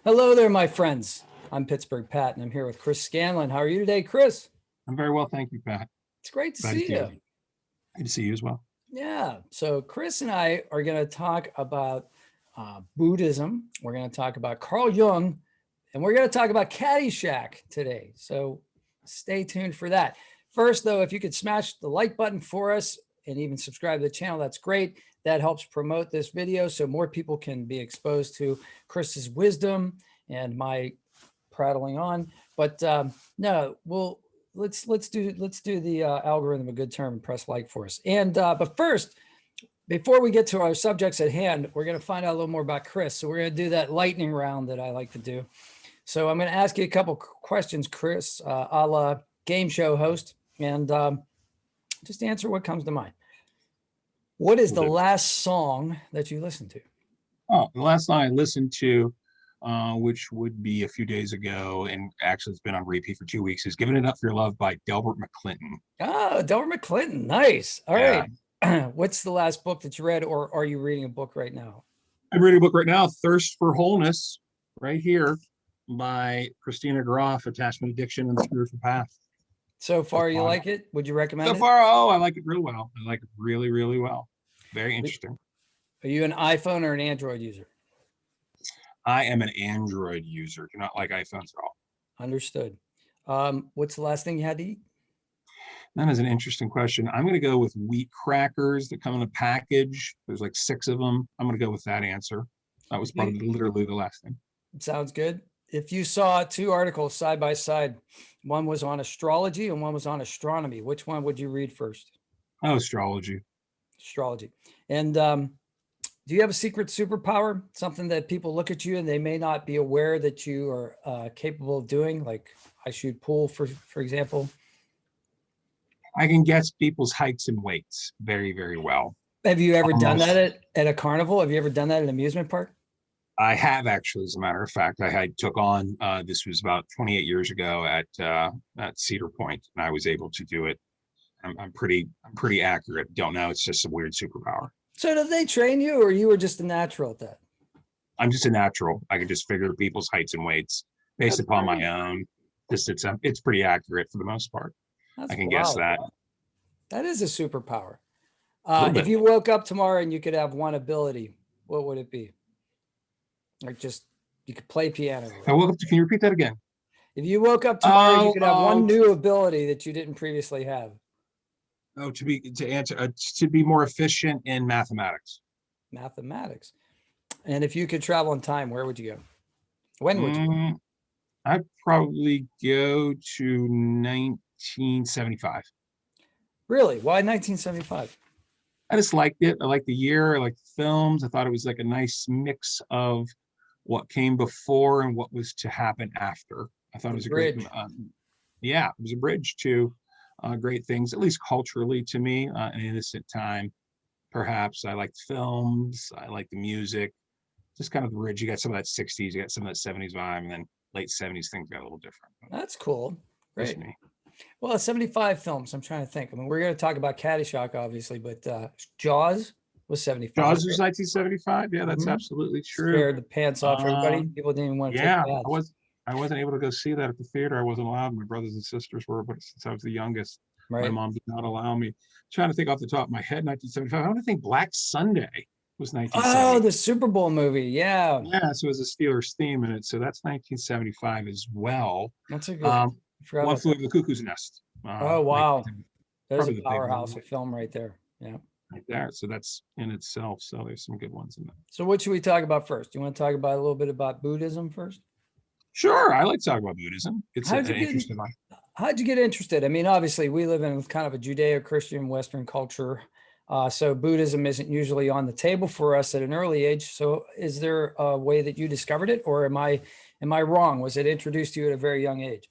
Hello there, my friends. I'm Pittsburgh Pat, and I'm here with Chris Scanlon. How are you today, Chris? I'm very well, thank you, Pat. It's great to Glad see you. Good to see you as well. Yeah. So Chris and I are going to talk about Buddhism. We're going to talk about Carl Jung, and we're going to talk about Caddyshack today. So stay tuned for that. First, though, if you could smash the like button for us and even subscribe to the channel, that's great. That helps promote this video so more people can be exposed to Chris's wisdom and my prattling on. But no, let's do the algorithm a good term and press like for us. And but first, before we get to our subjects at hand, we're going to find out a little more about Chris. So we're going to do that lightning round that I like to do. So I'm going to ask you a couple questions, Chris, a la game show host, and just answer what comes to mind. What is the last song that you listened to? Oh, the last song I listened to, which would be a few days ago, and actually it's been on repeat for 2 weeks, is "Giving It Up for Your Love" by Delbert McClinton. Oh, Delbert McClinton. Nice. All right. What's the last book that you read, or are you reading a book right now? I'm reading a book right now, "Thirst for Wholeness," right here, by Christina Groff, Attachment Addiction and the Spiritual Path. So far, you like it? Would you recommend it? So far, I like it real well. I like it really, really well. Very interesting. Are you an iPhone or an Android user? I am an Android user. Do not like iPhones at all. Understood. What's the last thing you had to eat? That is an interesting question. I'm going to go with wheat crackers that come in a package. There's like 6 of them. I'm going to go with that answer. That was probably literally the last thing. Sounds good. If you saw 2 articles side by side, one was on astrology and one was on astronomy, which one would you read first? Oh, astrology. Astrology. And do you have a secret superpower? Something that people look at you and they may not be aware that you are capable of doing? Like I shoot pool, for example. I can guess people's heights and weights very, very well. Have you ever done that at a carnival? Have you ever done that at an amusement park? I have actually, as a matter of fact. I took on, this was about 28 years ago at Cedar Point, and I was able to do it. I'm pretty accurate. Don't know. It's just a weird superpower. So did they train you, or you were just a natural at that? I'm just a natural. I can just figure people's heights and weights based upon my own. It's pretty accurate for the most part. I can guess that. That is a superpower. If you woke up tomorrow and you could have one ability, what would it be? Like just you could play piano. I woke up to, can you repeat that again? If you woke up tomorrow, you could have one new ability that you didn't previously have. Oh, to be more efficient in mathematics. Mathematics. And if you could travel in time, where would you go? When would you go? I'd probably go to 1975. Really? Why 1975? I just liked it. I liked the year. I liked the films. I thought it was like a nice mix of what came before and what was to happen after. I thought it was a great, it was a bridge to great things, at least culturally to me, an innocent time. Perhaps I liked films. I liked the music. Just kind of the bridge. You got some of that 60s, you got some of that 70s vibe, and then late 70s things got a little different. That's cool. Great. Well, 75 films. I'm trying to think. I mean, we're going to talk about Caddyshack, obviously, but Jaws was 75. Jaws was 1975. Yeah, that's absolutely true. Scared the pants off everybody. People didn't even want to take baths. I wasn't able to go see that at the theater. I wasn't allowed. My brothers and sisters were, but since I was the youngest, my mom did not allow me. Trying to think off the top of my head, 1975. I don't think Black Sunday was 1970. Oh, the Super Bowl movie. Yeah. Yeah, so it was a Steelers theme in it. So that's 1975 as well. That's a good One Flew Over the Cuckoo's Nest. Oh, wow. There's a powerhouse of film right there. Yeah. Right there. So that's in itself. So there's some good ones in there. So what should we talk about first? Do you want to talk about a little bit about Buddhism first? Sure. I like to talk about Buddhism. It's an interesting one. How'd you get interested? I mean, obviously we live in kind of a Judeo-Christian Western culture. So Buddhism isn't usually on the table for us at an early age. So is there a way that you discovered it, or am I wrong? Was it introduced to you at a very young age?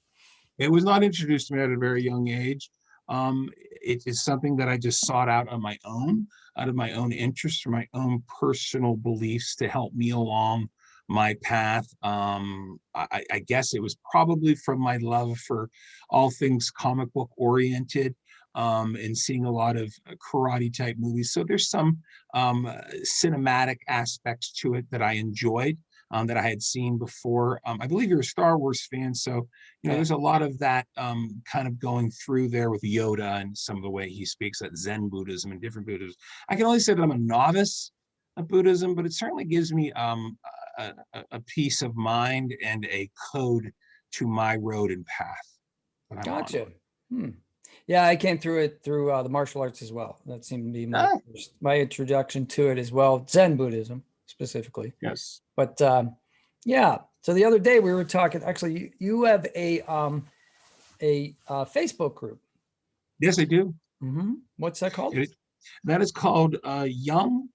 It was not introduced to me at a very young age. It is something that I just sought out on my own, out of my own interest, or my own personal beliefs to help me along my path. I guess it was probably from my love for all things comic book oriented, and seeing a lot of karate type movies. So there's some cinematic aspects to it that I enjoyed. that I had seen before. I believe you're a Star Wars fan, so there's a lot of that kind of going through there with Yoda and some of the way he speaks, that Zen Buddhism and different Buddhism. I can only say that I'm a novice of Buddhism, but it certainly gives me a peace of mind and a code to my road and path that I'm Gotcha. on. Yeah, I came through it through the martial arts as well. That seemed to be my introduction to it as well. Zen Buddhism specifically. Yes. But yeah, so the other day we were talking. Actually, you have a Facebook group. Yes, I do. What's that called? That is called Young,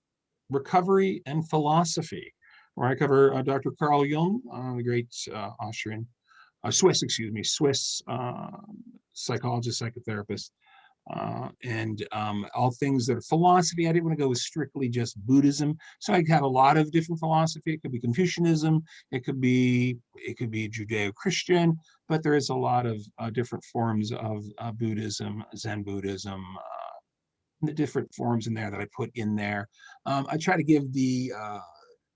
Recovery, and Philosophy, where I cover Dr. Carl Jung, the great Swiss psychologist, psychotherapist, and all things that are philosophy. I didn't want to go with strictly just Buddhism, so I have a lot of different philosophy. It could be Confucianism, it could be Judeo-Christian, but there is a lot of different forms of Buddhism, Zen Buddhism, the different forms in there that I put in there. I try to give the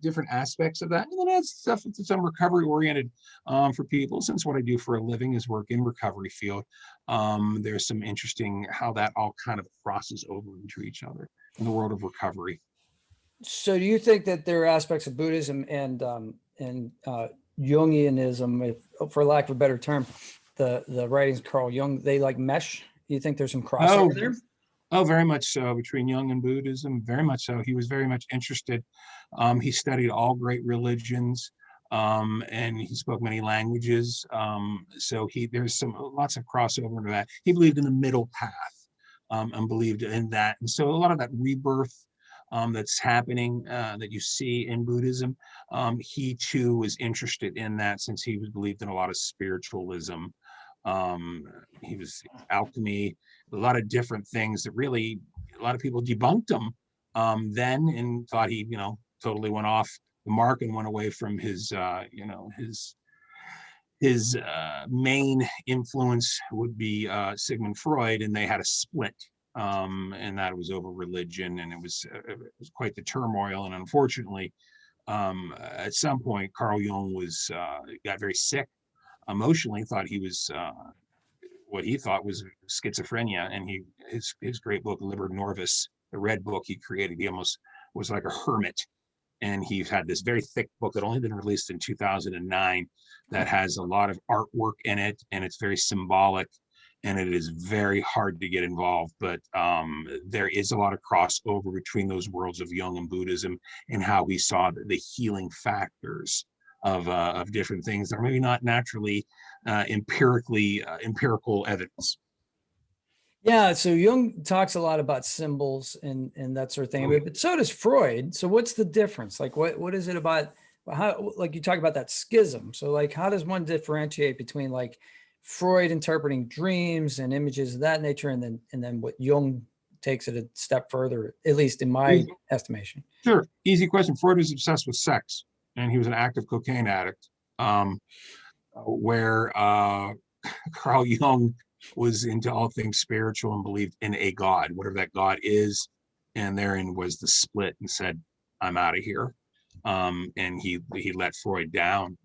different aspects of that, and then add stuff that's some recovery oriented for people, since what I do for a living is work in recovery field. There's some interesting how that all kind of crosses over into each other in the world of recovery. So do you think that there are aspects of Buddhism and Jungianism, if, for lack of a better term, the writings of Carl Jung, they like mesh? Do you think there's some crossover there? Oh, very much so, between Jung and Buddhism, very much so. He was very much interested. He studied all great religions, and he spoke many languages. So there's lots of crossover into that. He believed in the middle path, and believed in that. And so a lot of that rebirth that's happening, that you see in Buddhism, he too was interested in that, since he believed in a lot of spiritualism. He was alchemy, a lot of different things that really a lot of people debunked him then, and thought he totally went off the mark and went away from his main influence would be Sigmund Freud, and they had a split, and that was over religion, and it was quite the turmoil. And unfortunately, at some point, Carl Jung got very sick emotionally, thought he was what he thought was schizophrenia, and his great book Liber Norvis, the red book he created, he almost was like a hermit, and he had this very thick book that only been released in 2009 that has a lot of artwork in it, and it's very symbolic, and it is very hard to get involved, but there is a lot of crossover between those worlds of Jung and Buddhism, and how he saw the healing factors of different things that are maybe not naturally empirical evidence. Yeah, so Jung talks a lot about symbols and that sort of thing, but so does Freud. So what's the difference? Like, what is it about how, like you talk about that schism? So like, how does one differentiate between like Freud interpreting dreams and images of that nature, and then what Jung takes it a step further, at least in my estimation? Sure, easy question. Freud was obsessed with sex, and he was an active cocaine addict, where Carl Jung was into all things spiritual and believed in a God, whatever that God is. And therein was the split, and said, I'm out of here. And he let Freud down.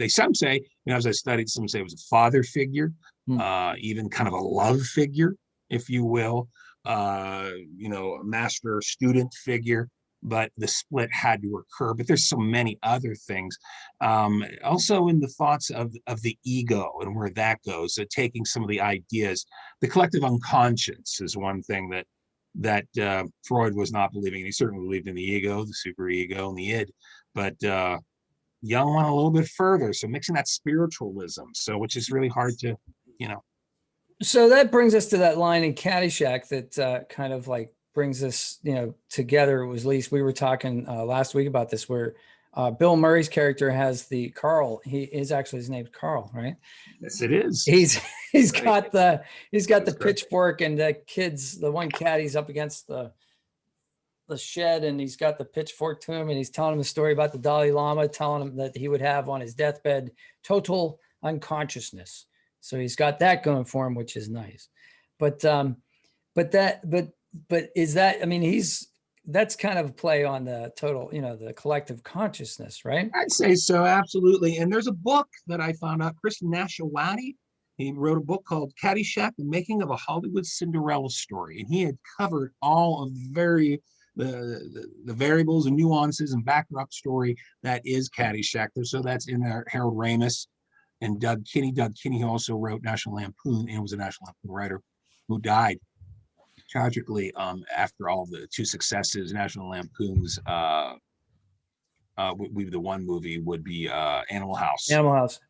Some say, as I studied, some say it was a father figure, even kind of a love figure, if you will, a master-student figure. But the split had to occur. But there's so many other things. Also in the thoughts of the ego and where that goes, taking some of the ideas. The collective unconscious is one thing that Freud was not believing in. He certainly believed in the ego, the superego, and the id. But Jung went a little bit further. So mixing that spiritualism, which is really hard to, So that brings us to that line in Caddyshack that kind of like brings us, together. It was, at least we were talking last week about this, where Bill Murray's character has the Carl. His name's Carl, right? Yes, it is. He's got the pitchfork, and the one caddy's up against the shed, and he's got the pitchfork to him, and he's telling him a story about the Dalai Lama, telling him that he would have on his deathbed total unconsciousness. So he's got that going for him, which is nice. But is that, I mean, he's that's kind of a play on the total, the collective consciousness, right? I'd say so, absolutely. And there's a book that I found out, Chris Nashawati, he wrote a book called Caddyshack, The Making of a Hollywood Cinderella Story. And he had covered all of the variables and nuances and backdrop story that is Caddyshack. So that's in there. Harold Ramis and Doug Kinney. Doug Kinney also wrote National Lampoon and was a National Lampoon writer who died tragically after all the two successes. National Lampoon's the one movie would be Animal House. Animal House.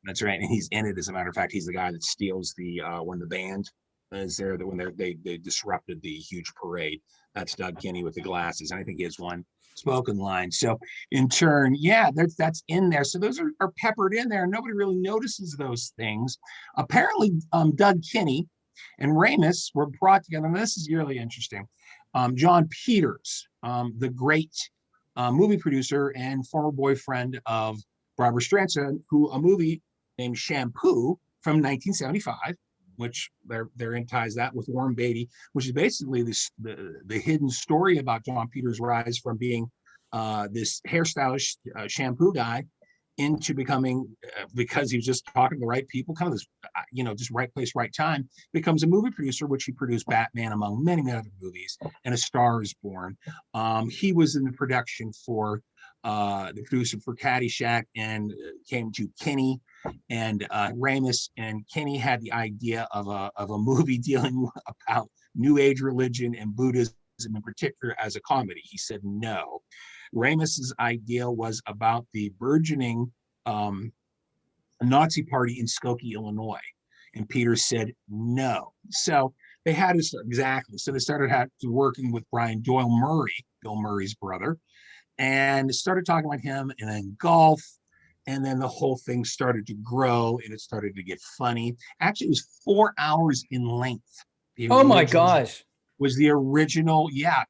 That's right, and he's in it. As a matter of fact, he's the guy that steals the when the band is there, when they disrupted the huge parade. That's Doug Kinney with the glasses, and I think he has one spoken line. So in turn, yeah, that's in there. So those are peppered in there, and nobody really notices those things. Apparently, Doug Kinney and Ramis were brought together, and this is really interesting. John Peters, the great movie producer and former boyfriend of Barbara Streisand, who a movie named Shampoo from 1975, which therein ties that with Warren Beatty, which is basically the hidden story about John Peters' rise from being this hairstylist shampoo guy into becoming, because he was just talking to the right people, kind of this, just right place, right time, becomes a movie producer, which he produced Batman, among many, many other movies, and A Star is Born. He was in the production for the producer for Caddyshack, and came to Kinney and Ramis, and Kinney had the idea of a movie dealing about New Age religion and Buddhism in particular as a comedy. He said no. Ramis's idea was about the burgeoning Nazi party in Skokie, Illinois, and Peters said no. So they had to start, exactly. So they started working with Brian Doyle Murray, Bill Murray's brother, and started talking about him, and then golf, and then the whole thing started to grow, and it started to get funny. Actually, it was 4 hours in length. Oh my gosh! Was the original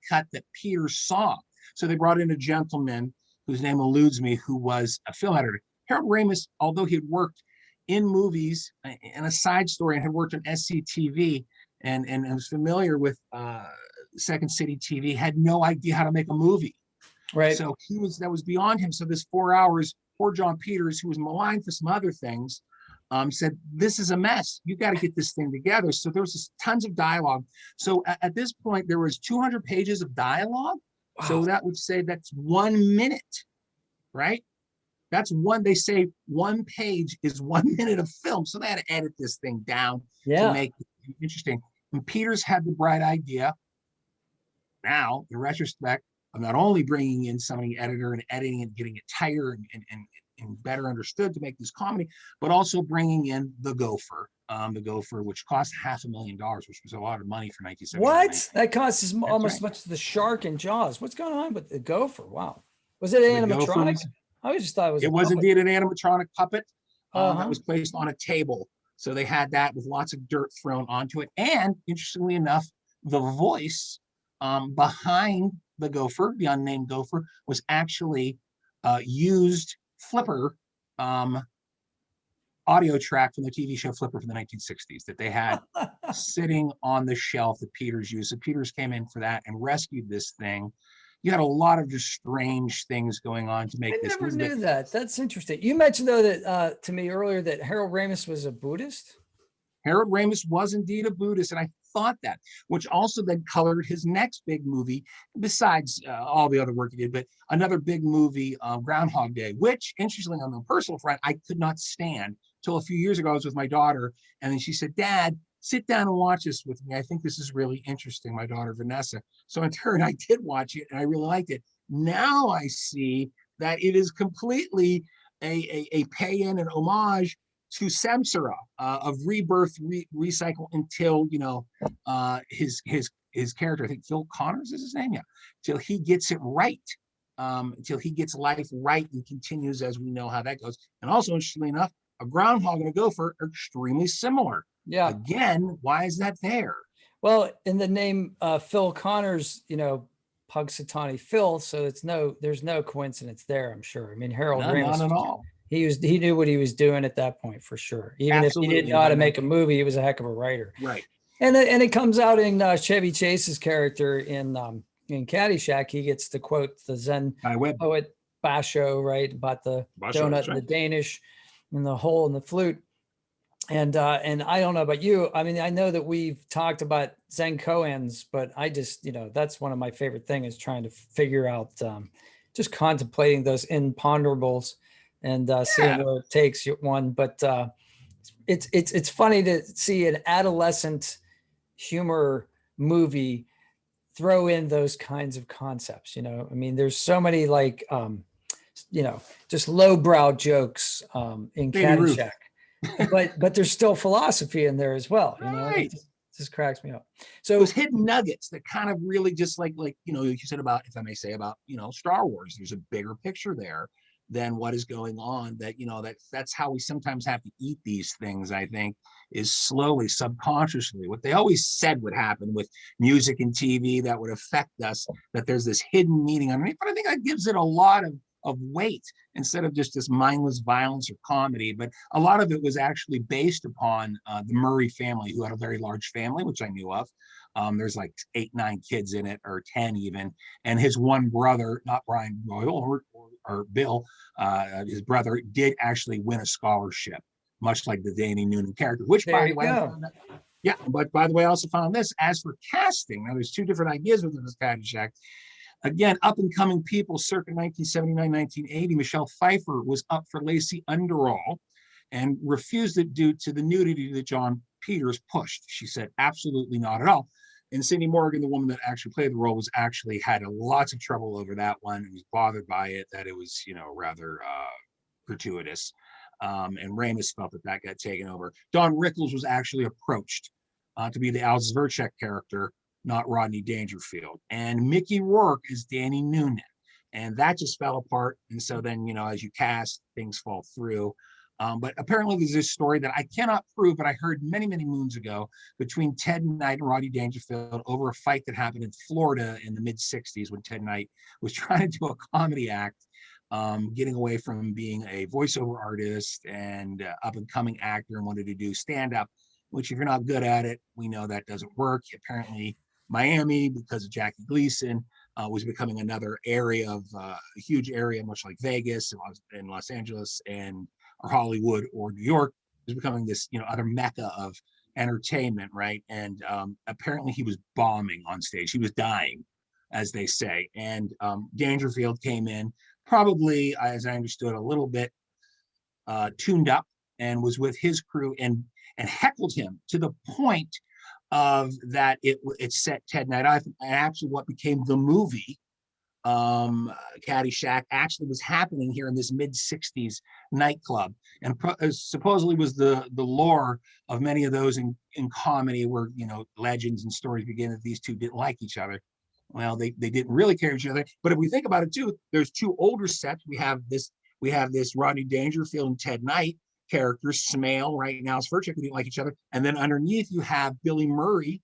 cut that Peters saw. So they brought in a gentleman whose name eludes me, who was a film editor. Harold Ramis, although he had worked in movies and a side story and had worked on SCTV and was familiar with Second City TV, had no idea how to make a movie. Right. So that was beyond him. So this 4 hours, poor John Peters, who was maligned for some other things, said, this is a mess. You got to get this thing together. So there was tons of dialogue. So at this point, there was 200 pages of dialogue. Wow. So that would say that's 1 minute, right? That's they say one page is 1 minute of film. So they had to edit this thing down to make it interesting. And Peters had the bright idea. Now, in retrospect, of not only bringing in somebody editor and editing and getting it tighter and better understood to make this comedy, but also bringing in the Gopher, which cost $500,000, which was a lot of money for 1970. What? That costs almost as much as the shark in Jaws. What's going on with the Gopher? Wow. Was it an animatronic? I just thought it was. It was indeed an animatronic puppet that was placed on a table. So they had that with lots of dirt thrown onto it. And interestingly enough, the voice behind the Gopher, the unnamed Gopher, was actually used Flipper audio track from the TV show Flipper from the 1960s that they had sitting on the shelf that Peters used. So Peters came in for that and rescued this thing. You had a lot of just strange things going on to make this. I never knew that. That's interesting. You mentioned, though, that to me earlier that Harold Ramis was a Buddhist. Harold Ramis was indeed a Buddhist, and I thought that, which also then colored his next big movie, besides all the other work he did, but another big movie, Groundhog Day, which, interestingly, on the personal front, I could not stand. Till a few years ago, I was with my daughter, and then she said, Dad, sit down and watch this with me. I think this is really interesting, my daughter, Vanessa. So in turn, I did watch it, and I really liked it. Now I see that it is completely a pay-in and homage to Samsara of rebirth, recycle until, his character, I think Phil Connors is his name, till he gets it right, until he gets life right and continues as we know how that goes. And also, interestingly enough, a groundhog and a gopher are extremely similar. Yeah. Again, why is that there? Well, in the name Phil Connors, Punxsutawney Phil, so there's no coincidence there, I'm sure. I mean, Harold Ramis, not at all. He knew what he was doing at that point for sure. Even Absolutely. If he didn't know how to make a movie, he was a heck of a writer. Right. And it comes out in Chevy Chase's character in in Caddyshack, he gets to quote the Zen poet Basho, right, about the donut and the Danish and the hole in the flute. And I don't know about you. I mean, I know that we've talked about Zen koans, but I just, that's one of my favorite things, is trying to figure out, just contemplating those imponderables and seeing where it takes one. But it's funny to see an adolescent humor movie throw in those kinds of concepts. I mean, there's so many like, just lowbrow jokes in Caddyshack. but there's still philosophy in there as well. It just cracks me up. So those hidden nuggets that kind of really just like you said about, if I may say, about Star Wars, there's a bigger picture there than what is going on. That's how we sometimes have to eat these things, I think, is slowly, subconsciously. What they always said would happen with music and TV that would affect us, that there's this hidden meaning underneath. But I think that gives it a lot of weight, instead of just this mindless violence or comedy. But a lot of it was actually based upon the Murray family, who had a very large family, which I knew of. There's like 8, 9 kids in it, or 10 even. And his one brother, not Brian Royal or Bill, his brother, did actually win a scholarship, much like the Danny Noonan character, which, by the way, but by the way, I also found this. As for casting, now there's 2 different ideas within this Caddyshack. Again, up-and-coming people circa 1979, 1980, Michelle Pfeiffer was up for Lacey Underall and refused it due to the nudity that John Peters pushed. She said, absolutely not at all. And Cindy Morgan, the woman that actually played the role, had lots of trouble over that one, and was bothered by it, that it was, rather gratuitous. And Ramis felt that got taken over. Don Rickles was actually approached to be the Al Zverchek character, not Rodney Dangerfield. And Mickey Rourke is Danny Noonan. And that just fell apart. And so then, as you cast, things fall through. But apparently there's this story that I cannot prove, but I heard many, many moons ago, between Ted Knight and Rodney Dangerfield over a fight that happened in Florida in the mid-60s, when Ted Knight was trying to do a comedy act, getting away from being a voiceover artist and up-and-coming actor, and wanted to do stand-up, which, if you're not good at it, we know that doesn't work. Apparently Miami, because of Jackie Gleason, was becoming another area of a huge area, much like Vegas and Los Angeles or Hollywood or New York, was becoming this, other mecca of entertainment, right? And apparently he was bombing on stage. He was dying, as they say. And Dangerfield came in, probably, as I understood, a little bit tuned up, and was with his crew and heckled him to the point of that it set Ted Knight off. And actually what became the movie Caddyshack actually was happening here in this mid-60s nightclub, and supposedly was the lore of many of those in comedy, where legends and stories begin that these two didn't like each other. Well, they didn't really care each other. But if we think about it too, there's 2 older sets. We have this Rodney Dangerfield and Ted Knight characters, Smale, right now, Zverchek, who didn't like each other. And then underneath you have Billy Murray,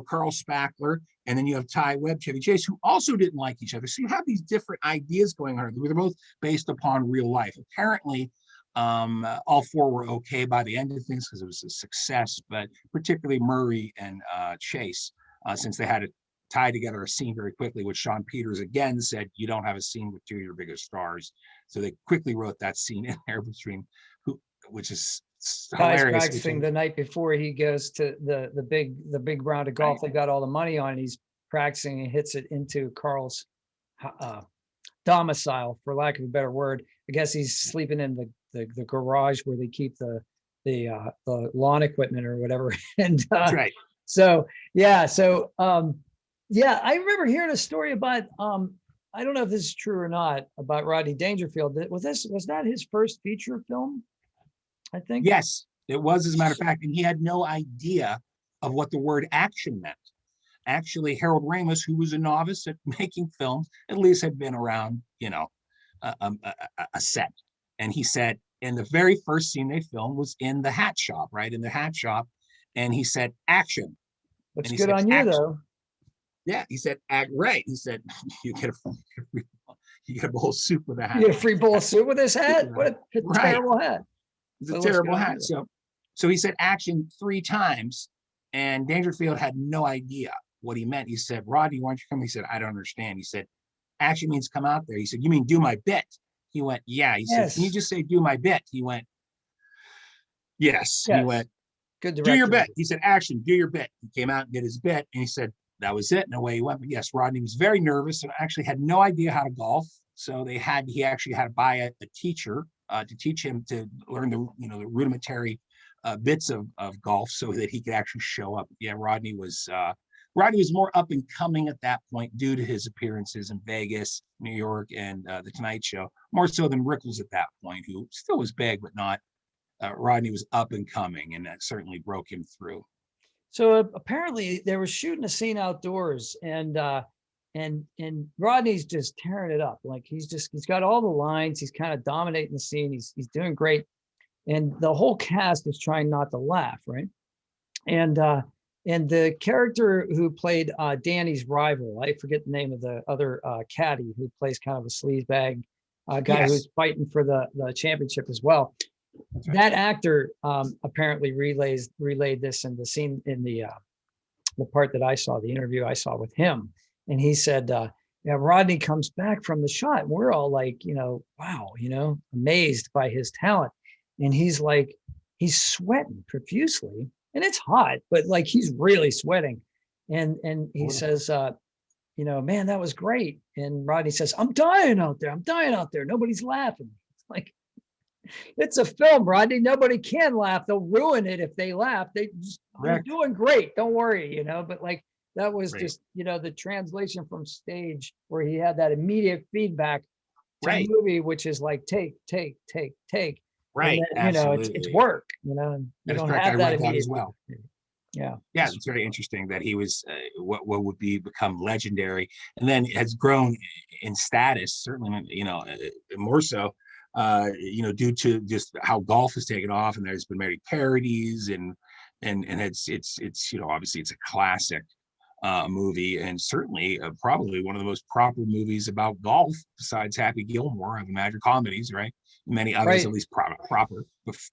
Carl Spackler, and then you have Ty Webb, Chevy Chase, who also didn't like each other. So you have these different ideas going on. They're both based upon real life. Apparently, all 4 were okay by the end of things, because it was a success, but particularly Murray and Chase, since they had to tie together a scene very quickly, which Sean Peters again said, you don't have a scene with 2 of your biggest stars. So they quickly wrote that scene in there between which is hilarious. Practicing the night before he goes to the big round of golf. They got all the money on, and he's practicing and hits it into Carl's domicile, for lack of a better word. I guess he's sleeping in the garage where they keep the lawn equipment or whatever. And right. I remember hearing a story about I don't know if this is true or not, about Rodney Dangerfield. Was that his first feature film? I think. Yes, it was, as a matter of fact, and he had no idea of what the word action meant. Actually, Harold Ramis, who was a novice at making films, at least had been around, a set. And he said, and the very first scene they filmed was in the hat shop, right? In the hat shop. And he said, action. Looks good on you, though. Yeah, he said, act right. He said, you get a bowl of soup with a hat. You get a free bowl of soup with this hat? What a terrible hat. It's a terrible hat. So he said action 3 times, and Dangerfield had no idea. what he meant. He said, Rodney, why don't you come? He said, I don't understand. He said, action means come out there. He said, you mean do my bit? He went, yeah. He said, can you just say do my bit? He went, yes. He went, good do your director. bit. He said, action, do your bit. He came out and did his bit, and he said, that was it. And away he went. But yes, Rodney was very nervous and actually had no idea how to golf. So he actually had to buy a teacher to teach him to learn the rudimentary bits of golf so that he could actually show up. Yeah, Rodney was more up and coming at that point due to his appearances in Vegas, New York, and the Tonight Show, more so than Rickles at that point, who still was big, but not. Rodney was up and coming, and that certainly broke him through. So apparently they were shooting a scene outdoors, and Rodney's just tearing it up. Like he's got all the lines. He's kind of dominating the scene. He's doing great, and the whole cast is trying not to laugh, right? And the character who played Danny's rival, I forget the name of the other caddy who plays kind of a sleazebag guy who's fighting for the championship as well. That actor apparently relayed this in the scene in the part that I saw, the interview I saw with him, and he said, "Yeah, Rodney comes back from the shot. And we're all like, wow, amazed by his talent, and he's like, he's sweating profusely, and it's hot, but like he's really sweating, and he says, man, that was great." And Rodney says, I'm dying out there. Nobody's laughing. It's like, it's a film, Rodney. Nobody can laugh. They'll ruin it if they laugh. They're doing great. Don't worry, But like that was just, the translation from stage where he had that immediate feedback to the movie, which is like take. Right. And then, it's work. And you don't have that immediate as well. Yeah. It's very interesting that he was what would become legendary, and then has grown in status. Certainly, more so. Due to just how golf has taken off, and there's been many parodies, and it's obviously it's a classic movie, and certainly probably one of the most proper movies about golf besides Happy Gilmore and the Magic Comedies, right? Many others, at least proper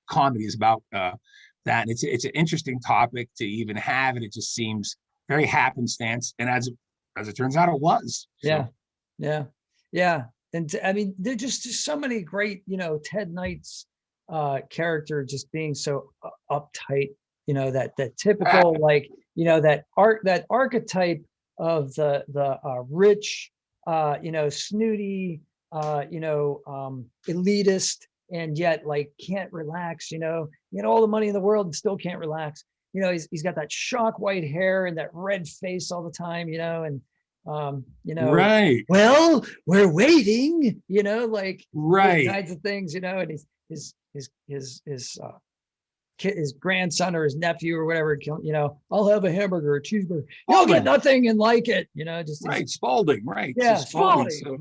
comedies about that. And it's an interesting topic to even have, and it just seems very happenstance, and as it turns out, it was. So. Yeah. And I mean, there's just so many great, Ted Knight's character just being so uptight, that typical, like, that archetype of the rich, snooty, elitist, and yet like can't relax, get all the money in the world and still can't relax. He's got that shock white hair and that red face all the time, and right. Well, we're waiting, like right kinds of things, and his grandson or his nephew or whatever, I'll have a hamburger or a cheeseburger. You'll get nothing and like it, just right. Spalding, right? Yeah, so Spalding. So,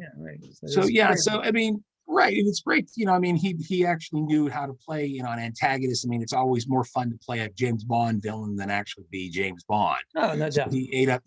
yeah, right. So I mean, right, and it's great. He actually knew how to play, an antagonist. I mean, it's always more fun to play a James Bond villain than actually be James Bond. Oh, no doubt. He ate up,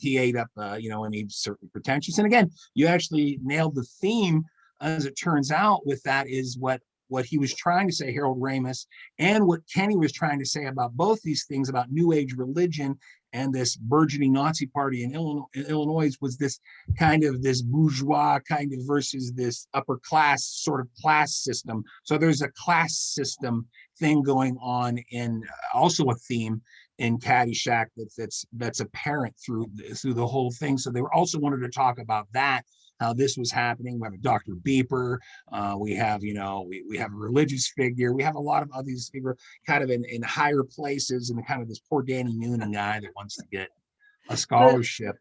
and he's certainly pretentious. And again, you actually nailed the theme, as it turns out. With that is what he was trying to say, Harold Ramis, and what Kenny was trying to say about both these things about New Age religion and this burgeoning Nazi party in Illinois, was this kind of this bourgeois kind of versus this upper class sort of class system. So there's a class system thing going on, in also a theme in Caddyshack that's apparent through the whole thing. So they also wanted to talk about that, how this was happening. We have a Dr. Beeper. We have, we have a religious figure. We have a lot of these figures kind of in higher places, and kind of this poor Danny Noonan guy that wants to get a scholarship.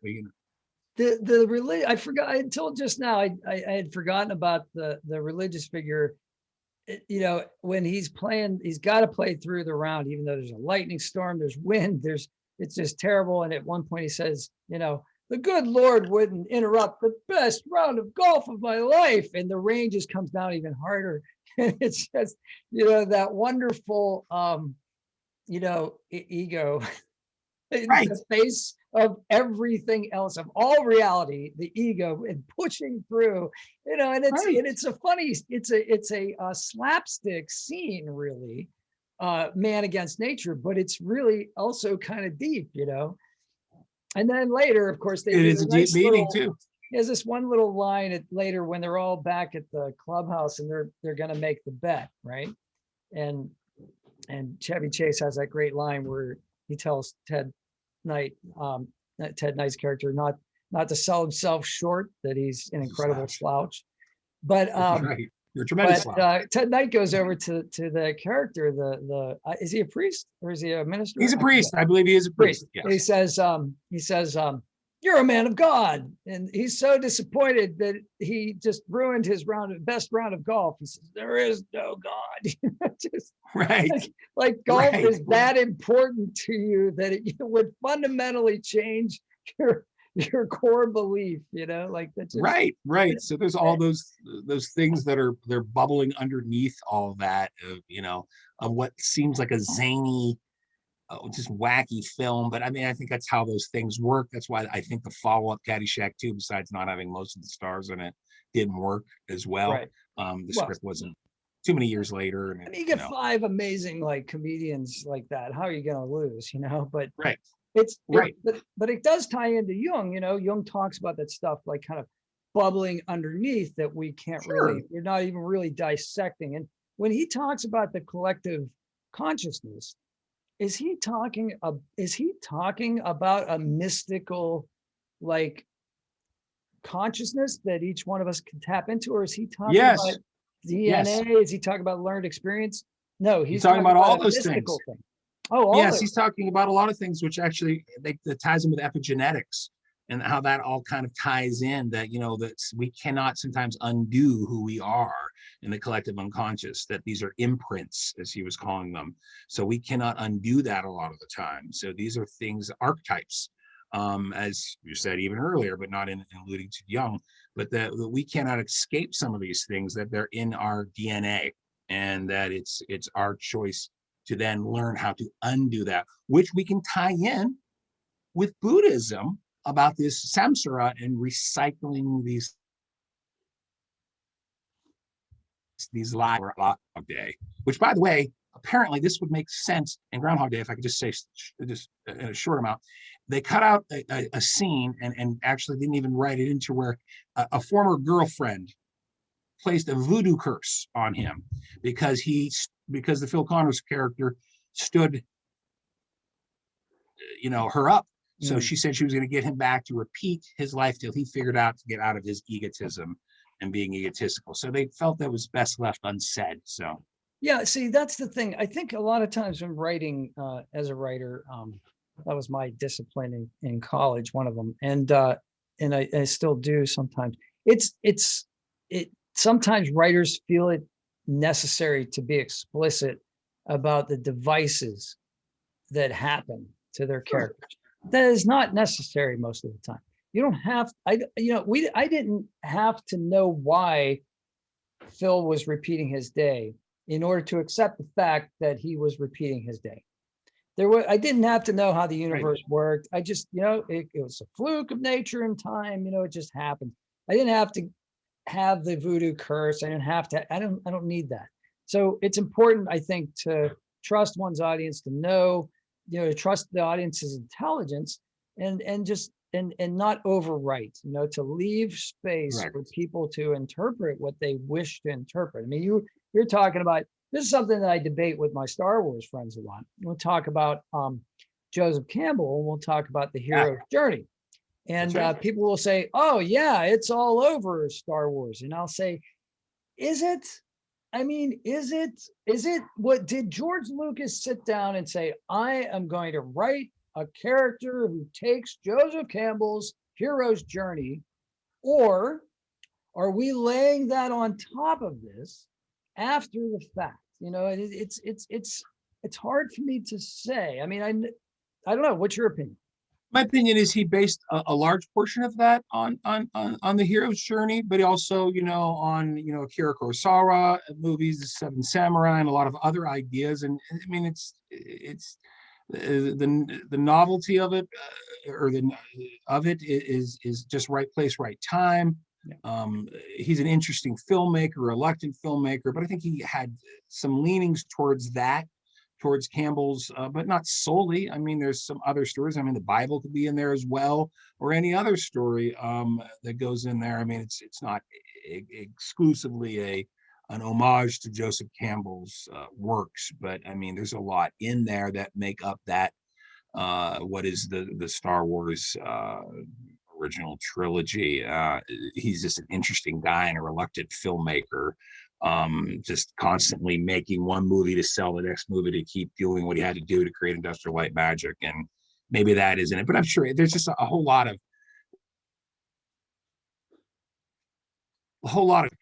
The religion, I forgot until just now. I had forgotten about the religious figure. When he's playing, he's got to play through the round, even though there's a lightning storm, there's wind, it's just terrible. And at one point he says, the good Lord wouldn't interrupt the best round of golf of my life. And the rain just comes down even harder. And it's just, that wonderful, ego in the face of everything else, of all reality, the ego, and pushing through, and it's a funny, it's a slapstick scene, really, man against nature, but it's really also kind of deep, And then later, of course, they It do is a a deep nice meaning little, too. there's this one little line later when they're all back at the clubhouse and they're going to make the bet, right? And Chevy Chase has that great line where he tells Ted Knight, Ted Knight's character, not to sell himself short, that he's an incredible slouch. But Right. You're a tremendous slouch. Ted Knight goes over to the character, is he a priest or is he a minister? He's a priest. I believe he is a priest. Yes. He says, you're a man of God. And he's so disappointed that he just ruined his best round of golf. He says, there is no God. Just, right. Like golf is that important to you that it would fundamentally change your core belief, like that's just, right. So there's all those things they're bubbling underneath all that of what seems like a zany, just wacky film. But I mean, I think that's how those things work. That's why I think the follow-up Caddyshack 2, besides not having most of the stars in it, didn't work as well. Right. The script wasn't too many years later. And you get 5 amazing like comedians like that. How are you going to lose? But right. But it does tie into Jung. Jung talks about that stuff like kind of bubbling underneath that we can't we're not even really dissecting. And when he talks about the collective consciousness, is he talking about a mystical like consciousness that each one of us can tap into, or is he talking about DNA? Yes. Is he talking about learned experience? No, he's talking about all those things. Thing. Oh, yes, he's talking about a lot of things, which actually that ties in with epigenetics and how that all kind of ties in. That that we cannot sometimes undo who we are in the collective unconscious. That these are imprints, as he was calling them. So we cannot undo that a lot of the time. So these are things, archetypes, as you said even earlier, but not in alluding to Jung, but that we cannot escape some of these things. That they're in our DNA, and that it's our choice to then learn how to undo that, which we can tie in with Buddhism about this samsara and recycling these lives for Groundhog Day, which, by the way, apparently this would make sense in Groundhog Day, if I could just say just in a short amount. They cut out a scene and actually didn't even write it into where a former girlfriend placed a voodoo curse on him because the Phil Connors character stood her up. So she said she was going to get him back to repeat his life till he figured out to get out of his egotism and being egotistical. So they felt that was best left unsaid. So yeah, see, that's the thing. I think a lot of times when writing as a writer, that was my discipline in college, one of them, and I still do sometimes. Sometimes writers feel it necessary to be explicit about the devices that happen to their characters. That is not necessary most of the time. You don't have, I didn't have to know why Phil was repeating his day in order to accept the fact that he was repeating his day. I didn't have to know how the universe worked. I just, it was a fluke of nature and time, it just happened. I didn't have to have the voodoo curse. I don't need that. So it's important, I think, to trust one's audience, to know, to trust the audience's intelligence and not overwrite, to leave space for people to interpret what they wish to interpret. I mean, you're talking about, this is something that I debate with my Star Wars friends a lot. We'll talk about Joseph Campbell, and we'll talk about the hero's journey. And people will say, oh yeah, it's all over Star Wars. And I'll say, is it? I mean, is it what did George Lucas sit down and say, I am going to write a character who takes Joseph Campbell's hero's journey, or are we laying that on top of this after the fact? It's hard for me to say. I mean, I don't know. What's your opinion? My opinion is he based a large portion of that on the hero's journey, but also, on, Akira Kurosawa movies, The Seven Samurai, and a lot of other ideas. And I mean, it's the novelty of it, is just right place, right time. Yeah. He's an interesting filmmaker, reluctant filmmaker, but I think he had some leanings towards that towards Campbell's, but not solely. I mean, there's some other stories. I mean, the Bible could be in there as well, or any other story that goes in there. I mean, it's not exclusively an homage to Joseph Campbell's works, but I mean, there's a lot in there that make up that what is the Star Wars original trilogy. He's just an interesting guy and a reluctant filmmaker, just constantly making one movie to sell the next movie to keep doing what he had to do to create Industrial Light and Magic. And maybe that isn't it, but I'm sure there's just a whole lot of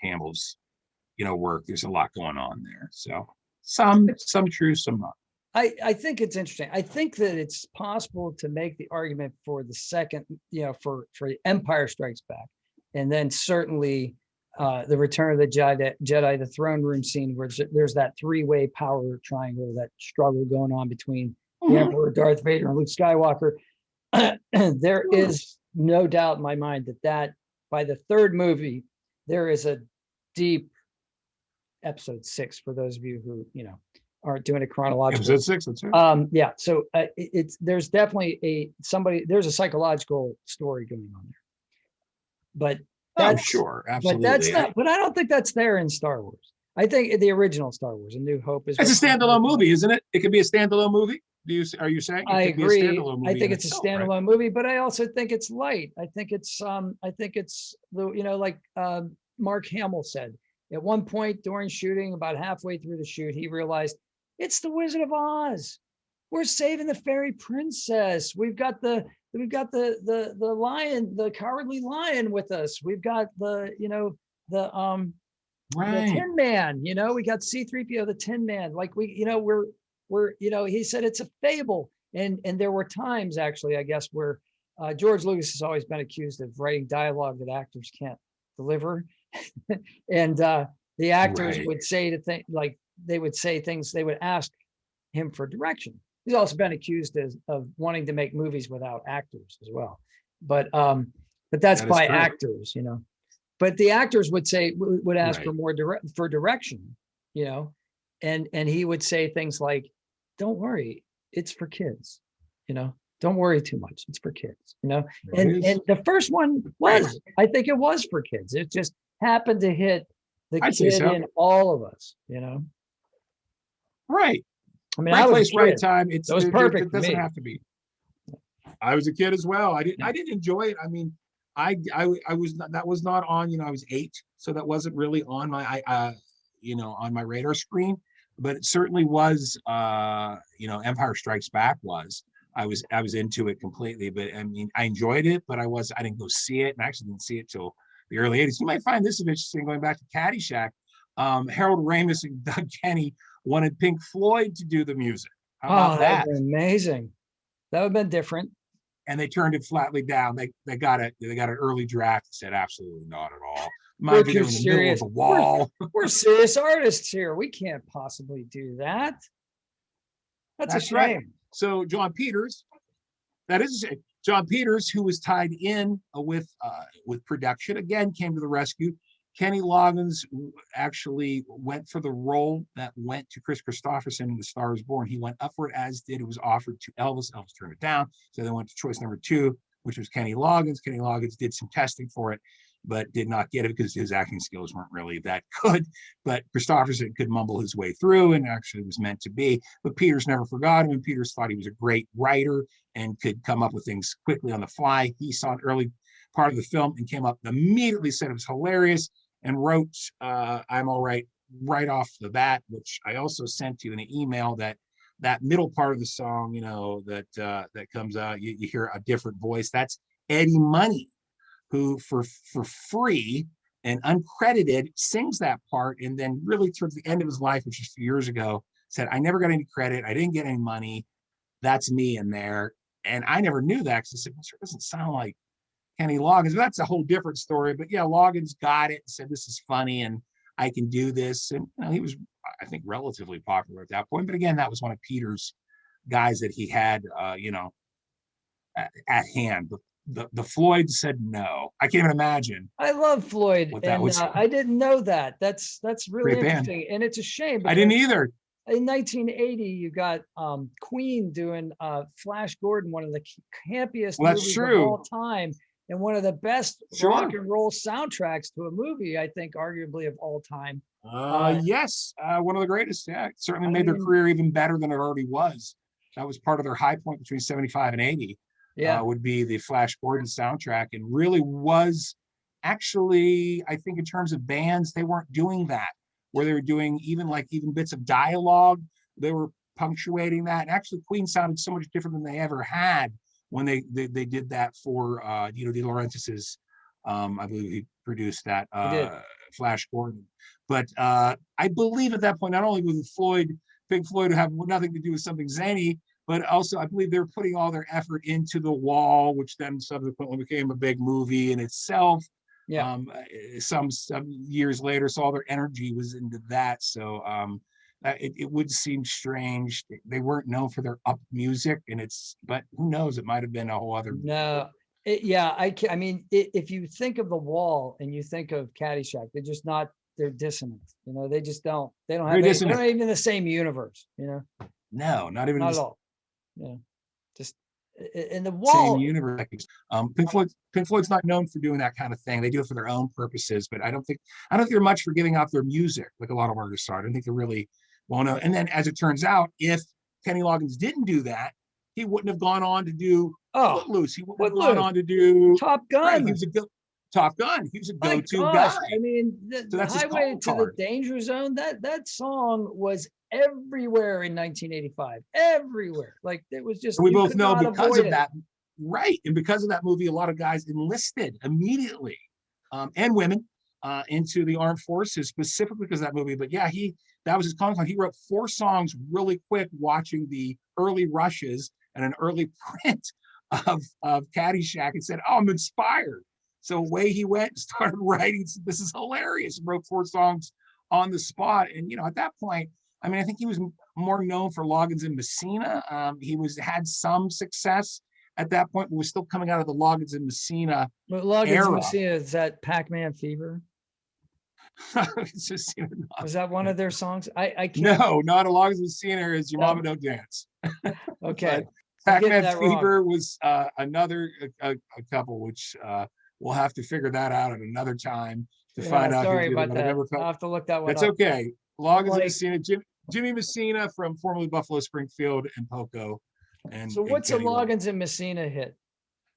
Campbell's, work. There's a lot going on there. So some true, some not. I think it's interesting. I think that it's possible to make the argument for the second, for Empire Strikes Back, and then certainly the Return of the Jedi, the throne room scene where there's that three-way power triangle, that struggle going on between the Emperor, Darth Vader, and Luke Skywalker. There is no doubt in my mind that by the third movie, there is a deep episode 6 for those of you who aren't doing it chronologically. Episode 6, that's right. Yeah. So there's definitely there's a psychological story going on there. But that's sure, absolutely. But that's not. But I don't think that's there in Star Wars. I think the original Star Wars, A New Hope, is. It's a standalone movie, isn't it? It could be a standalone movie. Are you saying? I agree. I think it's a standalone movie, but I also think it's light. I think it's like Mark Hamill said. At one point during shooting, about halfway through the shoot, he realized it's the Wizard of Oz. We're saving the fairy princess. We've got the lion, the cowardly lion with us. We've got the Tin Man. We got C-3PO, the Tin Man. Like we're he said it's a fable. And there were times actually, I guess, where George Lucas has always been accused of writing dialogue that actors can't deliver. And the actors would say they would say things, they would ask him for direction. He's also been accused of wanting to make movies without actors as well. But that's by actors, But the actors would ask for more direction, and he would say things like, "Don't worry, it's for kids, Don't worry too much. It's for kids, And the first one was, I think it was for kids. It just happened to hit the kid in all of us, Right. I mean, right place, right time. It was perfect. It doesn't have to be. I was a kid as well. I didn't enjoy it. I mean, I was not, that was not on. I was 8, so that wasn't really on my on my radar screen. But it certainly was. Empire Strikes Back was. I was into it completely. But I mean, I enjoyed it, but I didn't go see it, and I actually didn't see it till the early 80s. You might find this interesting, going back to Caddyshack. Harold Ramis and Doug Kenny wanted Pink Floyd to do the music. How about that? Would be amazing. That would have been different. And they turned it flatly down. They got an early draft and said absolutely not at all. We're too serious. We're serious artists here. We can't possibly do that. That's a shame. Right. So John Peters, that is a shame. John Peters, who was tied in with production, again came to the rescue. Kenny Loggins actually went for the role that went to Chris Christopherson in The Star Is Born. He went up for it, as did. It was offered to Elvis. Elvis turned it down. So they went to choice number 2, which was Kenny Loggins. Kenny Loggins did some testing for it, but did not get it because his acting skills weren't really that good. But Christopherson could mumble his way through and actually was meant to be. But Peters never forgot him, and Peters thought he was a great writer and could come up with things quickly on the fly. He saw an early part of the film and came up immediately, said it was hilarious, and wrote I'm All Right right off the bat, which I also sent you in an email. That middle part of the song, that comes out, you hear a different voice. That's Eddie Money, who for free and uncredited sings that part. And then really towards the end of his life, which was a few years ago, said, I never got any credit. I didn't get any money. That's me in there. And I never knew that, because I said, well, sure, it doesn't sound like Kenny Loggins. That's a whole different story. But yeah, Loggins got it and said, this is funny and I can do this. And he was, I think, relatively popular at that point. But again, that was one of Peter's guys that he had, at hand. But the Floyd said no. I can't even imagine. I love Floyd, and I didn't know that. That's really interesting, and it's a shame. I didn't either. in 1980, you got Queen doing Flash Gordon, one of the campiest Well, that's movies of true. all time, and one of the best rock Sure. and roll soundtracks to a movie, I think, arguably of all time. Yes, one of the greatest. Yeah, it certainly I made their mean, career even better than it already was. That was part of their high point between 75 and 80. yeah, Would be the Flash Gordon soundtrack, and really was actually, I think, in terms of bands, they weren't doing that, where they were doing even bits of dialogue. They were punctuating that. And actually, Queen sounded so much different than they ever had when they did that for De Laurentiis's. I believe he produced that he did. Flash Gordon. But I believe at that point, not only was Pink Floyd have nothing to do with something zany, but also I believe they were putting all their effort into The Wall, which then subsequently became a big movie in itself. Yeah. Some years later, so all their energy was into that. So it would seem strange. They weren't known for their up music, but who knows? It might have been a whole other. No, I mean, if you think of The Wall and you think of Caddyshack, they're dissonant. They just don't. They don't have. They're not even in the same universe. No, not even not at all. Just in The Wall. Same universe. Pink Floyd's not known for doing that kind of thing. They do it for their own purposes, but I don't think they're much for giving out their music like a lot of artists are. I don't think they're really well known. And then, as it turns out, if Kenny Loggins didn't do that, he wouldn't have gone on to do Footloose. He wouldn't have gone on to do Top Gun. Right, he was Top Gun. He was a go-to guy. I mean, the Highway to the Danger Zone. That song was everywhere in 1985. Everywhere, like it was just. And we both know because of that, right? And because of that movie, a lot of guys enlisted immediately, and women, into the armed forces specifically because of that movie. But yeah, that was his calling card. He wrote 4 songs really quick, watching the early rushes and an early print of Caddyshack, and said, "Oh, I'm inspired." So away he went and started writing. This is hilarious. He wrote 4 songs on the spot. And, at that point, I mean, I think he was more known for Loggins and Messina. He had some success at that point, but was still coming out of the Loggins and Messina era. And Messina, is that Pac-Man Fever? Was that one of their songs? I can't. No, not a Loggins and Messina. Is Your Mama Don't Dance. Okay. Pac-Man Fever was another a couple, which we'll have to figure that out at another time to find out. Sorry about that. I'll have to look that one up. That's okay. Loggins and Messina, Jimmy Messina from formerly Buffalo Springfield and Poco. So what's a Loggins and Messina hit?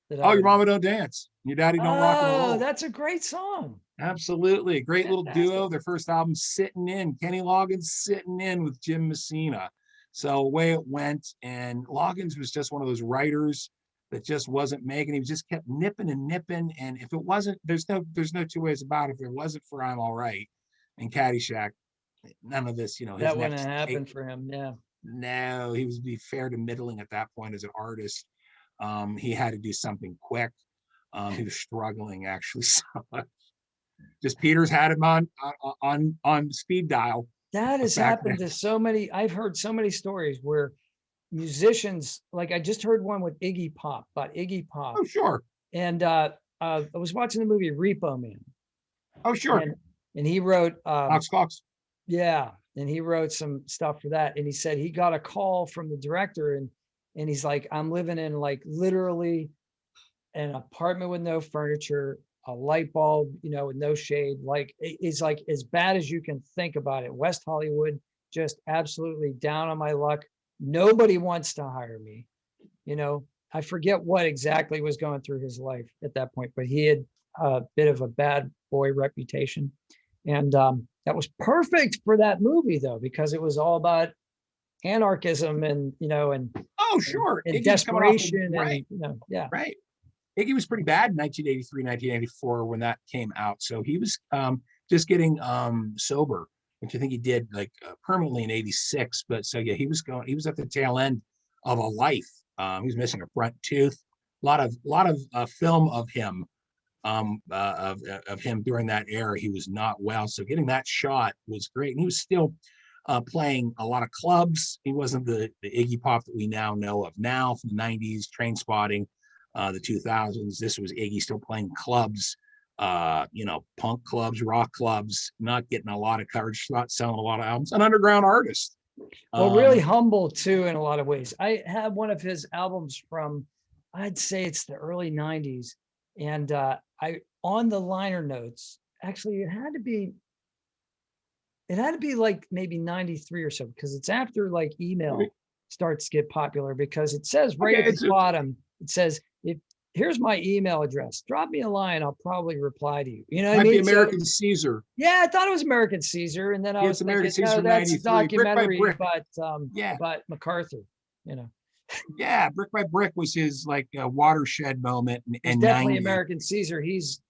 Your Mama Don't Dance. Your Daddy Don't Rock and Roll. Oh, that's a great song. Absolutely. Great little duo. Their first album, Sitting In. Kenny Loggins sitting in with Jim Messina. So away it went. And Loggins was just one of those writers that just wasn't making. He just kept nipping and nipping. And if it wasn't, there's no 2 ways about it. If it wasn't for I'm All Right and Caddyshack, none of this, that wouldn't happen for him. Yeah. No, he was be fair to middling at that point as an artist. He had to do something quick. He was struggling actually. So just Peters had him on speed dial. That has happened to so many. I've heard so many stories where musicians, like I just heard one with Iggy Pop. Oh, sure. And I was watching the movie Repo Man. Oh, sure. And he wrote Cox. Yeah. And he wrote some stuff for that. And he said he got a call from the director and he's like, I'm living in like literally an apartment with no furniture, a light bulb, with no shade. Like it's like as bad as you can think about it. West Hollywood, just absolutely down on my luck. Nobody wants to hire me. I forget what exactly was going through his life at that point, but he had a bit of a bad boy reputation. And that was perfect for that movie though, because it was all about anarchism and, and oh, sure. And desperation. Right. And, yeah. Right. Iggy was pretty bad in 1983, 1984 when that came out. So he was just getting sober, which I think he did like permanently in 86. But so, yeah, he was at the tail end of a life. He was missing a front tooth. A lot of film of him, of him during that era. He was not well. So getting that shot was great. And he was still playing a lot of clubs. He wasn't the Iggy Pop that we now know of now from the 90s, Trainspotting, the 2000s. This was Iggy still playing clubs, punk clubs, rock clubs, not getting a lot of coverage, not selling a lot of albums, an underground artist. Well, really humble too, in a lot of ways. I have one of his albums from, I'd say it's the early 90s. And I, on the liner notes, actually it had to be like maybe 93 or so, because it's after like email starts to get popular, because it says right at the bottom, it says, if here's my email address, drop me a line, I'll probably reply to you. You know what I mean? American Caesar. Yeah, I thought it was American Caesar. And then I was thinking, no, that's a documentary about MacArthur, you know. Yeah, Brick by Brick was his like watershed moment. And definitely 90. American Caesar. He's,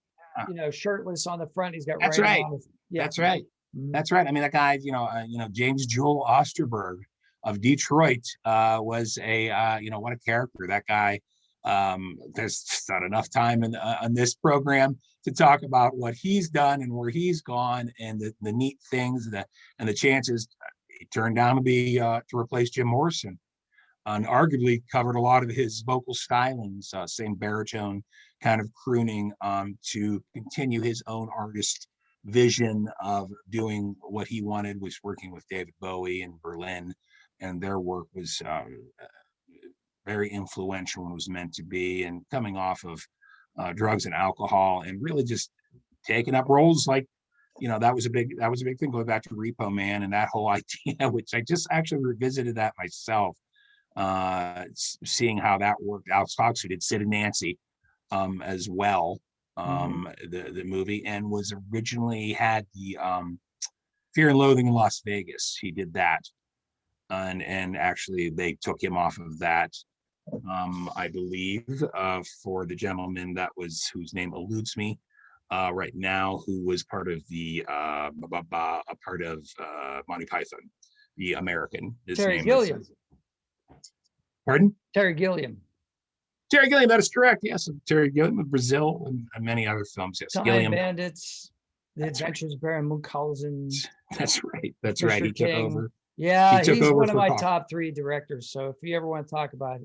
you know, shirtless on the front. He's got that's right. Yeah. That's right. Mm-hmm. That's right. I mean, that guy, James Jewel Osterberg of Detroit was a, what a character. That guy, there's not enough time on this program to talk about what he's done and where he's gone and the neat things and the chances. He turned down to be to replace Jim Morrison. And arguably covered a lot of his vocal stylings, same baritone kind of crooning, to continue his own artist vision of doing what he wanted, was working with David Bowie in Berlin, and their work was very influential and was meant to be, and coming off of drugs and alcohol, and really just taking up roles like, that was a big thing, going back to Repo Man and that whole idea, which I just actually revisited that myself. Seeing how that worked. Alex Cox, who did Sid and Nancy as well, the movie, and was originally had the Fear and Loathing in Las Vegas. He did that, and actually they took him off of that, I believe, for the gentleman whose name eludes me right now, who was part of the Monty Python, the American. Terry Gilliam. Pardon? Terry Gilliam. Terry Gilliam, that is correct. Yes, Terry Gilliam of Brazil and many other films. Yes, Time Gilliam. Bandits, The Adventures of Baron Munchausen. That's right. That's right. He took over. Yeah, he's one of my top 3 directors. So if you ever want to talk about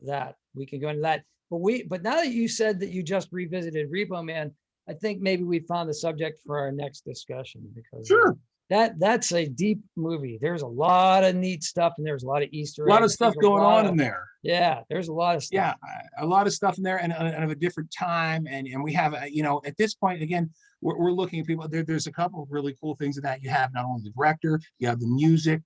that, we can go into that. But now that you said that you just revisited Repo Man, I think maybe we found the subject for our next discussion, because sure. That's a deep movie. There's a lot of neat stuff, and there's a lot of Easter eggs. A lot of stuff going on in there. Yeah, there's a lot of stuff. Yeah, a lot of stuff in there, and of a different time. And we have, at this point, again, we're looking at people. There's a couple of really cool things in that. You have not only the director, you have the music.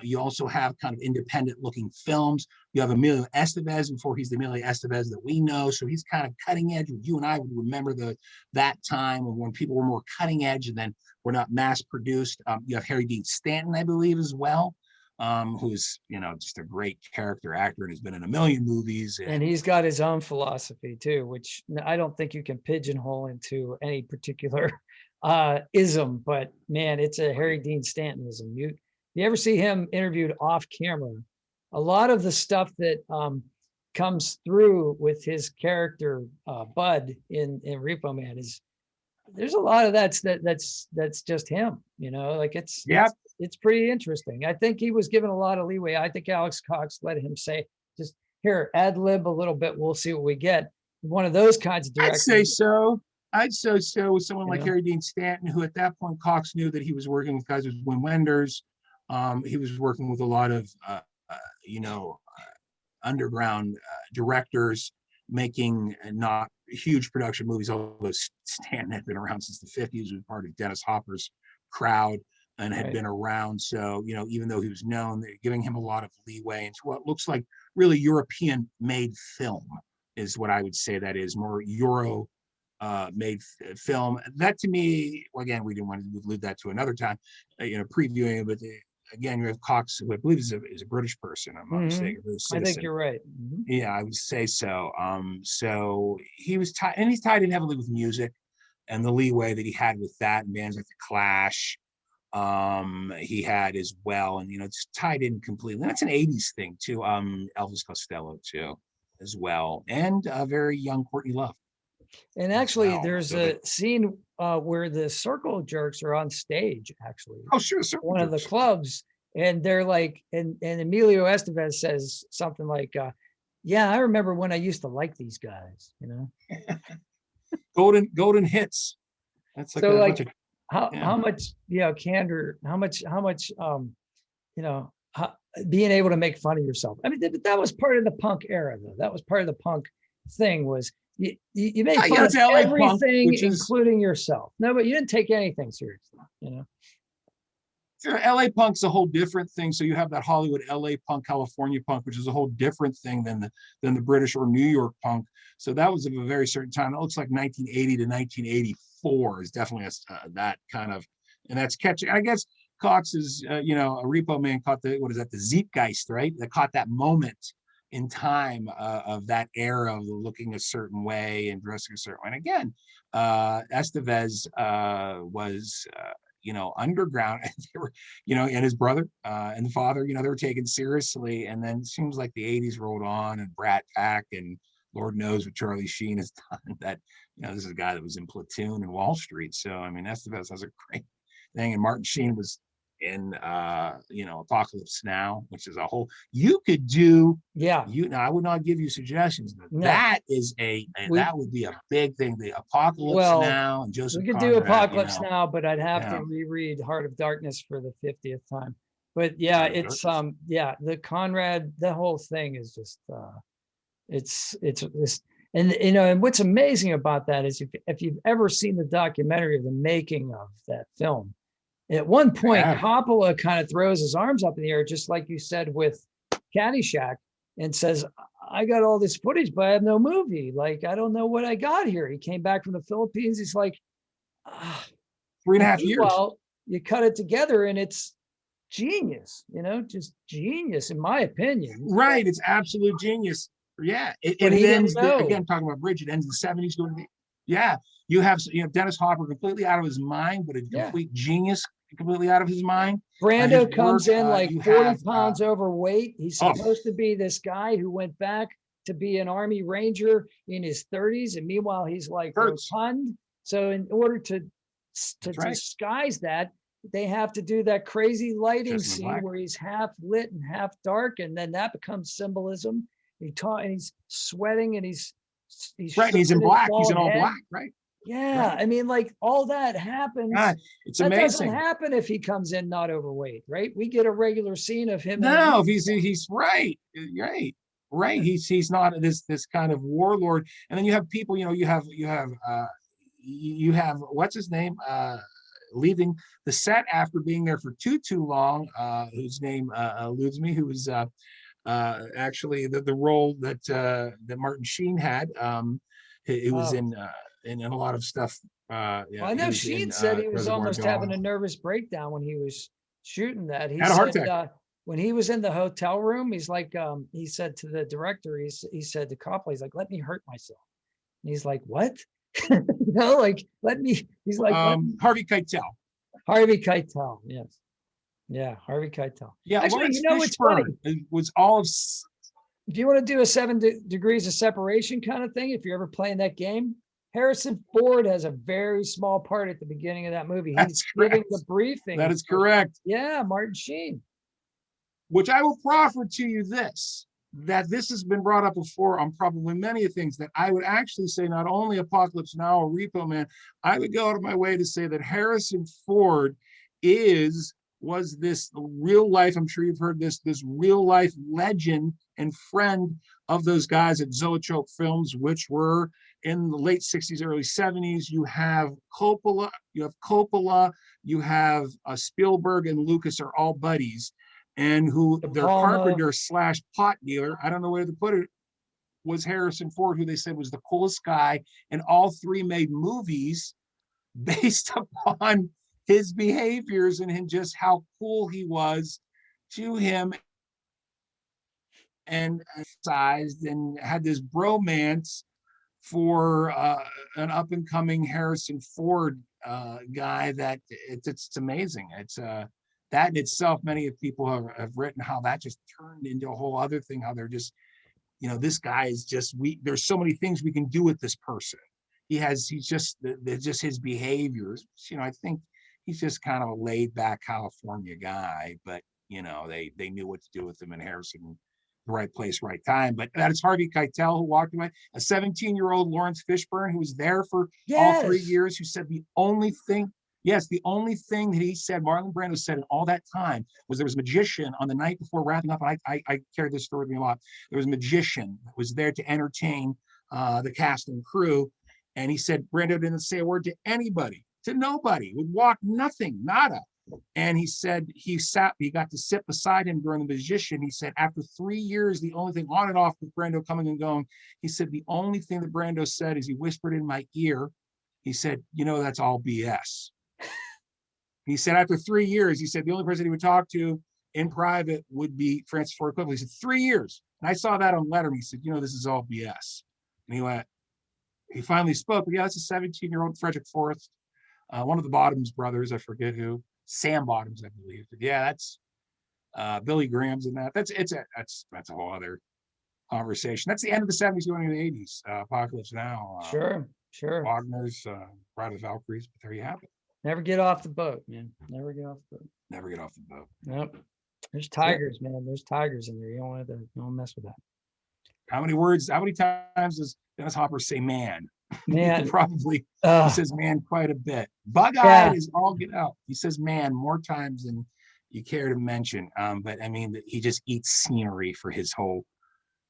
You also have kind of independent looking films. You have Emilio Estevez before he's the Emilio Estevez that we know. So he's kind of cutting edge. You and I would remember that time when people were more cutting edge and then were not mass produced. You have Harry Dean Stanton, I believe, as well, who's, just a great character actor and has been in a million movies. And he's got his own philosophy too, which I don't think you can pigeonhole into any particular ism, but man, it's a Harry Dean Stantonism. You ever see him interviewed off camera? A lot of the stuff that comes through with his character Bud in Repo Man there's a lot of that's just him. Like it's pretty interesting. I think he was given a lot of leeway. I think Alex Cox let him say, just here, ad lib a little bit, we'll see what we get. One of those kinds of directors. I'd say so with someone like Harry Dean Stanton, who at that point Cox knew that he was working with guys with Wim Wenders. He was working with a lot of, underground directors, making not huge production movies, although Stanton had been around since the 50s, was part of Dennis Hopper's crowd and had been around. So, even though he was known, they're giving him a lot of leeway into what looks like really European made film is what I would say that is, more Euro made film. That to me, again, we didn't want to leave that to another time, previewing it, but again, you have Cox, who I believe is a British person. I'm not mistaken. I think you're right. Yeah, I would say so. So he was tied, and he's tied in heavily with music, and the leeway that he had with that, and bands like the Clash, he had as well, and it's tied in completely. That's an '80s thing too. Elvis Costello too, as well, and a very young Courtney Love. And actually, there's a scene where the Circle Jerks are on stage, actually. Oh, sure. One of the clubs. And they're like, and Emilio Estevez says something like, yeah, I remember when I used to like these guys, Golden hits. That's like so how much, candor, how much being able to make fun of yourself. I mean, that was part of the punk era, though. That was part of the punk thing, was you made fun of everything, including yourself. No, but you didn't take anything seriously, LA punk's a whole different thing. So you have that Hollywood LA punk, California punk, which is a whole different thing than the British or New York punk. So that was of a very certain time. It looks like 1980 to 1984 is definitely that kind of, and that's catching. I guess Cox is, a Repo Man caught the Zeitgeist, right? That caught that moment in time of that era of looking a certain way and dressing a certain way. And again, Estevez was, underground, and they were, and his brother and the father, they were taken seriously. And then it seems like the 80s rolled on, and Brat Pack, and Lord knows what Charlie Sheen has done. That, this is a guy that was in Platoon and Wall Street. So, I mean, Estevez has a great thing. And Martin Sheen was in Apocalypse Now, which is a whole, you could do, now I would not give you suggestions, but that is that would be a big thing, the Apocalypse Now, and Joseph we could Conrad, do Apocalypse Now, but I'd have to reread Heart of Darkness for the 50th time. But it's the Conrad, the whole thing is just it's and what's amazing about that is if you've ever seen the documentary of the making of that film, at one point, Coppola kind of throws his arms up in the air, just like you said with Caddyshack, and says, I got all this footage, but I have no movie. Like, I don't know what I got here. He came back from the Philippines. He's like, 3.5 years. Well, you cut it together and it's genius, just genius, in my opinion. Right. It's absolute genius. Yeah. It ends, again, talking about Bridge, it ends in the 70s. You have Dennis Hopper completely out of his mind, but a complete genius, completely out of his mind. Brando comes in like 40 pounds overweight. He's supposed to be this guy who went back to be an Army Ranger in his 30s, and meanwhile he's like rotund. So in order to disguise that, they have to do that crazy lighting scene where he's half lit and half dark, and then that becomes symbolism. And he's sweating, and he's right. He's in black. He's in all black, right? Yeah, right. I mean, like, all that happens. It's amazing. That doesn't happen if he comes in not overweight, right? We get a regular scene of him. No, if he's right. He's not this kind of warlord. And then you have people, you have what's his name leaving the set after being there for too long, whose name eludes me, who was actually the role that Martin Sheen had. It was in a lot of stuff. I know Sheen said he was almost having a nervous breakdown when he was shooting that. He had a heart attack. When he was in the hotel room, he's like, he said to the director, he said to Coppola, he's like, let me hurt myself. And he's like, what? Let me, he's like, Harvey Keitel. Harvey Keitel, yes. Yeah, Harvey Keitel. Yeah, actually, what's funny? It was all of. If you want to do a 7 degrees of separation kind of thing, if you're ever playing that game, Harrison Ford has a very small part at the beginning of that movie. He's giving the briefing. That is correct. Yeah, Martin Sheen. Which I will proffer to you that this has been brought up before on probably many of things, that I would actually say not only Apocalypse Now or Repo Man, I would go out of my way to say that Harrison Ford was this real life, I'm sure you've heard this real life legend and friend of those guys at Zoetrope Films, which were in the late 60s, early 70s. You have Coppola, you have Spielberg and Lucas are all buddies, and who their carpenter / pot dealer, I don't know where to put it, was Harrison Ford, who they said was the coolest guy, and all three made movies based upon his behaviors and just how cool he was to him, and sized and had this bromance for an up and coming Harrison Ford guy that it's amazing. It's that in itself, many of people have written how that just turned into a whole other thing, how they're just, this guy is just, there's so many things we can do with this person. He's just his behaviors, I think he's just kind of a laid back California guy, but they knew what to do with him in Harrison, the right place, right time. But that is Harvey Keitel, who walked away. A 17-year-old Lawrence Fishburne, who was there for all 3 years, who said the only thing, Yes, the only thing that he said, Marlon Brando said in all that time, was there was a magician on the night before wrapping up. And I carried this story with me a lot. There was a magician that was there to entertain the cast and crew. And he said Brando didn't say a word to anybody, to nobody, would walk nothing, nada. And he said he got to sit beside him during the magician. He said after 3 years, the only thing on and off with Brando coming and going, he said the only thing that Brando said is he whispered in my ear, he said, you know, that's all BS. He said after 3 years, he said the only person he would talk to in private would be Francis Ford Coppola. He said 3 years. And I saw that on Letterman. He said, you know, this is all BS. And he finally spoke. But yeah, that's a 17-year-old Frederick Forrest, one of the Bottoms brothers. I forget who. Sam Bottoms, I believe. But yeah, that's Billy Graham's in that. That's a whole other conversation. That's the end of the 70s, going into the 80s. Apocalypse Now. Sure. Wagner's Bride of Valkyries. But there you have it. Never get off the boat, man. Never get off the boat. Never get off the boat. Nope. There's tigers, man. There's tigers in there. You don't mess with that. How many times does Dennis Hopper say man? Man. Probably he says man quite a bit. Bug-eyed is all get out. He says man more times than you care to mention. But I mean, he just eats scenery for his whole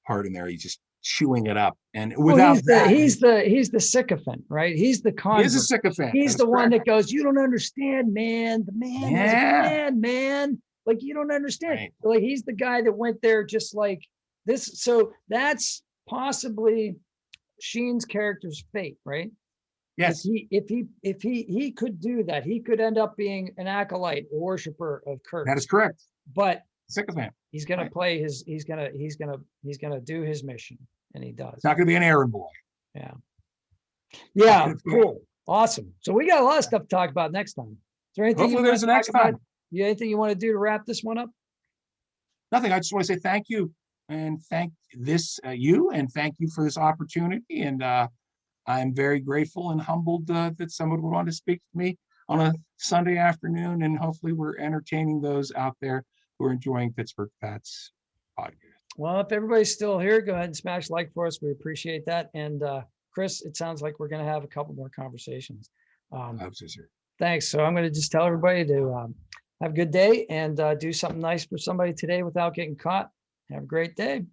part in there. He's just chewing it up. And without he's the sycophant, right? He's the convert. He is a sycophant. He's the one that goes, you don't understand, man. The man is a man. Like, you don't understand. Right. Like, he's the guy that went there just like this. So that's possibly Sheen's character's fate, right? Yes. If he could do that, he could end up being an acolyte, a worshiper of Kirk. That is correct. But sycophant. He's gonna play his. He's gonna do his mission, and he does. It's not gonna be an errand boy. Yeah. Cool. Awesome. So we got a lot of stuff to talk about next time. Is there anything? Hopefully, there's the next time. Anything you want to do to wrap this one up? Nothing. I just want to say thank you, and thank you, and thank you for this opportunity. And I'm very grateful and humbled that someone would want to speak to me on a Sunday afternoon. And hopefully, we're entertaining those out there who are enjoying Pittsburgh Pat's podcast. Well, if everybody's still here, go ahead and smash like for us. We appreciate that. And Chris, it sounds like we're going to have a couple more conversations. Thanks. So I'm going to just tell everybody to have a good day and do something nice for somebody today without getting caught. Have a great day.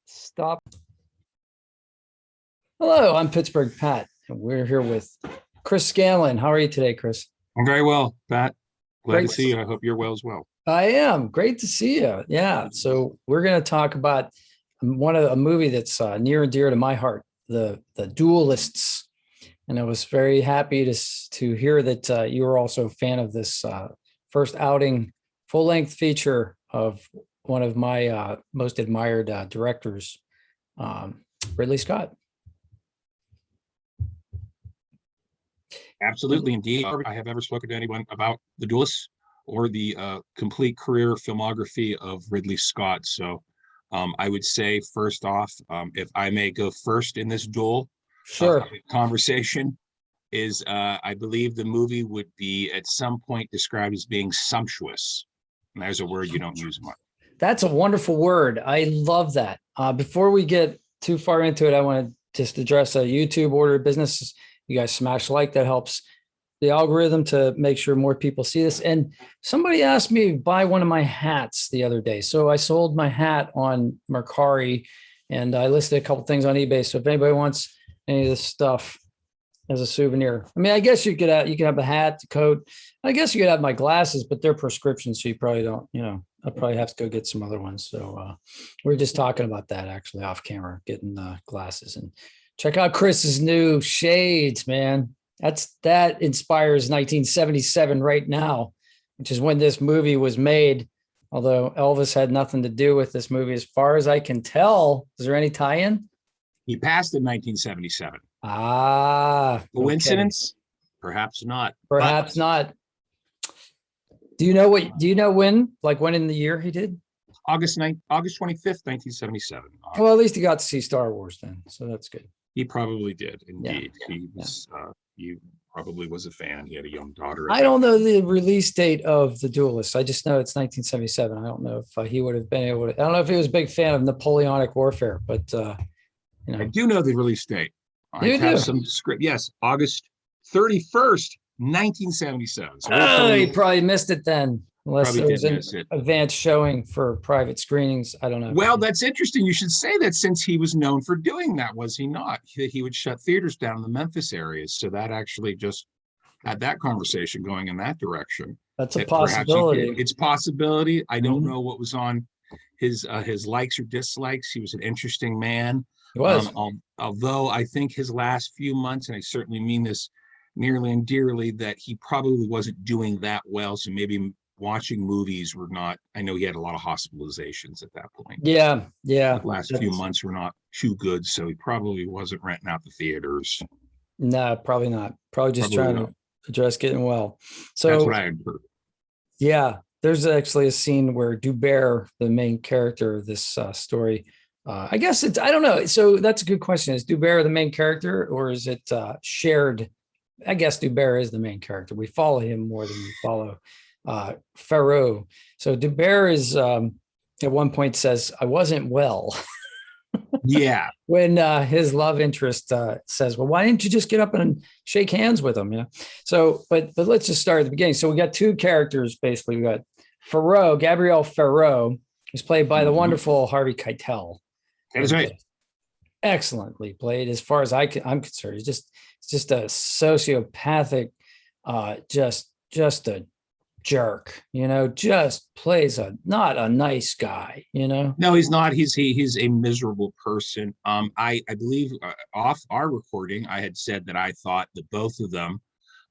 Stop. Hello, I'm Pittsburgh Pat, and we're here with Chris Scanlon. How are you today, Chris? I'm very well, Pat. Glad to see you. I hope you're well as well. I am. Great to see you. Yeah. So we're going to talk about a movie that's near and dear to my heart, the Duelists. And I was very happy to hear that you were also a fan of this first outing, full-length feature of one of my most admired directors, Ridley Scott. Absolutely, indeed. I have ever spoken to anyone about The Duelists or the complete career filmography of Ridley Scott. So I would say, first off, if I may go first in this duel conversation, is I believe the movie would be at some point described as being sumptuous. And there's a word you don't use much. That's a wonderful word. I love that. Before we get too far into it, I want to just address a YouTube order of business. You guys smash like, that helps the algorithm to make sure more people see this. And somebody asked me to buy one of my hats the other day. So I sold my hat on Mercari and I listed a couple things on eBay. So if anybody wants any of this stuff as a souvenir, I mean, I guess you could have the hat, the coat. I guess you could have my glasses, but they're prescriptions. So you probably don't, I'll probably have to go get some other ones. So we're just talking about that actually off camera, getting glasses. And check out Chris's new shades, man. That inspires 1977 right now, which is when this movie was made. Although Elvis had nothing to do with this movie, as far as I can tell. Is there any tie-in? He passed in 1977. Coincidence? Okay. Perhaps not. Perhaps not. Do you know when? Like when in the year he did? August 25th, 1977. Well, at least he got to see Star Wars then, so that's good. He probably did, indeed. Yeah. He was. He probably was a fan. He had a young daughter. I don't know the release date of The Duelists. I just know it's 1977. I don't know if he would have been able to. I don't know if he was a big fan of Napoleonic warfare, but I do know the release date. I have some script. Yes, August 31st, 1977. So you probably missed it then, unless probably there was did an miss it. advanced showing for private screenings. I don't know. Well, that's interesting. You should say that, since he was known for doing that, was he not? He would shut theaters down in the Memphis areas. So that actually just had that conversation going in that direction. That's a That perhaps he did. possibility. It's a possibility. I don't Mhm. know what was on his likes or dislikes. He was an interesting man. It was. Although I think his last few months, and I certainly mean this nearly and dearly, that he probably wasn't doing that well. So maybe watching movies were not. I know he had a lot of hospitalizations at that point. Yeah. The last few months were not too good, so he probably wasn't renting out the theaters. No, probably not. Probably just Probably trying not. to address getting well. That's So what I had heard. yeah, there's actually a scene where Dubert, the main character of this story, I guess it's, I don't know. So that's a good question. Is Dubert the main character, or is it shared? I guess Dubert is the main character. We follow him more than we follow Ferreau. So Dubert is at one point says, "I wasn't well." Yeah. When his love interest says, "Well, why didn't you just get up and shake hands with him?" Yeah. So, but let's just start at the beginning. So we got two characters basically. We got Ferreau, Gabrielle Ferreau, who's played by the wonderful Harvey Keitel. That is right. Excellently played, as far as I'm concerned. He's just a sociopathic, just a jerk, just plays not a nice guy, No, he's not. He's a miserable person. I believe off our recording, I had said that I thought that both of them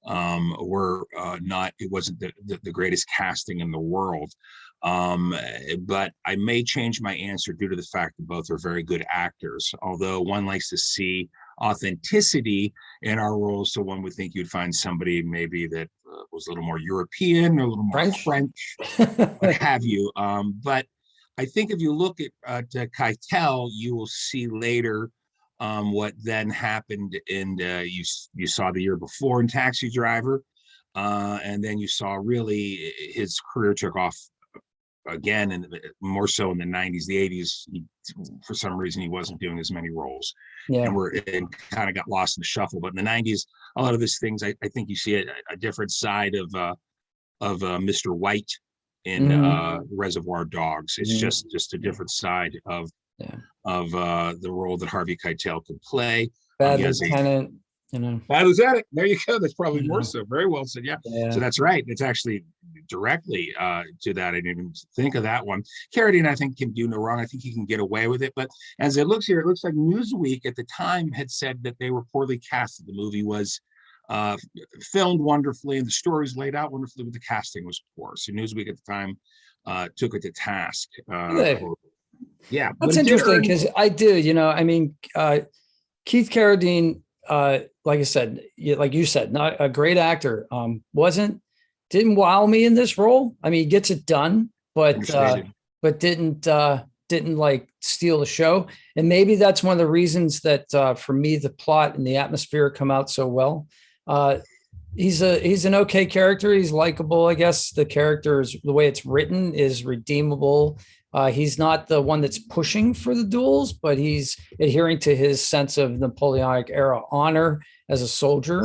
were not. It wasn't the greatest casting in the world. But I may change my answer due to the fact that both are very good actors. Although one likes to see authenticity in our roles, so one would think you'd find somebody maybe that was a little more European or a little more French, what have you. But I think if you look at Keitel, you will see later what then happened in you saw the year before in Taxi Driver, and then you saw really his career took off again, and more so in the 90s, the 80s. For some reason, he wasn't doing as many roles, and kind of got lost in the shuffle. But in the 90s, a lot of these things, I think you see a different side of Mr. White in Reservoir Dogs. It's just a different side of the role that Harvey Keitel could play. Bad Lieutenant. Bad Lieutenant. There you go. That's probably more so. Very well said. Yeah. So that's right. It's actually directly to that. I didn't even think of that one. Carradine, I think, can do no wrong. I think he can get away with it. But as it looks here, it looks like Newsweek at the time had said that they were poorly casted. The movie was filmed wonderfully and the story was laid out wonderfully, but the casting was poor. So Newsweek at the time took it to task. Yeah, that's interesting, because I do. I mean, Keith Carradine, like I said, like you said, not a great actor. Didn't wow me in this role. I mean, he gets it done, but didn't like steal the show. And maybe that's one of the reasons that for me, the plot and the atmosphere come out so well. He's an okay character. He's likable. I guess the character is, the way it's written, is redeemable. He's not the one that's pushing for the duels, but he's adhering to his sense of Napoleonic era honor as a soldier,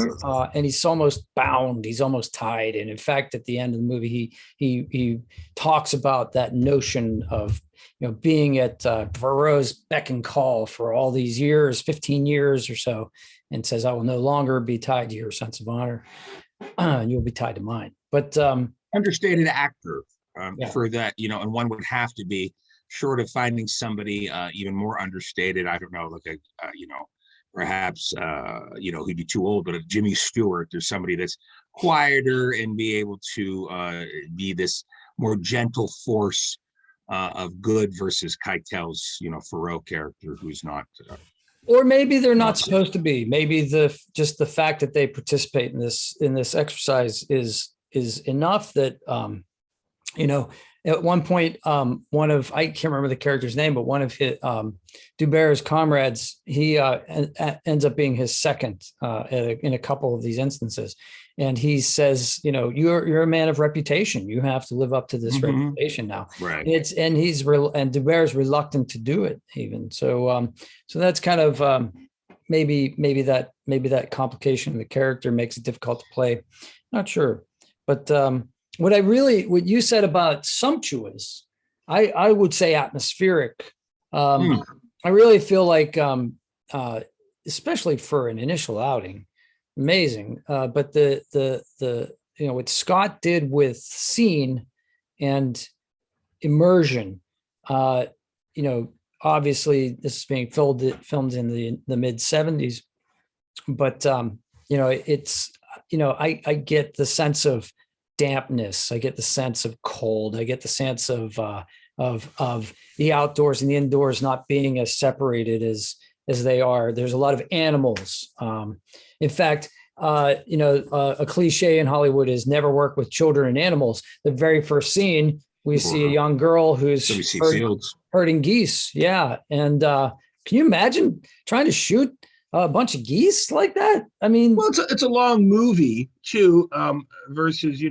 and he's almost bound. He's almost tied. And in fact, at the end of the movie, he talks about that notion of being at Varro's beck and call for all these years, 15 years or so, and says, "I will no longer be tied to your sense of honor, and you'll be tied to mine." But understated actor. For that, and one would have to be, short of finding somebody even more understated. I don't know, like perhaps he'd be too old, but a Jimmy Stewart or somebody that's quieter and be able to be this more gentle force of good versus Keitel's Ferreau character, who's not. Or maybe they're not supposed to be. Maybe just the fact that they participate in this exercise is enough that. at one point, I can't remember the character's name, but one of his Dubert's comrades, he ends up being his second in a couple of these instances. And he says, you're a man of reputation. You have to live up to this reputation now. Right. And Dubert's reluctant to do it even. So that's kind of maybe that complication of the character makes it difficult to play. Not sure, but what you said about sumptuous, I would say atmospheric. I really feel like, especially for an initial outing, amazing. But what Scott did with scene and immersion, obviously this is being filmed in the mid 70s, but I get the sense of dampness. I get the sense of cold. I get the sense of the outdoors and the indoors not being as separated as they are. There's a lot of animals. In fact, a cliche in Hollywood is never work with children and animals. The very first scene, we see a young girl who's herding geese. Yeah. And can you imagine trying to shoot a bunch of geese like that? I mean, well, it's a long movie too, versus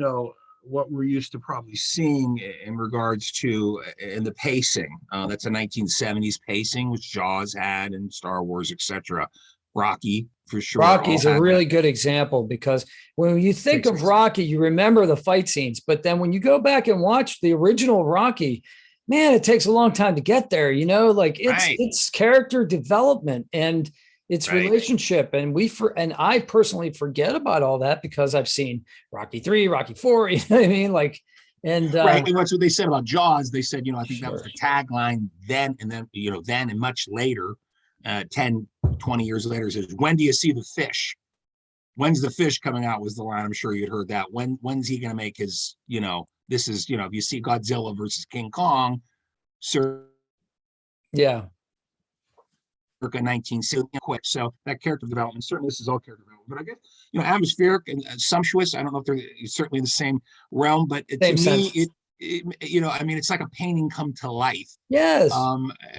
what we're used to probably seeing in regards to in the pacing. That's a 1970s pacing, which Jaws had and Star Wars, etc. Rocky, for sure. Rocky's a really good example, because when you think of Rocky, you remember the fight scenes, but then when you go back and watch the original Rocky, man, it takes a long time to get there. It's character development and its relationship, and I personally forget about all that because I've seen Rocky 3, Rocky 4. You know what I mean? And that's what they said about Jaws. They said, I think that was the tagline then, and then then and much later, 10, 20 years later, says, when do you see the fish? When's the fish coming out? Was the line. I'm sure you'd heard that. When's he going to make his? This is if you see Godzilla versus King Kong, sir. Yeah. 1960, quick. So that character development, certainly this is all character development, but I guess atmospheric and sumptuous, I don't know if they're certainly in the same realm, but to me it's like a painting come to life. Yes.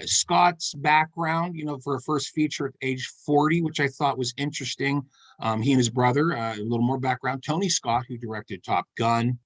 Scott's background, for a first feature at age 40, which I thought was interesting. He and his brother, a little more background. Tony Scott, who directed Top Gun,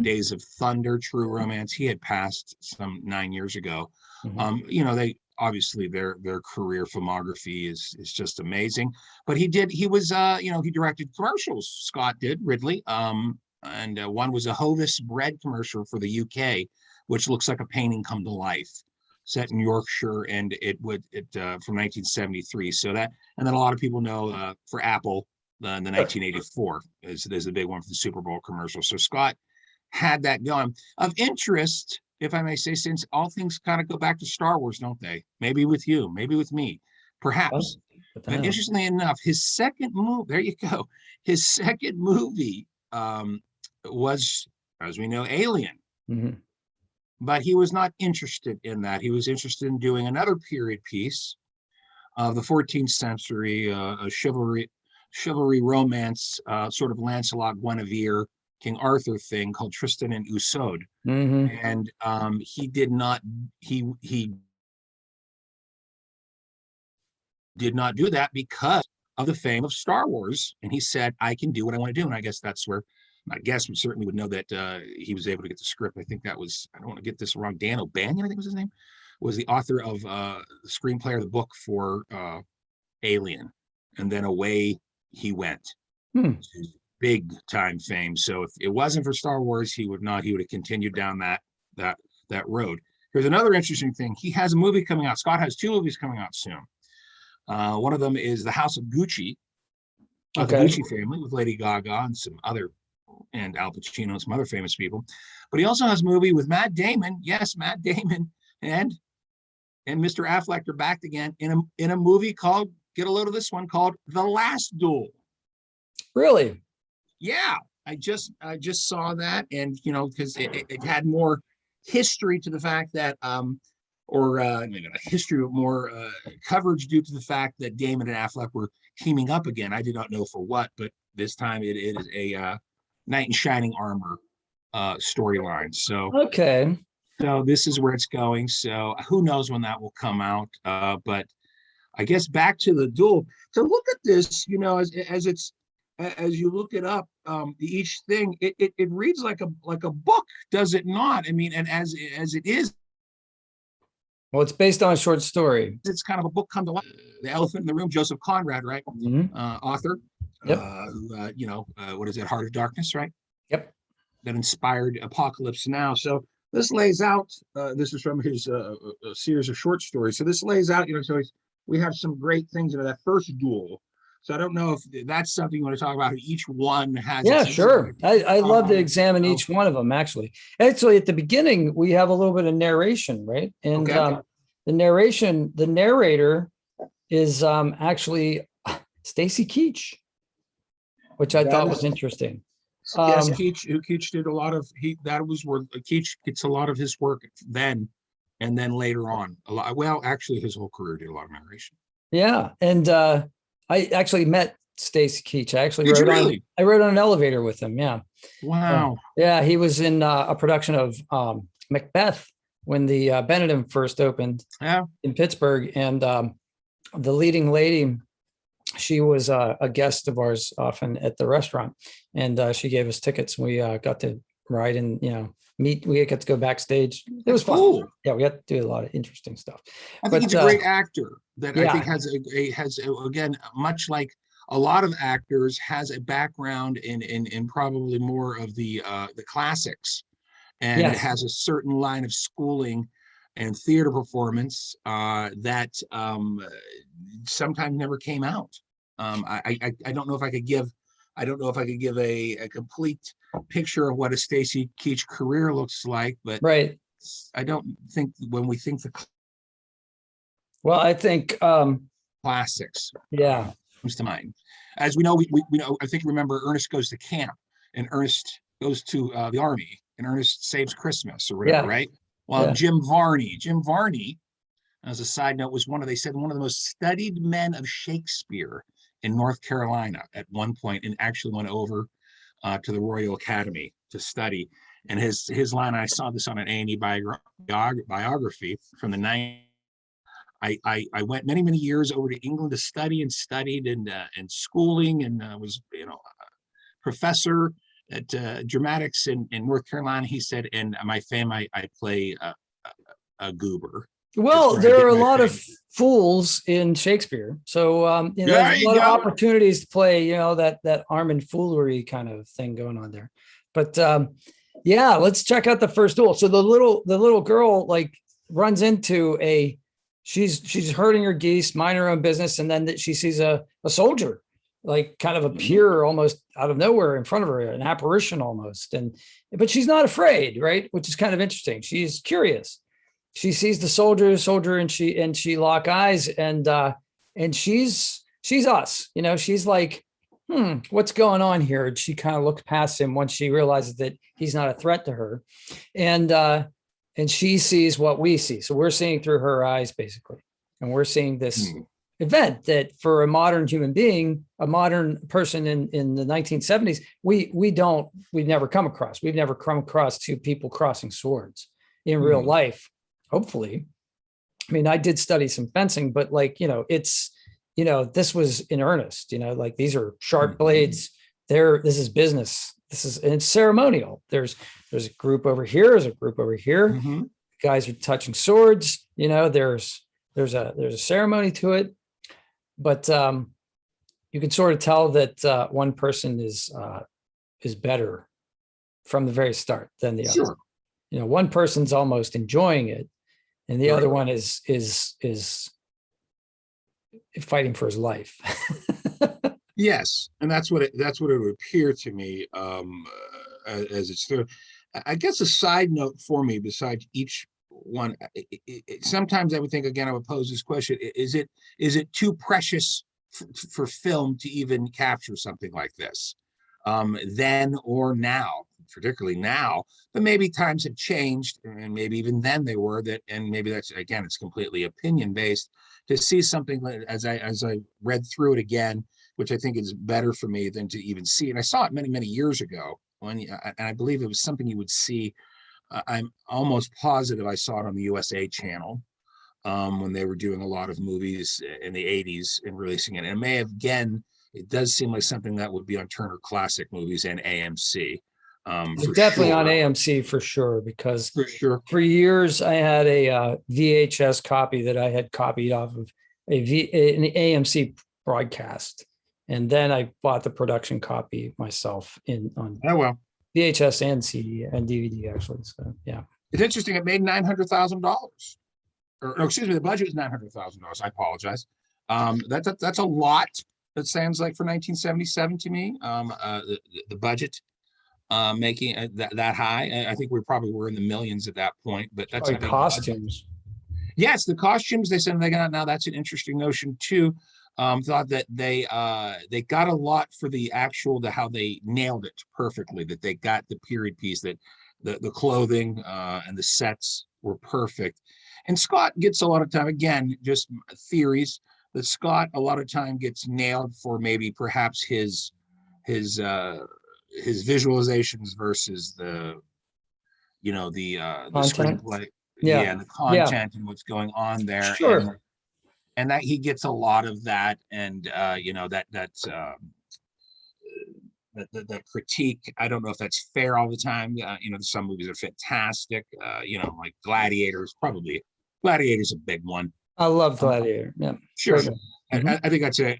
Days of Thunder, True Romance, he had passed some 9 years ago. They obviously their career filmography is just amazing, but he directed commercials. Scott did, Ridley, and one was a Hovis bread commercial for the UK, which looks like a painting come to life, set in Yorkshire, and from 1973. So that, and then a lot of people know for Apple, the 1984 there's a big one for the Super Bowl commercial. So Scott had that going. Of interest, if I may say, since all things kind of go back to Star Wars, don't they? Maybe with you, maybe with me, perhaps. But interestingly enough, his second movie, there you go. His second movie was, as we know, Alien. But he was not interested in that. He was interested in doing another period piece of the 14th century, a chivalry romance, sort of Lancelot Guinevere, King Arthur thing called Tristan and Isolde. And he did not do that because of the fame of Star Wars. And he said, I can do what I want to do. And I guess that's where, we certainly would know that he was able to get the script. I think that was, I don't want to get this wrong, Dan O'Banion, I think was his name, was the author of the screenplay of the book for Alien. And then away he went. Big time fame. So if it wasn't for Star Wars, he would have continued down that road. Here's another interesting thing. He has a movie coming out. Scott has 2 movies coming out soon. One of them is The House of Gucci, the Gucci family, with Lady Gaga and Al Pacino and some other famous people. But he also has a movie with Matt Damon. Yes, Matt Damon and Mr. Affleck are back again in a movie called, get a load of this one, called The Last Duel. Really? Yeah, I just saw that, and because it had more history to the fact that maybe not a history, but more coverage due to the fact that Damon and Affleck were teaming up again. I did not know for what, but this time it is a knight in shining armor storyline. So So this is where it's going. So who knows when that will come out? But I guess back to the duel. So look at this, as you look it up, each thing it reads like a book, does it not? I mean, and as it is, Well, it's based on a short story. it's kind of a book come to life. The Elephant in the Room, Joseph Conrad, right? Mhm. Author. Yep. What is it? Heart of Darkness, right? Yep. That inspired Apocalypse Now. So this lays out. This is from his a series of short stories. So this lays out. We have some great things in that first duel. So I don't know if that's something you want to talk about. Each one has. Yeah, sure. I love to examine each one of them, actually. Actually, at the beginning, we have a little bit of narration, right? And Okay. the narrator is actually Stacy Keach, which I thought was interesting. Yes, Keach did a lot of that was where Keach gets a lot of his work then, and then later on a lot. Well, actually, his whole career did a lot of narration. Yeah, and I actually met Stacy Keach. I rode on an elevator with him. Yeah. Wow. Yeah, he was in a production of Macbeth when the Benedum first opened in Pittsburgh, and the leading lady, she was a guest of ours often at the restaurant, and she gave us tickets. We got to ride and meet. We got to go backstage. It was fun. Cool. Yeah, we got to do a lot of interesting stuff. I think he's a great actor that I think has again, much like a lot of actors, has a background in probably more of the classics, and has a certain line of schooling and theater performance that sometimes never came out. I don't know if I could give a complete picture of what a Stacy Keach career looks like, but I don't think when we think I think classics comes to mind. As we know, we know, I think remember Ernest Goes to Camp, and Ernest goes to the Army, and Ernest Saves Christmas or whatever, right? Well, Jim Varney, as a side note, was one of the most studied men of Shakespeare in North Carolina at one point, and actually went over to the Royal Academy to study. And his line, I saw this on an A&E biography from the 90s. I went many years over to England to study, and studied and schooling, and was professor at dramatics in North Carolina. He said, in my fame, I play a goober. Well, there are a lot of fools in Shakespeare, so there's a lot of opportunities to play, that Armand foolery kind of thing going on there. But let's check out the first duel. So the little girl runs into she's herding her geese, minding her own business, and then she sees a soldier kind of appear almost out of nowhere in front of her, an apparition almost, but she's not afraid, right? Which is kind of interesting. She's curious. She sees the soldier, and she lock eyes, and she's us, she's like, what's going on here? And she kind of looks past him once she realizes that he's not a threat to her, and she sees what we see. So we're seeing through her eyes, basically, and we're seeing this event that for a modern human being, a modern person in the 1970s, we've never come across two people crossing swords in real life. Hopefully. I mean, I did study some fencing, but this was in earnest, these are sharp blades. This is business. And it's ceremonial. There's a group over here. There's a group over here. Guys are touching swords. There's a ceremony to it, but you can sort of tell that one person is better from the very start than the other. One person's almost enjoying it, and the other one is fighting for his life. Yes, and that's what it would appear to me as it's through. I guess a side note for me, besides each one, sometimes I would think, again, I would pose this question: is it too precious for film to even capture something like this, then or now? Particularly now, but maybe times have changed, and maybe even then they were that, and maybe that's, again, it's completely opinion based. To see something as I read through it again, which I think is better for me than to even see. And I saw it many years ago, and I believe it was something you would see I'm almost positive I saw it on the USA channel when they were doing a lot of movies in the 80s and releasing it. And it may have, again, it does seem like something that would be on Turner Classic Movies and AMC. It's definitely on AMC for sure, because For sure. for years I had a VHS copy that I had copied off of an AMC broadcast, and then I bought the production copy myself on Oh, well. VHS and CD and DVD actually. So yeah, It's interesting. It made $900,000, or excuse me, the budget was $900,000. I apologize. That's a lot. It sounds like for 1977 to me. The budget making that high. I think we probably were in the millions at that point. But that's probably costumes. Yes, the costumes. They said they got. Now that's an interesting notion too. Thought that they got a lot for the how they nailed it perfectly. That they got the period piece, that the clothing and the sets were perfect. And Scott gets a lot of time, again, just theories, that Scott a lot of time gets nailed for maybe perhaps his visualizations versus the screenplay, and the content and what's going on there. Sure. And that he gets a lot of that, and that critique. I don't know if that's fair all the time. Some movies are fantastic. Like Gladiator's a big one. I love Gladiator. Yeah, sure. I think that's a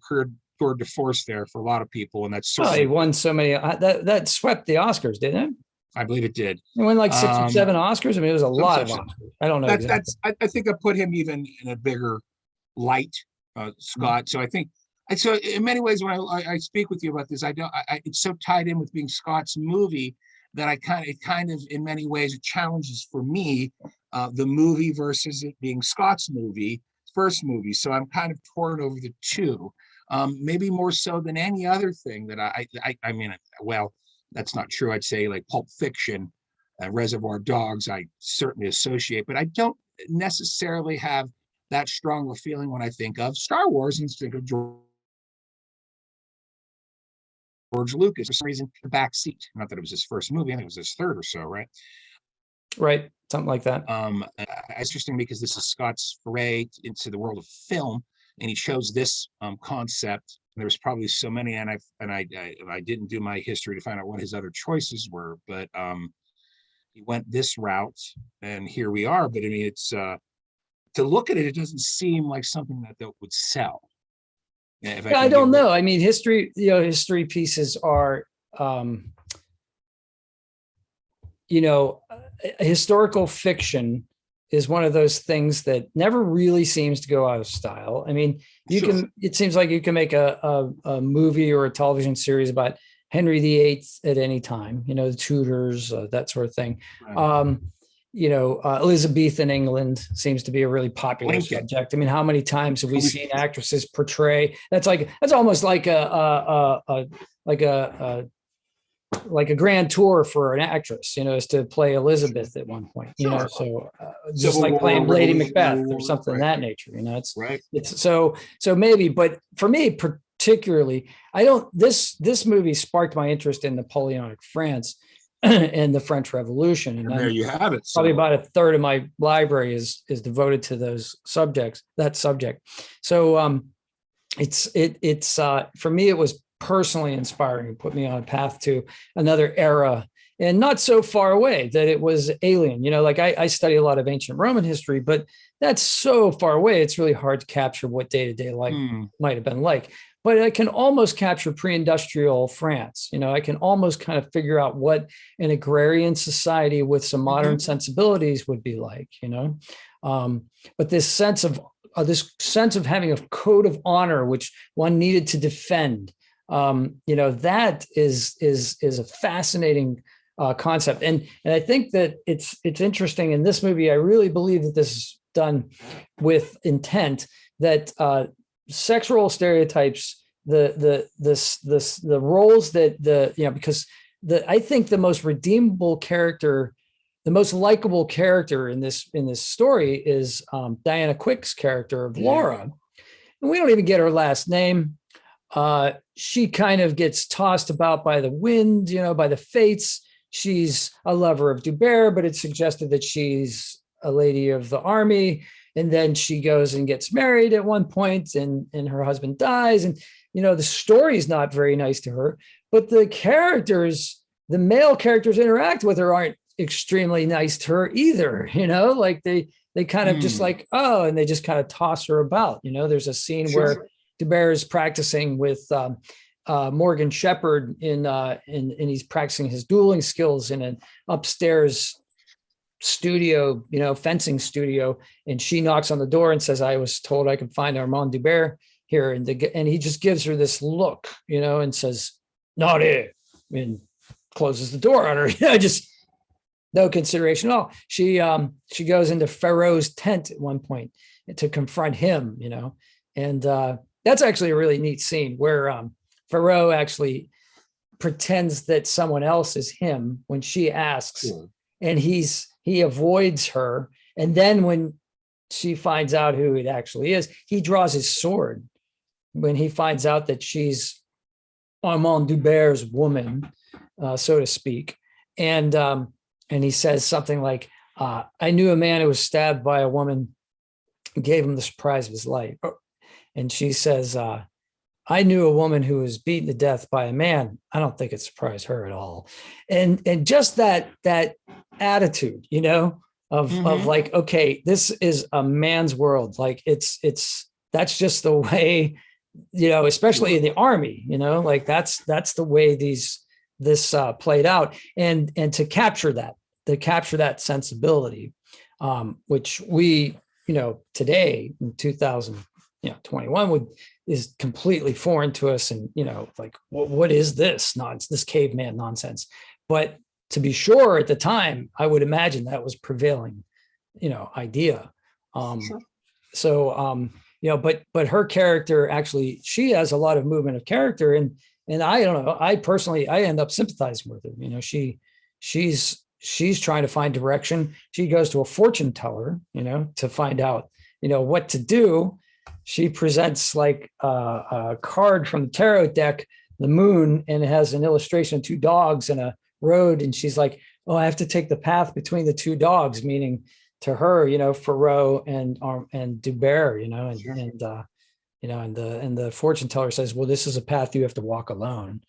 tour de force there for a lot of people, and that's certainly he won so many. That swept the Oscars, didn't it? I believe it did. It won like 6 or 7 Oscars. I mean, it was a lot of Oscars. I don't know. I think I put him even in a bigger light, Scott. So I think, so in many ways, when I speak with you about this, it's so tied in with being Scott's movie that it kind of in many ways it challenges for me the movie versus it being Scott's first movie. So I'm kind of torn over the two, maybe more so than any other thing that I mean, well, that's not true. I'd say like Pulp Fiction, Reservoir Dogs, I certainly associate, but I don't necessarily have that strong a feeling when I think of Star Wars and think of George Lucas. For some reason, the back seat. Not that it was his first movie. I think it was his third or so, right? Right, something like that. It's interesting because this is Scott's foray into the world of film, and he chose this concept. There's probably so many, and I didn't do my history to find out what his other choices were, but he went this route, and here we are. But I mean, it's to look at it, it doesn't seem like something that would sell. I don't know. I mean, history pieces are, historical fiction is one of those things that never really seems to go out of style. I mean, it seems like you can make a movie or a television series about Henry VIII at any time, the Tudors, that sort of thing. Right. Elizabethan England seems to be a really popular subject. I mean, how many times have we seen actresses portray? That's almost like a grand tour for an actress, is to play Elizabeth at one point, so just like playing Lady Macbeth or something of that nature, it's right. It's so maybe, but for me particularly, this movie sparked my interest in Napoleonic France and the French Revolution. And there you have it. Probably about a third of my library is devoted to that subject. So it's for me, it was personally inspiring. It put me on a path to another era, and not so far away that it was alien. Like I study a lot of ancient Roman history, but that's so far away. It's really hard to capture what day-to-day life might have been like. But I can almost capture pre-industrial France. I can almost kind of figure out what an agrarian society with some modern sensibilities would be like. But this sense of having a code of honor, which one needed to defend. That is a fascinating concept, and I think that it's interesting in this movie. I really believe that this is done with intent. That sexual stereotypes, the roles that because I think the most redeemable character, the most likable character in this story is Diana Quick's character of Laura, and we don't even get her last name. She kind of gets tossed about by the wind, by the fates. she's a lover of Dubert, but it's suggested that she's a lady of the army. And then she goes and gets married at one point, and her husband dies. And, the story is not very nice to her, but the male characters interact with her aren't extremely nice to her either. Like they kind of just like, oh, and they just kind of toss her about. There's a scene where Dubert is practicing with Morgan Shepherd and he's practicing his dueling skills in an upstairs studio, fencing studio. And she knocks on the door and says, I was told I could find Armand Dubert here. And he just gives her this look, and says, not here, and closes the door on her, just no consideration at all. She goes into Pharaoh's tent at one point to confront him, and that's actually a really neat scene where Pharaoh actually pretends that someone else is him when she asks, and he avoids her. And then when she finds out who it actually is, he draws his sword when he finds out that she's Armand Dubert's woman, so to speak. And he says something like, I knew a man who was stabbed by a woman and gave him the surprise of his life. And she says, I knew a woman who was beaten to death by a man. I don't think it surprised her at all. And just that attitude, of like, okay, this is a man's world. Like that's just the way, especially in the army, like that's the way this played out. And to capture that sensibility, which we, today in 2021 is completely foreign to us. And, like, what is this nonsense, this caveman nonsense? But to be sure, at the time, I would imagine that was prevailing, idea. So, but her character, actually, she has a lot of movement of character, and I don't know, I personally end up sympathizing with her. She's trying to find direction. She goes to a fortune teller, to find out, what to do. She presents like a card from the tarot deck, the moon, and it has an illustration of two dogs and a road. And she's like, oh, I have to take the path between the two dogs, meaning to her, Pharaoh and Dubert, and the fortune teller says, well, this is a path you have to walk alone,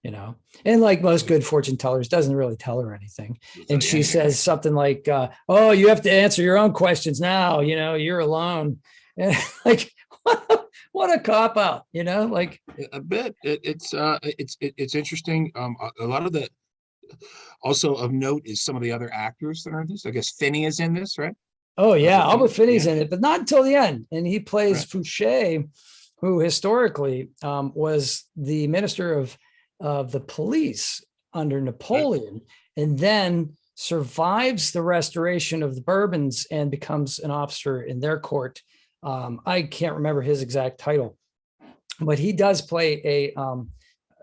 and like most good fortune tellers, doesn't really tell her anything. And she says something like, oh, you have to answer your own questions now, you're alone. And like, what a cop out, like a bit. It's interesting. A lot of the, also of note is some of the other actors that are in this. I guess Finney is in this, right? Oh yeah, Albert Finney's in it, but not until the end. And he plays Fouché, who historically was the minister of the police under Napoleon, and then survives the restoration of the Bourbons and becomes an officer in their court. I can't remember his exact title, but he does play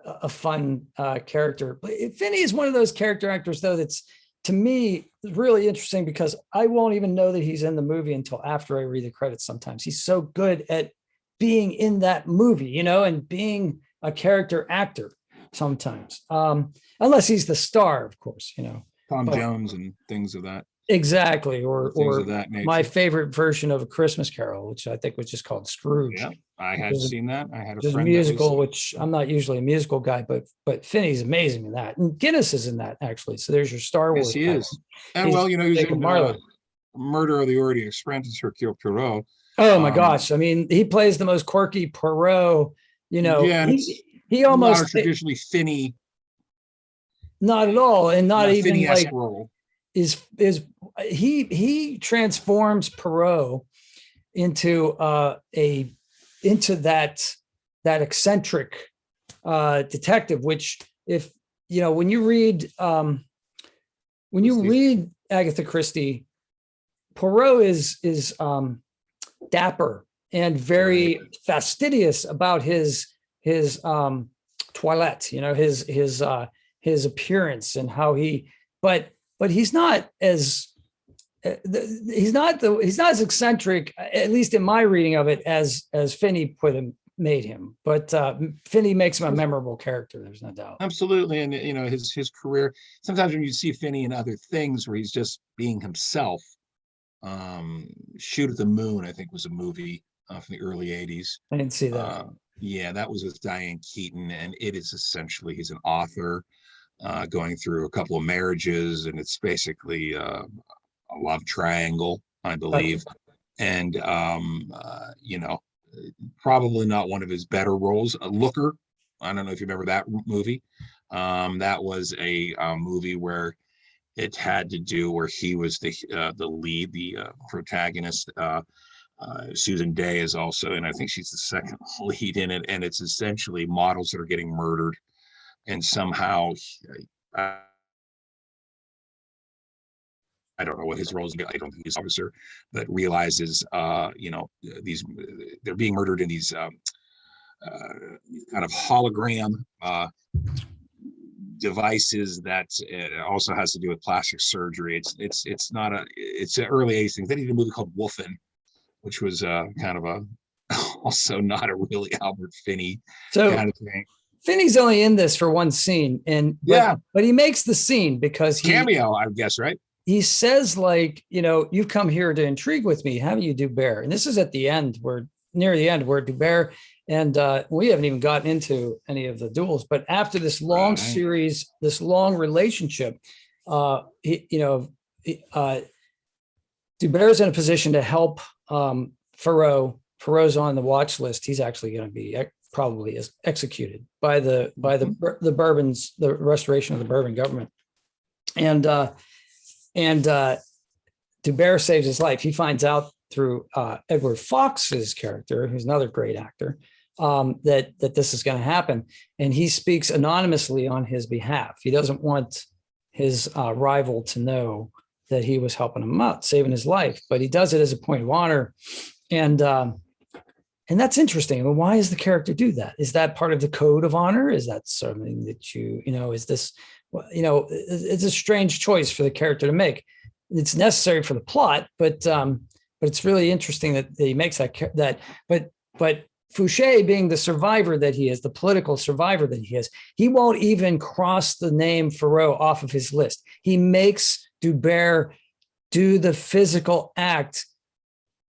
a fun character. Finney is one of those character actors, though, that's, to me, really interesting, because I won't even know that he's in the movie until after I read the credits sometimes. He's so good at being in that movie, and being a character actor sometimes, unless he's the star, of course, Tom Jones and things of that. Exactly, or of that nature. My favorite version of A Christmas Carol, which I think was just called Scrooge. Yeah, I had seen that. I had a friend. Musical, which I'm not usually a musical guy, but Finney's amazing in that, and Guinness is in that actually. So there's your Star Wars. Yes, he is. And he's in Murder of the Orient Express as Hercule Poirot. Oh my gosh! I mean, he plays the most quirky Poirot. Yeah, he almost not traditionally Finney. Not at all, and not even like role. Is he transforms Poirot into that eccentric detective, which, if when you read Agatha Christie, Poirot is dapper and very fastidious about his toilette, his appearance and how he, but he's not as eccentric, at least in my reading of it, as Finney made him, but Finney makes him a memorable character. There's no doubt. Absolutely. And, you know, his career, sometimes when you see Finney in other things where he's just being himself, Shoot at the Moon, I think, was a movie from the early 80s. I didn't see that. Yeah, that was with Diane Keaton, and it is essentially, he's an author going through a couple of marriages, and it's basically a love triangle, I believe. And, you know, probably not one of his better roles. Looker, I don't know if you remember that movie. That was a movie where it had to do where he was the lead, the protagonist. Susan Day is also, and I think she's the second lead in it. And it's essentially models that are getting murdered, and somehow I don't know what his role is. I don't think he's an officer, but realizes, you know, they're being murdered in these kind of hologram devices that also has to do with plastic surgery. It's not it's an early 80s thing. Then he did a movie called Wolfen, which was kind of also not a really Albert Finney kind of thing. Finney's only in this for one scene, but he makes the scene because cameo, I guess, right? He says, like, you know, you've come here to intrigue with me, haven't you, Dubert? And this is at the end, near the end, where Dubert and we haven't even gotten into any of the duels, but after this long series, this long relationship, Dubert's in a position to help Farrow. Farrow's on the watch list. He's actually going to be probably executed by the Bourbons, the restoration of the Bourbon government, and Dubert saves his life. He finds out through Edward Fox's character, who's another great actor, that this is going to happen, and he speaks anonymously on his behalf. He doesn't want his rival to know that he was helping him out, saving his life, but he does it as a point of honor, and that's interesting. Well, why does the character do that? Is that part of the code of honor? Is that something that is this? It's a strange choice for the character to make. It's necessary for the plot, but it's really interesting that he makes that. But Fouché, being the survivor that he is, the political survivor that he is, he won't even cross the name Farrow off of his list. He makes Dubert do the physical act,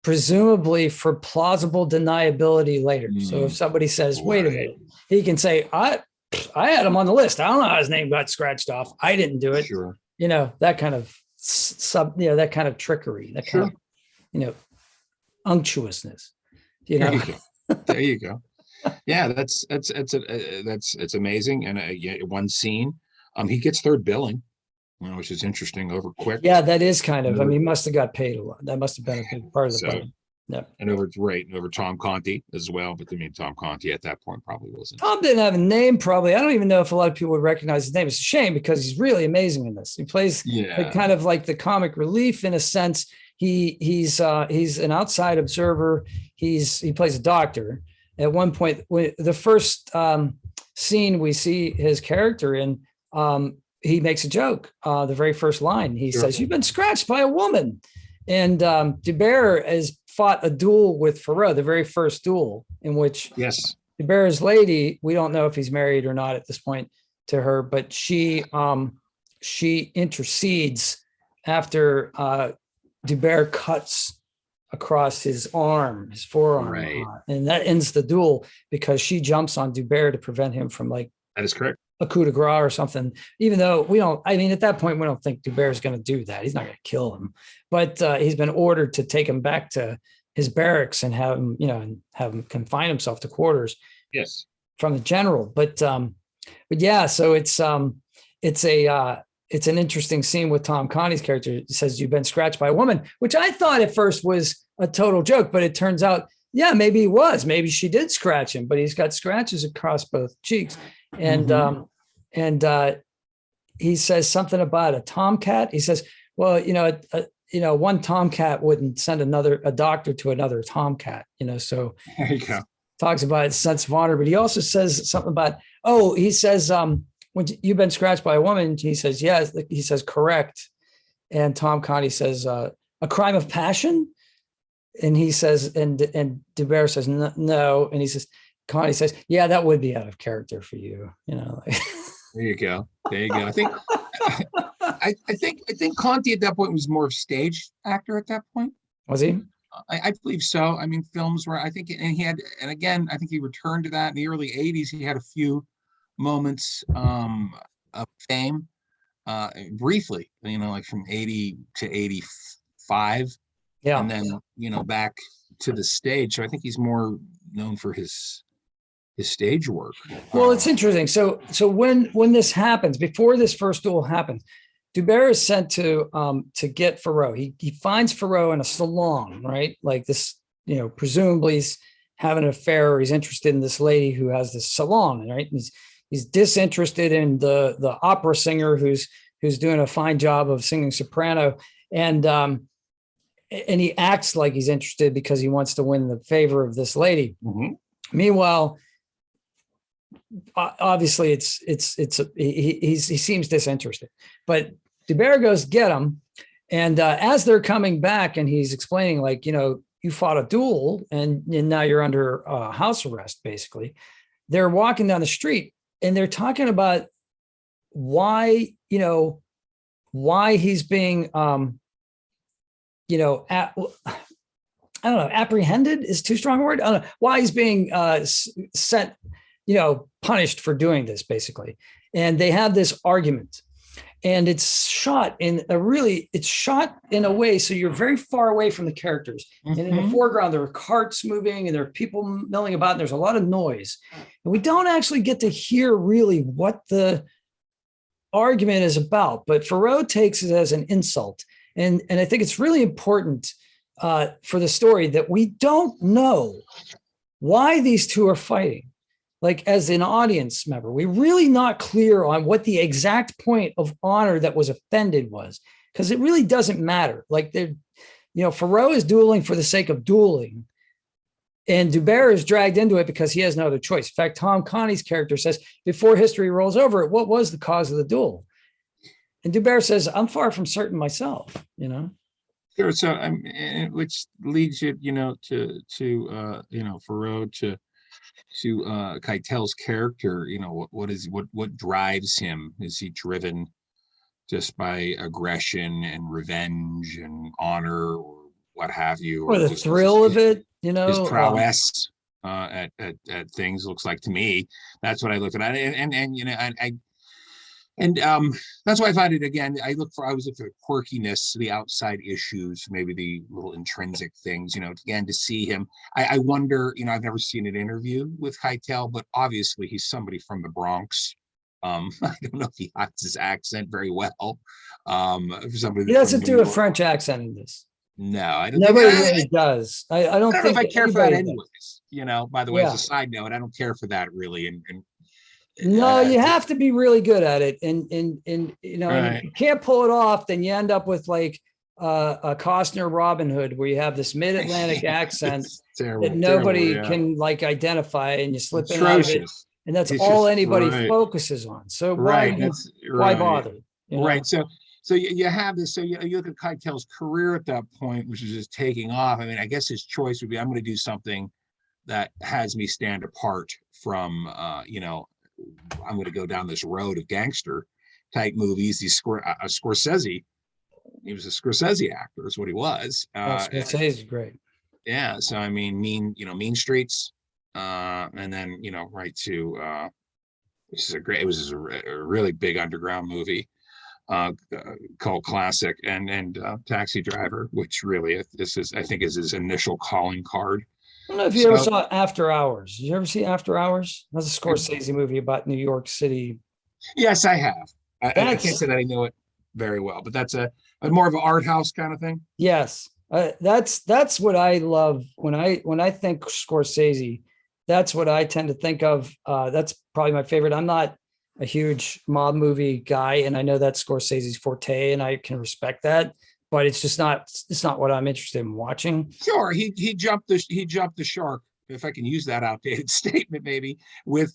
presumably for plausible deniability later. So if somebody says, "Wait a minute," he can say, I had him on the list. I don't know how his name got scratched off. I didn't do it. Sure. That kind of that kind of trickery, that kind of, unctuousness, There you go. Yeah, that's it's amazing. And one scene, he gets third billing, which is interesting, over quick. Yeah, that is kind of, he must have got paid a lot. That must have been a big part of the budget. Yeah. And over Tom Conti as well. But I mean, Tom Conti at that point probably wasn't. Tom didn't have a name, probably. I don't even know if a lot of people would recognize his name. It's a shame because he's really amazing in this. He plays kind of like the comic relief in a sense. He's an outside observer. He plays a doctor. At one point, the first scene we see his character in, he makes a joke. The very first line, he says, "You've been scratched by a woman." And Dubert has fought a duel with Farrow, the very first duel, in which Dubert's lady, we don't know if he's married or not at this point to her, but she intercedes after Dubert cuts across his arm, his forearm, and that ends the duel because she jumps on Dubert to prevent him from, like, that is correct, a coup de grace or something, even though at that point, we don't think Dubert is going to do that. He's not going to kill him, but he's been ordered to take him back to his barracks and have him confine himself to quarters from the general. But yeah, so it's an interesting scene with Tom Conti's character. He says, "You've been scratched by a woman," which I thought at first was a total joke, but it turns out, maybe he was. Maybe she did scratch him, but he's got scratches across both cheeks. And he says something about a tomcat. He says, "Well, one tomcat wouldn't send a doctor to another tomcat." So there you go. Talks about his sense of honor, but he also says something about, he says, "When you've been scratched by a woman," he says, "Yes." He says, "Correct." And Tom Conti says, "A crime of passion." And he says, and Dubert says, "No." And he says, Connie says, yeah, that would be out of character for you, you know. Like, There you go. There you go. I think Conti at that point was more of a stage actor at that point. was he? I believe so. I mean, films were, I think, and he had, and again, I think he returned to that in the early 80s. He had a few moments of fame, briefly, you know, like from 80 to 85, Yeah. and then, you know, back to the stage. So I think he's more known for his stage work. Well, it's interesting. So when this happens, before this first duel happens, Dubert is sent to get Farreau. He finds Farreau in a salon, right? Like this, you know, presumably he's having an affair or he's interested in this lady who has this salon, right? And he's disinterested in the opera singer who's doing a fine job of singing soprano, and he acts like he's interested because he wants to win the favor of this lady. Mm-hmm. Meanwhile, obviously he seems disinterested, but Dubert goes get him, and as they're coming back and he's explaining, like, you know, you fought a duel and now you're under house arrest, basically. They're walking down the street and they're talking about why he's being you know, I don't know, apprehended is too strong a word. I don't know why he's being sent, you know, punished for doing this, basically. And they have this argument, and it's shot in a way so you're very far away from the characters. Mm-hmm. And in the foreground, there are carts moving and there are people milling about, and there's a lot of noise. And we don't actually get to hear really what the argument is about, but Farreau takes it as an insult. And I think it's really important for the story that we don't know why these two are fighting. Like, as an audience member, we're really not clear on what the exact point of honor that was offended was, because it really doesn't matter. Like, Farreau is dueling for the sake of dueling, and Dubert is dragged into it because he has no other choice. In fact, Tom Connie's character says, before history rolls over, what was the cause of the duel? And Dubert says, I'm far from certain myself, you know? Sure. So, which leads you, to Farreau to Keitel's character. What drives him? Is he driven just by aggression and revenge and honor, or what have you? Or the thrill of it, his prowess at things, looks like to me. That's what I looked at. And that's why I find it, again, I was looking for the quirkiness, the outside issues, maybe the little intrinsic things, again, to see him. I wonder, I've never seen an interview with Keitel, but obviously he's somebody from the Bronx. I don't know if he hides his accent very well. He doesn't do a French accent in this. No, I don't. Nobody really does. I don't know if I care for that anyways. By the way, as a side note, I don't care for that really. And no, you have to be really good at it, and right. If you can't pull it off, then you end up with like a Costner Robin Hood, where you have this mid-Atlantic accent that nobody can like identify, and you slip in out of it, and that's all anybody focuses on. So why bother? Right. So you have this. So you look at Keitel's career at that point, which is just taking off. I mean, I guess his choice would be, I'm going to do something that has me stand apart from, I'm going to go down this road of gangster type movies. He's Scorsese. He was a Scorsese actor, is what he was. Scorsese is great. Yeah. So I mean, Mean Streets, and then right to it was a really big underground movie, cult classic, and Taxi Driver, which really I think is his initial calling card. I don't know if you ever saw After Hours. Did you ever see After Hours? That's a Scorsese movie about New York City. Yes, I have. I can't say that I know it very well, but that's a more of an art house kind of thing. Yes, that's what I love when I think Scorsese. That's what I tend to think of. That's probably my favorite. I'm not a huge mob movie guy, and I know that's Scorsese's forte, and I can respect that. But it's not what I'm interested in watching. Sure, he jumped the shark, if I can use that outdated statement, maybe with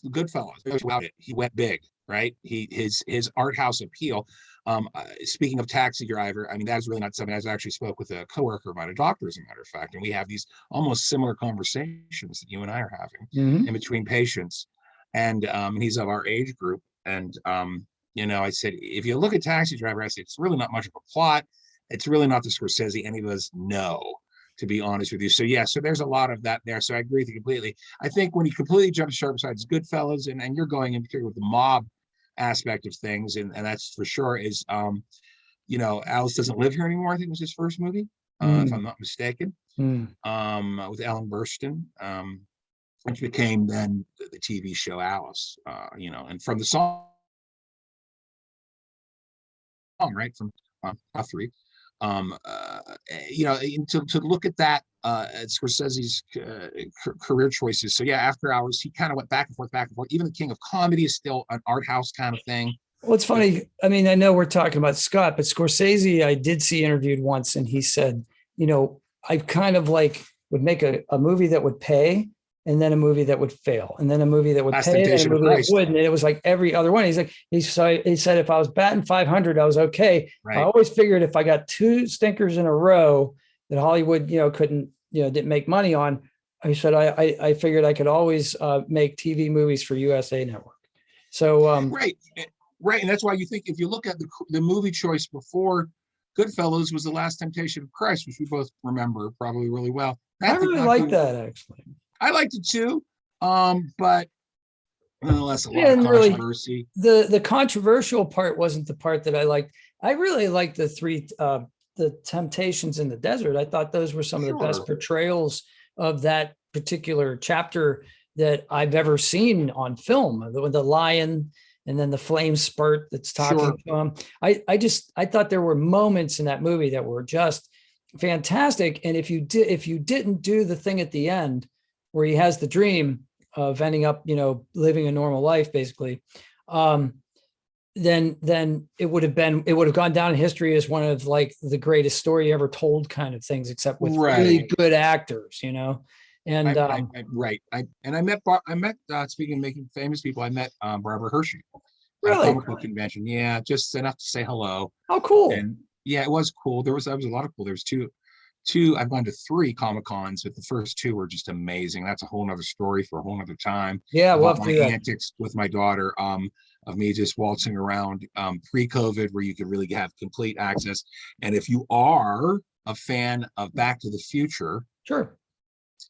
Goodfellas, he went big, right? His art house appeal. Speaking of Taxi Driver, I mean, that was really not something. I actually spoke with a coworker of mine, a doctor, as a matter of fact, and we have these almost similar conversations that you and I are having in between patients. And he's of our age group. And I said, if you look at Taxi Driver, I said, it's really not much of a plot. It's really not the Scorsese any of us know, to be honest with you. So yeah, so there's a lot of that there. So I agree with you completely. I think when he completely jumps sharp besides Goodfellas, and you're going in particular with the mob aspect of things, and that's for sure, is Alice Doesn't Live Here Anymore, I think was his first movie, if I'm not mistaken, with Ellen Burstyn, which became then the TV show Alice, and from the song, right, from three, to look at that, at Scorsese's career choices. So yeah, After Hours, he kind of went back and forth. Even The King of Comedy is still an art house kind of thing. Well, it's funny. I mean, I know we're talking about Scott, but Scorsese, I did see interviewed once, and he said, I kind of like would make a movie that would pay, and then a movie that would fail, and then a movie that would pay, and a movie that wouldn't. And it was like every other one. He's like, he said, if I was batting 500, I was okay. Right. I always figured if I got two stinkers in a row that Hollywood, couldn't, didn't make money on, I said, I figured I could always make TV movies for USA Network. So right. And that's why you think, if you look at the movie choice before Goodfellas was The Last Temptation of Christ, which we both remember probably really well. I really like that, actually. I liked it too, but nonetheless, a lot of controversy. Really, the controversial part wasn't the part that I liked. I really liked the Temptations in the Desert. I thought those were some of the best portrayals of that particular chapter that I've ever seen on film. The lion, and then the flame spurt that's talking to him. I thought there were moments in that movie that were just fantastic. And if you didn't do the thing at the end, where he has the dream of ending up, living a normal life, basically, then it would have gone down in history as one of like the greatest story ever told kind of things, except with really good actors, And I met speaking of making famous people, I met Barbara Hershey at a comic book convention. Yeah, just enough to say hello. Oh, cool. And yeah, it was cool. There was a lot of cool. There's two. I've gone to 3 Comic-Cons, but the first 2 were just amazing. That's a whole nother story for a whole nother time. Yeah, about my antics with my daughter, of me just waltzing around pre-COVID, where you could really have complete access. And if you are a fan of Back to the Future, sure.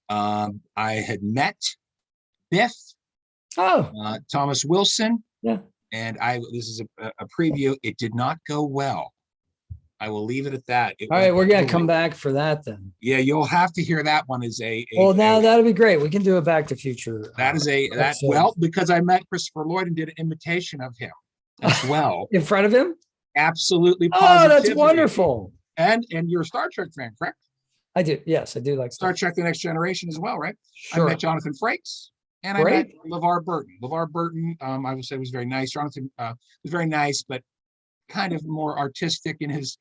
I had met Biff, Thomas Wilson, and this is a preview. It did not go well. I will leave it at that. All right, we're going to come back for that then. Yeah, you'll have to hear that one as that'll be great. We can do a Back to Future. Because I met Christopher Lloyd and did an imitation of him as well. In front of him? Absolutely. Oh, that's wonderful. And you're a Star Trek fan, correct? I do. Yes, I do like Star Trek: The Next Generation as well, right? Sure. I met Jonathan Frakes. And I met LeVar Burton. LeVar Burton, I would say, was very nice. Jonathan was very nice, but kind of more artistic in his.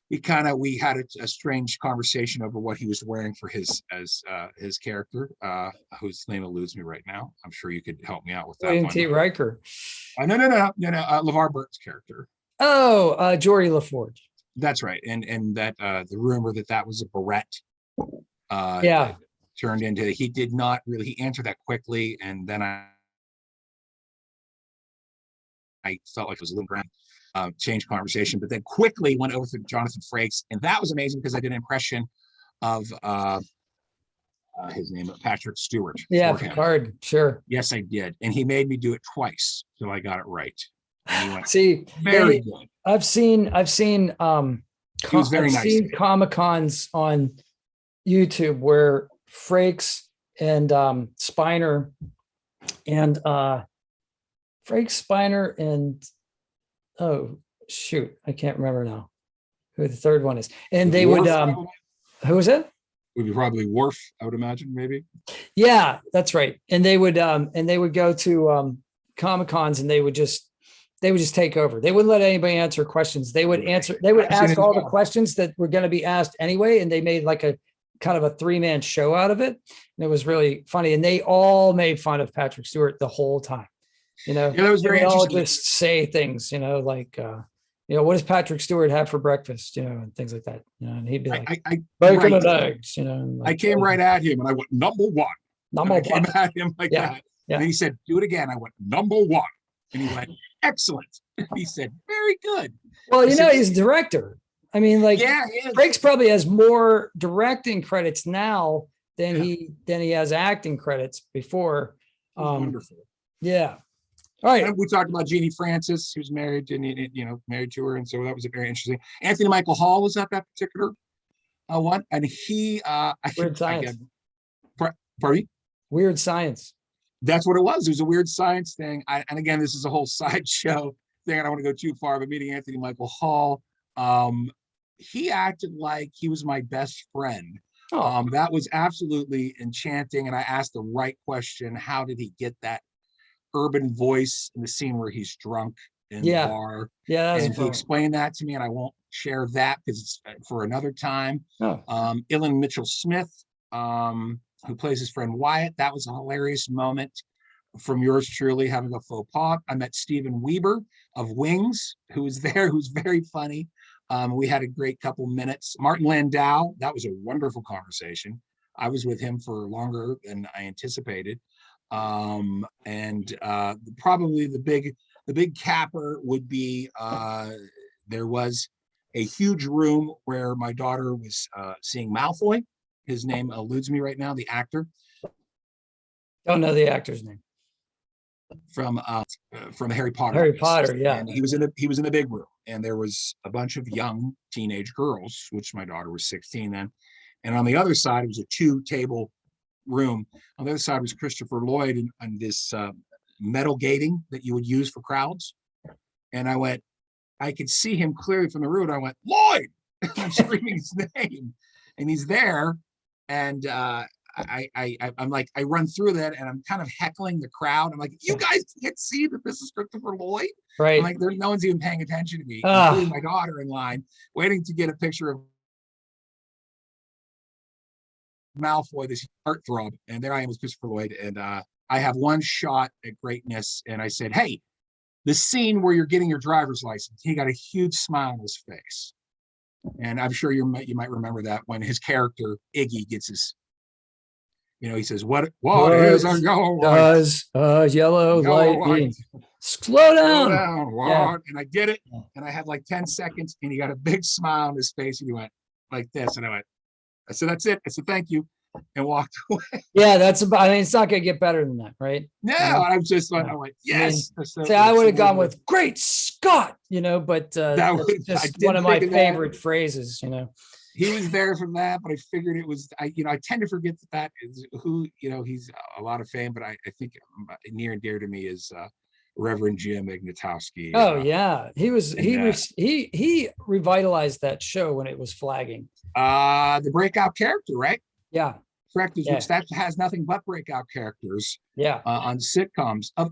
We had a strange conversation over what he was wearing for his character, whose name eludes me right now. I'm sure you could help me out with that. William T. Riker. No. LeVar Burton's character. Oh, Geordie LaForge. That's right, and that the rumor that was a barrette. Turned into, he did not really. He answered that quickly, and then I felt like it was a little grand. Change conversation, but then quickly went over to Jonathan Frakes, and that was amazing because I did an impression of his name, Patrick Stewart. Yeah, Picard, sure. Yes, I did, and he made me do it twice, so I got it right. And he went, see, very good. I've seen Comic-Cons on YouTube where Frakes and Spiner and oh shoot, I can't remember now who the third one is. And they would who was it? Would be probably Worf, I would imagine, maybe. Yeah, that's right. And they would go to Comic-Cons, and they would just take over. They wouldn't let anybody answer questions. They would ask all the questions that were going to be asked anyway, and they made like a kind of a 3-man show out of it. And it was really funny. And they all made fun of Patrick Stewart the whole time. Yeah, that was very they all interesting. just say things, like, what does Patrick Stewart have for breakfast, and things like that. And he'd be like, bacon and eggs, I came right at him and I went, number one. Number I came at him like that. Yeah. And then he said, do it again. I went, number one. And he went, excellent. He said, very good. Well, he's a director. I mean, like, yeah, he is. Frakes probably has more directing credits now than he has acting credits before. Wonderful. Yeah. All right. And we talked about Jeannie Francis, who's married and married to her, and so that was very interesting. Anthony Michael Hall was at that particular one, and he Weird Science. Pardon me? Weird Science. That's what it was. It was a Weird Science thing. And again, this is a whole sideshow thing. I don't want to go too far, but meeting Anthony Michael Hall, he acted like he was my best friend. Oh. That was absolutely enchanting. And I asked the right question. How did he get that urban voice in the scene where he's drunk in the bar? Yeah. And he explained that to me, and I won't share that because it's for another time. Oh. Ilan Mitchell-Smith, who plays his friend Wyatt. That was a hilarious moment from yours truly having a faux pas. I met Steven Weber of Wings, who was there, who's very funny. We had a great couple minutes. Martin Landau, that was a wonderful conversation. I was with him for longer than I anticipated. Probably the big capper would be there was a huge room where my daughter was seeing Malfoy. His name eludes me right now, the actor. Don't know the actor's name. From Harry Potter. Harry Potter, yeah. And he was in the big room, and there was a bunch of young teenage girls, which my daughter was 16 then. And on the other side, it was a 2-table room. On the other side was Christopher Lloyd and this metal gating that you would use for crowds. And I could see him clearly from the room. I went, Lloyd! I'm screaming his name. And he's there. And I'm like, I run through that and I'm kind of heckling the crowd. I'm like, you guys can't see that this is Christopher Lloyd? Right. I'm like, no one's even paying attention to me, including my daughter in line, waiting to get a picture of Malfoy, this heartthrob. And there I am with Christopher Lloyd. And I have one shot at greatness. And I said, hey, the scene where you're getting your driver's license, he got a huge smile on his face. And I'm sure you might remember that when his character Iggy gets his, he says, what is a yellow light? Does a yellow light mean? Slow down. Yeah. And I did it. And I had like 10 seconds and he got a big smile on his face and he went like this. And I said, that's it. I said, thank you. And walked away. Yeah, it's not going to get better than that, right? No, I'm just like, I went, yes. I would have gone with great Scott, but that was just one of my favorite phrases, He was there for that, but I figured it was, I tend to forget that is who, he's a lot of fame, but I think near and dear to me is Reverend Jim Ignatowski. Oh yeah. He revitalized that show when it was flagging. The breakout character, right? Yeah. Correct. Which that has nothing but breakout characters. Yeah. On sitcoms. Of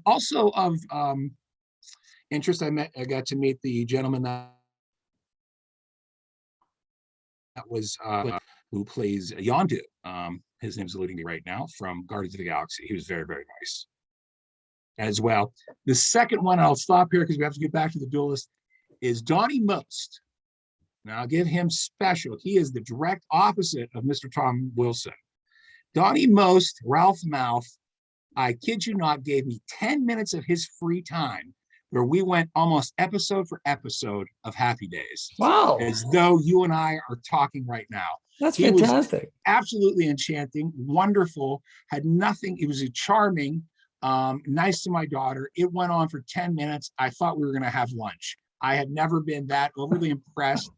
interest, I got to meet the gentleman that was who plays Yondu. His name's eluding me right now, from Guardians of the Galaxy. He was very, very nice as well. The second one, I'll stop here because we have to get back to the duelist, is Donnie Most. Now I'll give him special. He is the direct opposite of Mr. Tom Wilson. Donnie Most, Ralph Mouth, I kid you not, gave me 10 minutes of his free time where we went almost episode for episode of Happy Days. Wow. As though you and I are talking right now. That's fantastic. Absolutely enchanting, wonderful, had nothing. It was a charming, nice to my daughter. It went on for 10 minutes. I thought we were going to have lunch. I had never been that overly impressed.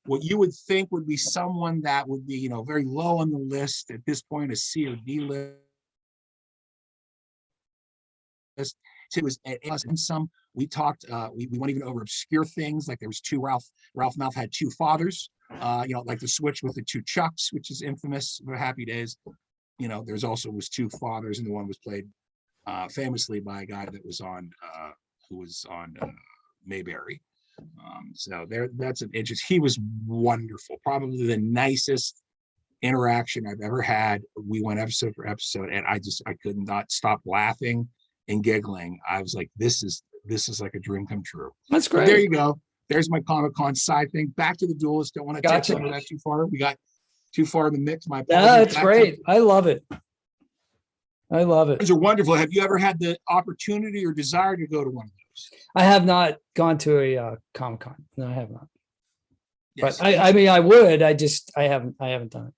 What you would think would be someone that would be, very low on the list at this point, a C or D list. It was and some. We talked. We went even over obscure things, like there was two Ralph Mouth had two fathers. Like the switch with the two Chucks, which is infamous for Happy Days. There's also was two fathers, and the one was played famously by a guy that was on who was on Mayberry. So that's an interest. He was wonderful, probably the nicest interaction I've ever had. We went episode for episode, and I could not stop laughing and giggling. I was like, this is like a dream come true. That's But great. there you go. There's my Comic-Con side thing. Back to the Duelist. Don't want to Gotcha. take some of that too far. We got too far in the mix. My Yeah, apologies. that's Back great. I love it. I love it. Those are wonderful. Have you ever had the opportunity or desire to go to one of those? I have not gone to a Comic-Con. No, I have not. Yes. But I mean, I would. I haven't done it.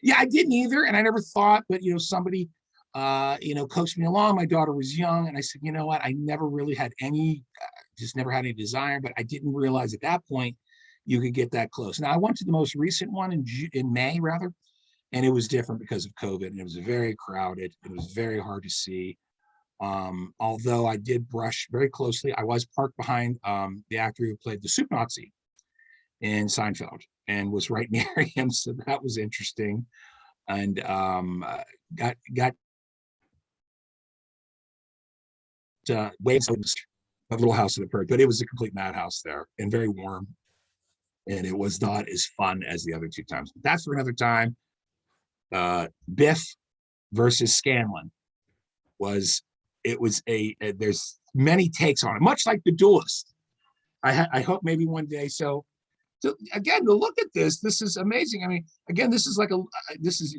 Yeah, I didn't either, and I never thought. But somebody, coaxed me along. My daughter was young, and I said, you know what? I never really had any, just never had any desire. But I didn't realize at that point you could get that close. Now I went to the most recent one in May, rather, and it was different because of COVID, and it was very crowded. It was very hard to see. Although I did brush very closely, I was parked behind the actor who played the Soup Nazi in Seinfeld, and was right near him, so that was interesting. And got waves of Little House of the Prairie, but it was a complete madhouse there, and very warm, and it was not as fun as the other two times. That's for another time. Biff versus Scanlan was there's many takes on it, much like the Duelist. I hope maybe one day. So again, to look at this is amazing. I mean, again, do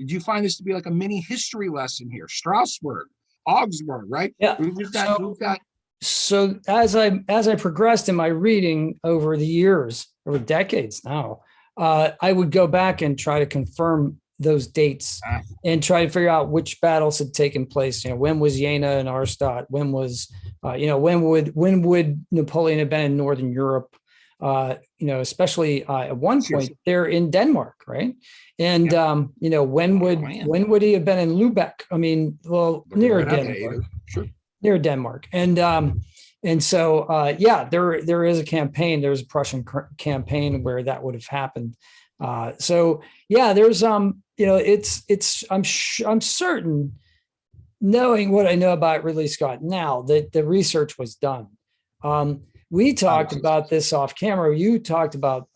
you find this to be like a mini history lesson here? Strasbourg, Augsburg, right? Yeah. We've got So as I progressed in my reading over the years, over decades now, I would go back and try to confirm those dates and try to figure out which battles had taken place. When was Jena and Arstadt? When was, when would Napoleon have been in Northern Europe? Especially at one point they're in Denmark, right? And when would he have been in Lubeck? I mean, well, near Denmark, near Denmark, and so there is a campaign. There's a Prussian campaign where that would have happened. So yeah, there's I'm certain, knowing what I know about Ridley Scott now, that the research was done. We talked about this off camera. You talked about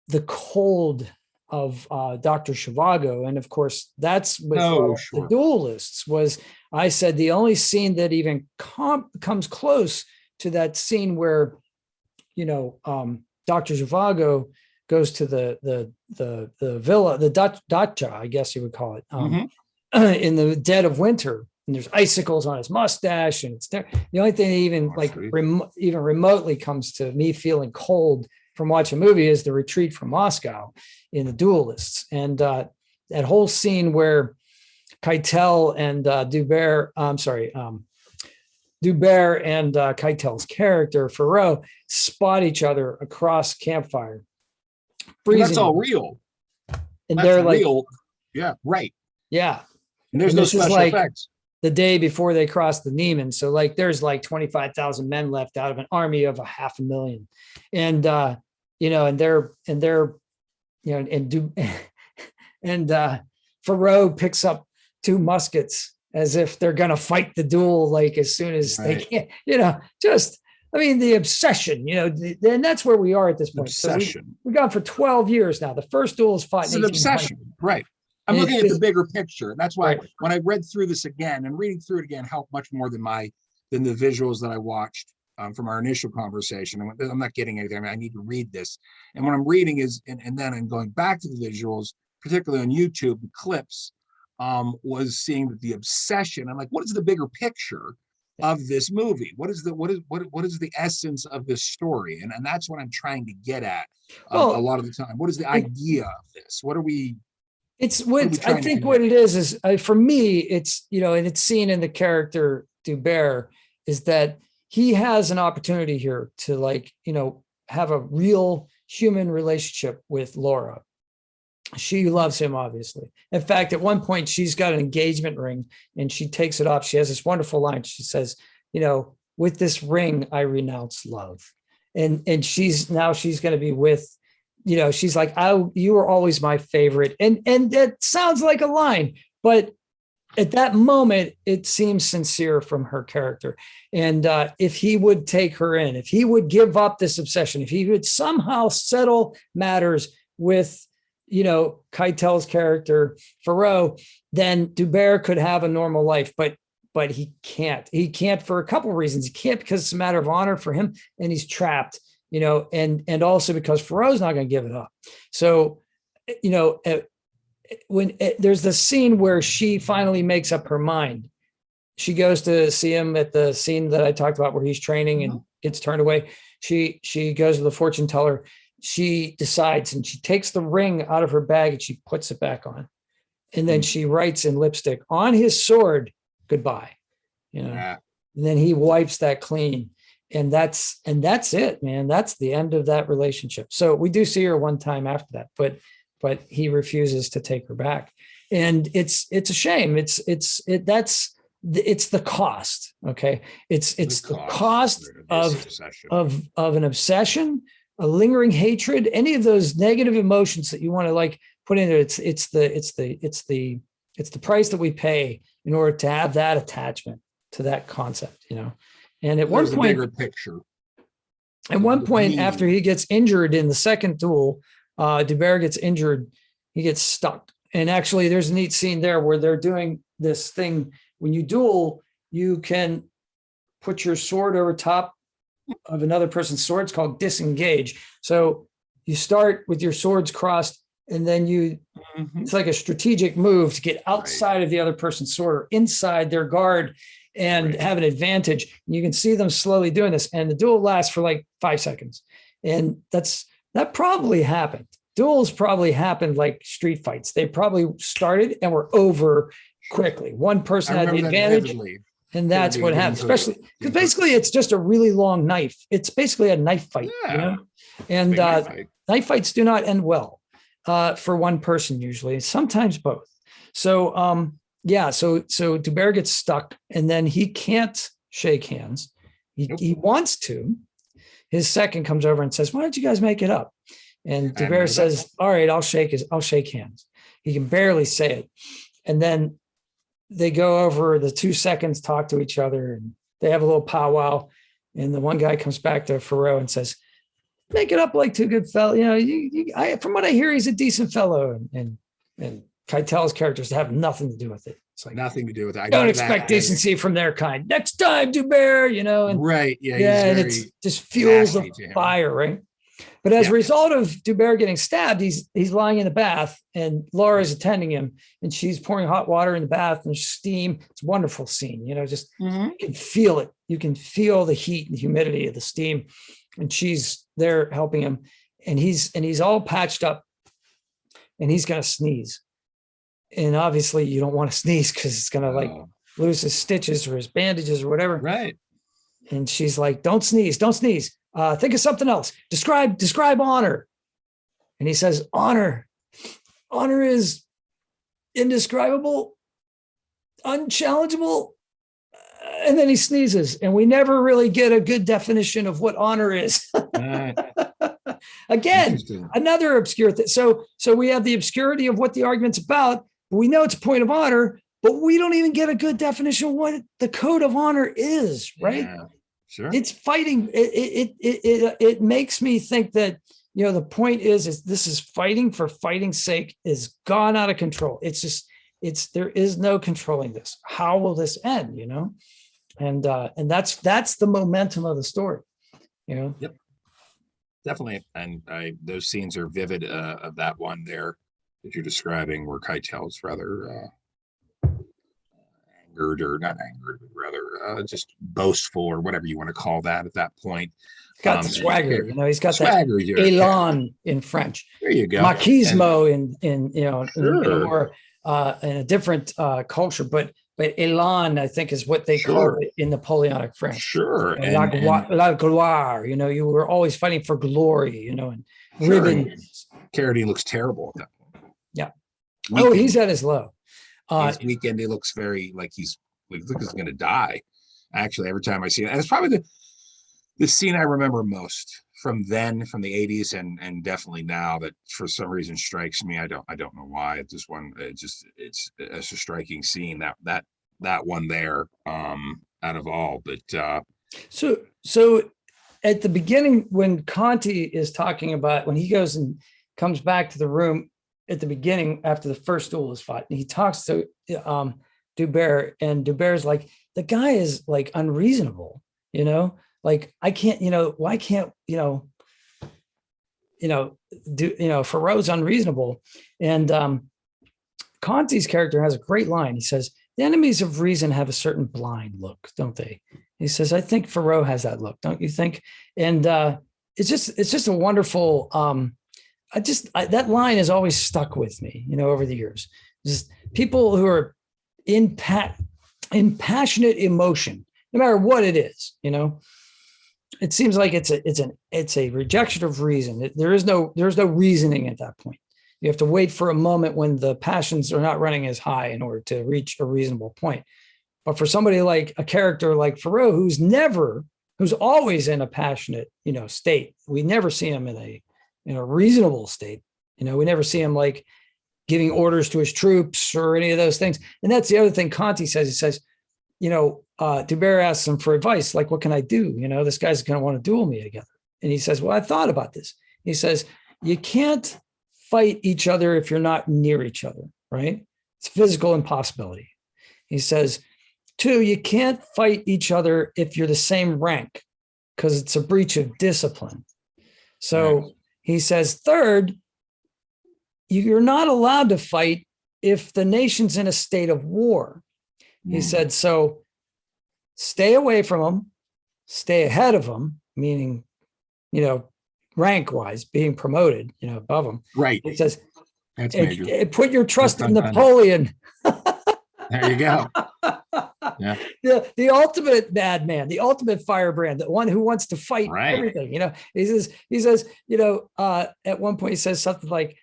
the cold of Dr. Zhivago. And of course, that's what the Duelists was. I said the only scene that even comes close to that scene where, Dr. Zhivago goes to the villa, the dacha, I guess you would call it, in the dead of winter. And there's icicles on his mustache, and it's there. The only thing that even remotely comes to me feeling cold from watching a movie is the retreat from Moscow in the Duelists, and that whole scene where Keitel and Dubert and Keitel's character Ferreau spot each other across campfire. Freezing. That's all real. And they're like, real. Yeah, right. Yeah. And there's no special effects. The day before they crossed the Niemen. So there's 25,000 men left out of an army of 500,000. And, Ferreau picks up 2 muskets as if they're going to fight the duel, as soon as they can, the obsession, and that's where we are at this point. Obsession. So we've gone for 12 years now. The first duel is fought. It's an obsession, right? I'm looking at the bigger picture. That's why when I read through this again, and reading through it again helped much more than the visuals that I watched from our initial conversation. I'm not getting anything. I need to read this. And what I'm reading is, and then I'm going back to the visuals, particularly on YouTube, the clips, was seeing the obsession. I'm like, what is the bigger picture of this movie? What is the essence of this story? And that's what I'm trying to get at a lot of the time. What is the idea of this? What are we? It's what I think what it is for me, it's, and it's seen in the character Dubert, is that he has an opportunity here to have a real human relationship with Laura. She loves him, obviously. In fact, at one point she's got an engagement ring and she takes it off. She has this wonderful line. She says, with this ring, I renounce love. And she's going to be with, she's like, you were always my favorite. And that sounds like a line, but at that moment, it seems sincere from her character. And if he would take her in, if he would give up this obsession, if he would somehow settle matters with Keitel's character, Thoreau, then Dubert could have a normal life, but he can't. He can't for a couple of reasons. He can't because it's a matter of honor for him, and he's trapped, and also because Thoreau's not going to give it up. So, when there's the scene where she finally makes up her mind, she goes to see him at the scene that I talked about where he's training and gets turned away. She goes to the fortune teller. She decides, and she takes the ring out of her bag and she puts it back on. And then she writes in lipstick on his sword, goodbye, and then he wipes that clean. And that's it, man. That's the end of that relationship. So we do see her one time after that, but he refuses to take her back. And it's a shame. It's the cost. Okay. It's the cost of an obsession, a lingering hatred, any of those negative emotions that you want to like put in there. It's the price that we pay in order to have that attachment to that concept, And at one point, bigger picture. At one point, after he gets injured in the second duel, Dubert gets injured. He gets stuck. And actually, there's a neat scene there where they're doing this thing. When you duel, you can put your sword over top of another person's sword. It's called disengage. So you start with your swords crossed, and then it's like a strategic move to get outside of the other person's sword or inside their guard and have an advantage. You can see them slowly doing this. And the duel lasts for like 5 seconds. And that probably happened. Duels probably happened like street fights. They probably started and were over quickly. One person had the advantage, and that's what happened. Especially because basically it's just a really long knife. It's basically a knife fight, And knife fights do not end well for one person usually, sometimes both. So so Dubert gets stuck, and then he can't shake hands. He wants to. His second comes over and says, "Why don't you guys make it up?" And Dubert says, "All right, I'll shake hands." He can barely say it. And then they go over the 2 seconds, talk to each other, and they have a little powwow. And the one guy comes back to Thoreau and says, "Make it up like two good fellows. From what I hear, he's a decent fellow." And Keitel's characters have nothing to do with it. It's like nothing to do with it. Don't expect decency from their kind. Next time, Dubert, and right. and it just fuels the fire, right? But as a result of Dubert getting stabbed, he's lying in the bath, and Laura's attending him, and she's pouring hot water in the bath and steam. It's a wonderful scene, just you can feel it. You can feel the heat and humidity of the steam, and she's there helping him, and he's all patched up, and he's gonna sneeze. And obviously you don't want to sneeze because it's going to lose his stitches or his bandages or whatever. Right. And she's like, don't sneeze. Think of something else. Describe honor. And he says, honor is indescribable, unchallengeable. And then he sneezes, and we never really get a good definition of what honor is. Again, another obscure thing. So we have the obscurity of what the argument's about. We know it's a point of honor, but we don't even get a good definition of what the code of honor is, right? Yeah, sure. It's fighting. It makes me think that, the point is this is fighting for fighting's sake is gone out of control. There is no controlling this. How will this end, And that's the momentum of the story, Yep. Definitely. And those scenes are vivid of that one there that you're describing, where Keitel's rather angered, or not angered, but rather just boastful, or whatever you want to call that at that point. He's got the swagger, he's got swagger, that élan in French. There you go. Machismo in a different culture, but élan, I think, is what they call it in Napoleonic French. Sure. La gloire, you were always fighting for glory, and ribbons. Carradine looks terrible at that point. Yeah. Weekend. He's at his low. His weekend, he looks very like he's going to die. Actually, every time I see it, and it's probably the scene I remember most from the 80s, and definitely now, that for some reason strikes me. I don't know why. It's a striking scene, that one there, out of all. But so at the beginning, when Conti is talking about, when he goes and comes back to the room at the beginning after the first duel is fought, and he talks to Dubert, and Dubert's like, the guy is like unreasonable, like I can't, why can't, Farrow's unreasonable. And Conti's character has a great line. He says, the enemies of reason have a certain blind look, don't they? He says, I think Farrow has that look, don't you think? And it's just a wonderful, that line has always stuck with me, over the years. Just people who are in passionate emotion, no matter what it is, it seems like it's a rejection of reason. There's no reasoning at that point. You have to wait for a moment when the passions are not running as high in order to reach a reasonable point. But for somebody like a character like Farrow, who's always in a passionate, state, we never see him in a reasonable state. We never see him like giving orders to his troops or any of those things. And that's the other thing Conti says. He says, Dubert asks him for advice, like, what can I do? This guy's going to want to duel me together. And he says, well, I thought about this. He says, you can't fight each other if you're not near each other, right? It's a physical impossibility. He says, 2, you can't fight each other if you're the same rank, because it's a breach of discipline. So right. He says, 3rd, you're not allowed to fight if the nation's in a state of war. He said, so stay away from them, stay ahead of them, meaning, rank wise, being promoted, above them. Right. He says, that's major. Put your trust in Napoleon. There you go. Yeah. The ultimate madman, the ultimate firebrand, the one who wants to fight everything. He says, at one point he says something like,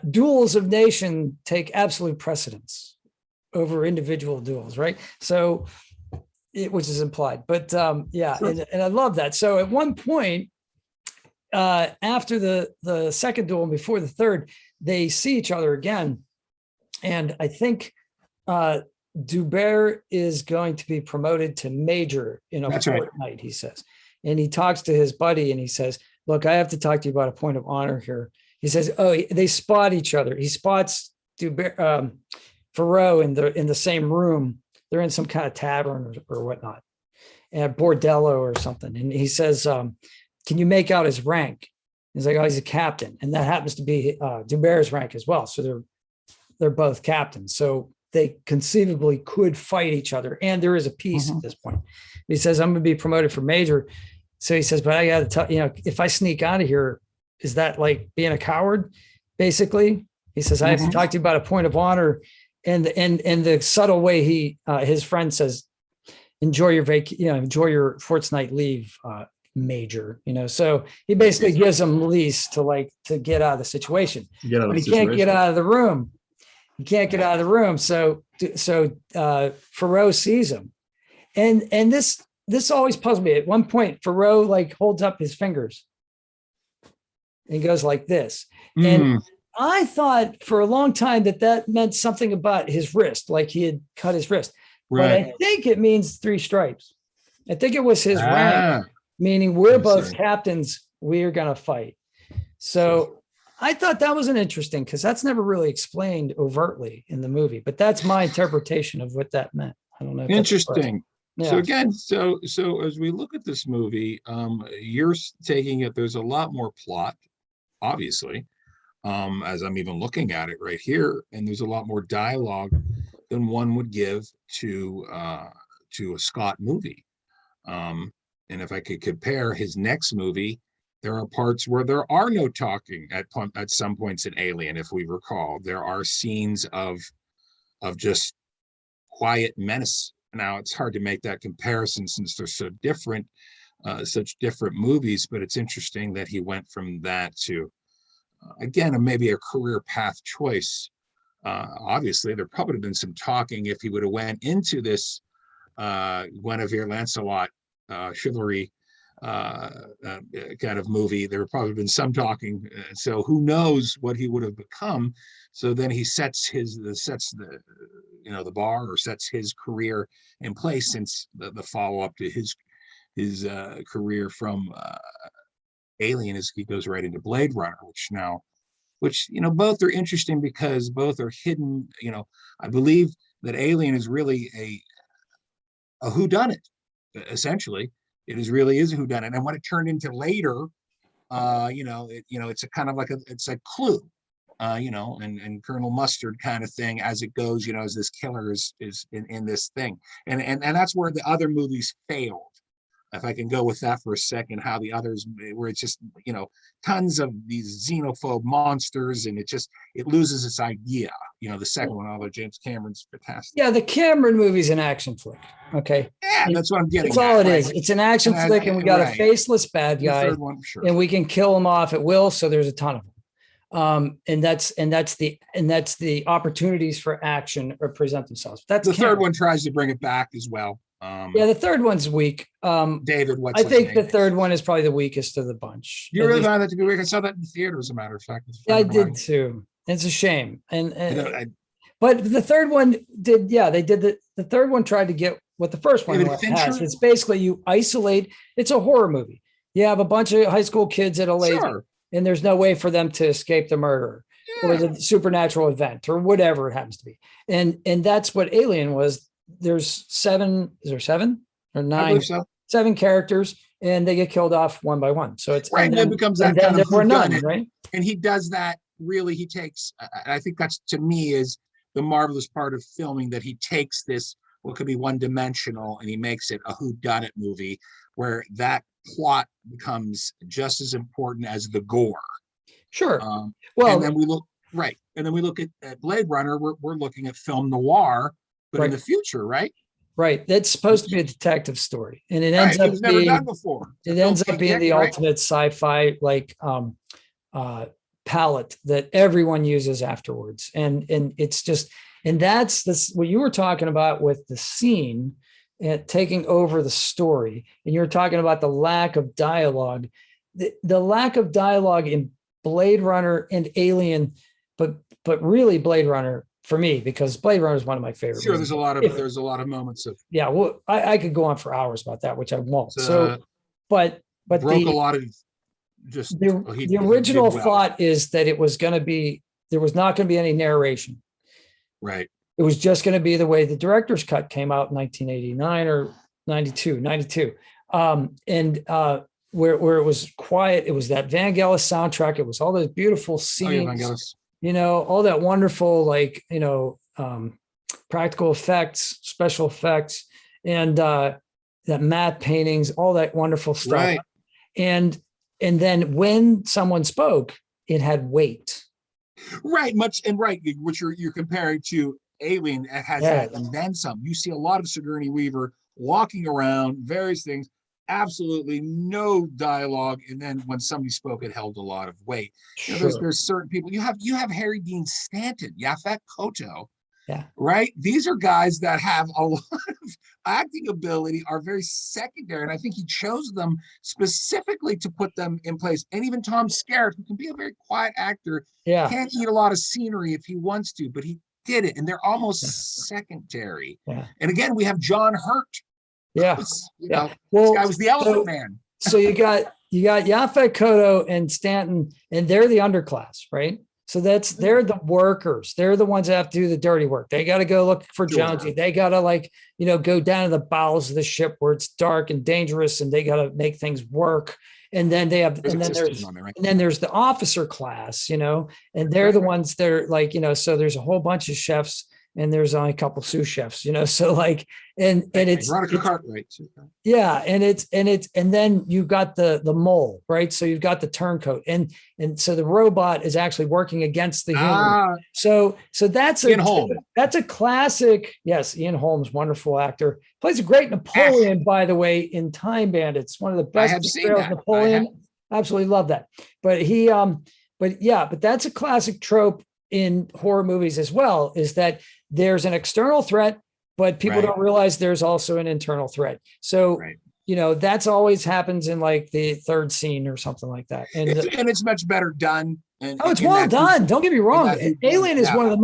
duels of nation take absolute precedence over individual duels, right? So, which is implied, but yeah, sure. And I love that. So at one point, after the second duel and before the third, they see each other again, and I think Dubert is going to be promoted to major in a fortnight, he says, and he talks to his buddy and he says, "Look, I have to talk to you about a point of honor here." He says, "Oh, they spot each other. He spots Dubert." Farrow in the same room. They're in some kind of tavern or whatnot, and bordello or something. And he says, "Can you make out his rank?" He's like, "Oh, he's a captain," and that happens to be Dubert's rank as well. So they're both captains. So they conceivably could fight each other, and there is a peace at this point. He says, "I'm going to be promoted for major." So he says, "But I got to tell if I sneak out of here, is that like being a coward?" Basically, he says, "I have to talk to you about a point of honor." And the subtle way his friend says, enjoy your fortnight leave, major, So he basically gives him lease to get out of the situation. But he can't get out of the room. He can't get out of the room. So Farrow sees him, and this always puzzled me. At one point, Farrow holds up his fingers and he goes like this, and I thought for a long time that meant something about his wrist, like he had cut his wrist. Right. But I think it means 3 stripes. I think it was his rank, meaning we're both captains. We're going to fight. So I thought that was interesting because that's never really explained overtly in the movie. But that's my interpretation of what that meant. I don't know. Interesting. Yeah. So again, so as we look at this movie, you're taking it. There's a lot more plot, obviously. As I'm even looking at it right here, and there's a lot more dialogue than one would give to a Scott movie. And if I could compare his next movie, there are parts where there are no talking at some points in Alien. If we recall, there are scenes of just quiet menace. Now it's hard to make that comparison since they're so different, such different movies. But it's interesting that he went from that to again, maybe a career path choice. Obviously, there probably would have been some talking if he would have went into this Guinevere Lancelot chivalry kind of movie. There would probably have been some talking. So who knows what he would have become? So then he sets the bar, or sets his career in place, since the follow up to his career from Alien is he goes right into Blade Runner, which now which, both are interesting because both are hidden. I believe that Alien is really a whodunit, essentially. It really is a whodunit. And what it turned into later, it's a kind of like it's a clue, and Colonel Mustard kind of thing as it goes, as this killer is in this thing. And that's where the other movies failed. If I can go with that for a second, how the others, where it's just, tons of these xenophobe monsters, and it loses its idea. The second one, although James Cameron's fantastic. Yeah, the Cameron movie's an action flick. Okay. Yeah, that's what I'm getting. That's all it is. It's an action flick, and we got a faceless bad guy, third one, sure. and we can kill him off at will. So there's a ton of them. And that's the opportunities for action or present themselves. That's the third one tries to bring it back as well. Yeah, the third one's weak. David, I think the third one is probably the weakest of the bunch. You really find that to be weak? I saw that in the theater, as a matter of fact. Yeah, I did too. It's a shame. But the third one did. Yeah, they did the third one tried to get what the first one has. It's basically you isolate. It's a horror movie. You have a bunch of high school kids at a lake, and there's no way for them to escape the murderer or the supernatural event or whatever it happens to be. And that's what Alien was. There's 7. Is there 7 or 9? I believe so. 7 characters, and they get killed off one by one. So it's right. And then becomes that kind of none, right? And he does that really. He takes. I think that's, to me, is the marvelous part of filming, that he takes this what could be one dimensional and he makes it a whodunit movie where that plot becomes just as important as the gore. Sure. Well, and then we look right, and then we look at Blade Runner. We're looking at film noir. But in the future, right? Right. That's supposed to be a detective story. And it ends up being done before. It ends up being the ultimate sci-fi palette that everyone uses afterwards. And it's just, and that's this what you were talking about with the scene and taking over the story. And you're talking about the lack of dialogue. The lack of dialogue in Blade Runner and Alien, but really Blade Runner for me, because Blade Runner is one of my favorites. Sure, there's a lot of moments of. Yeah, well, I could go on for hours about that, which I won't. But broke a lot of just the original thought is that it was going to be, there was not going to be any narration. Right. It was just going to be the way the director's cut came out in 1989 or 92. Where it was quiet. It was that Vangelis soundtrack. It was all those beautiful scenes. All that wonderful, practical effects, special effects, and that matte paintings, all that wonderful stuff. Right. And then when someone spoke, it had weight. Right. Which you're comparing to Alien, it has that and then some. You see a lot of Sigourney Weaver walking around, various things, absolutely no dialogue, and then when somebody spoke, it held a lot of weight. Sure. There's certain people. You have Harry Dean Stanton, Yaphet Kotto, yeah, right? These are guys that have a lot of acting ability, are very secondary, and I think he chose them specifically to put them in place. And even Tom Skerritt, who can be a very quiet actor, can't eat a lot of scenery if he wants to, but he did it, and they're almost secondary. Yeah. And again, we have John Hurt. Yeah. This guy was the Elephant Man. So you got Yaphet Kotto and Stanton, and they're the underclass, right? So they're the workers. They're the ones that have to do the dirty work. They got to go look for Jonesy. They got to go down to the bowels of the ship where it's dark and dangerous, and they got to make things work. And then there's the officer class, and they're the ones that are so there's a whole bunch of chefs, and there's only a couple sous chefs, so and it's Veronica Cartwright. Yeah. And then you've got the mole, right? So you've got the turncoat, and so the robot is actually working against the human. So that's Ian Holm. That's a classic. Yes. Ian Holmes, wonderful actor, plays a great Napoleon, by the way, in Time Bandits. One of the best portrayals of Napoleon. Absolutely love that. But but that's a classic trope in horror movies as well, is that there's an external threat, but people don't realize there's also an internal threat. So, that's always happens in the third scene or something like that. And it's much better done. It's well done. Don't get me wrong. Alien is one of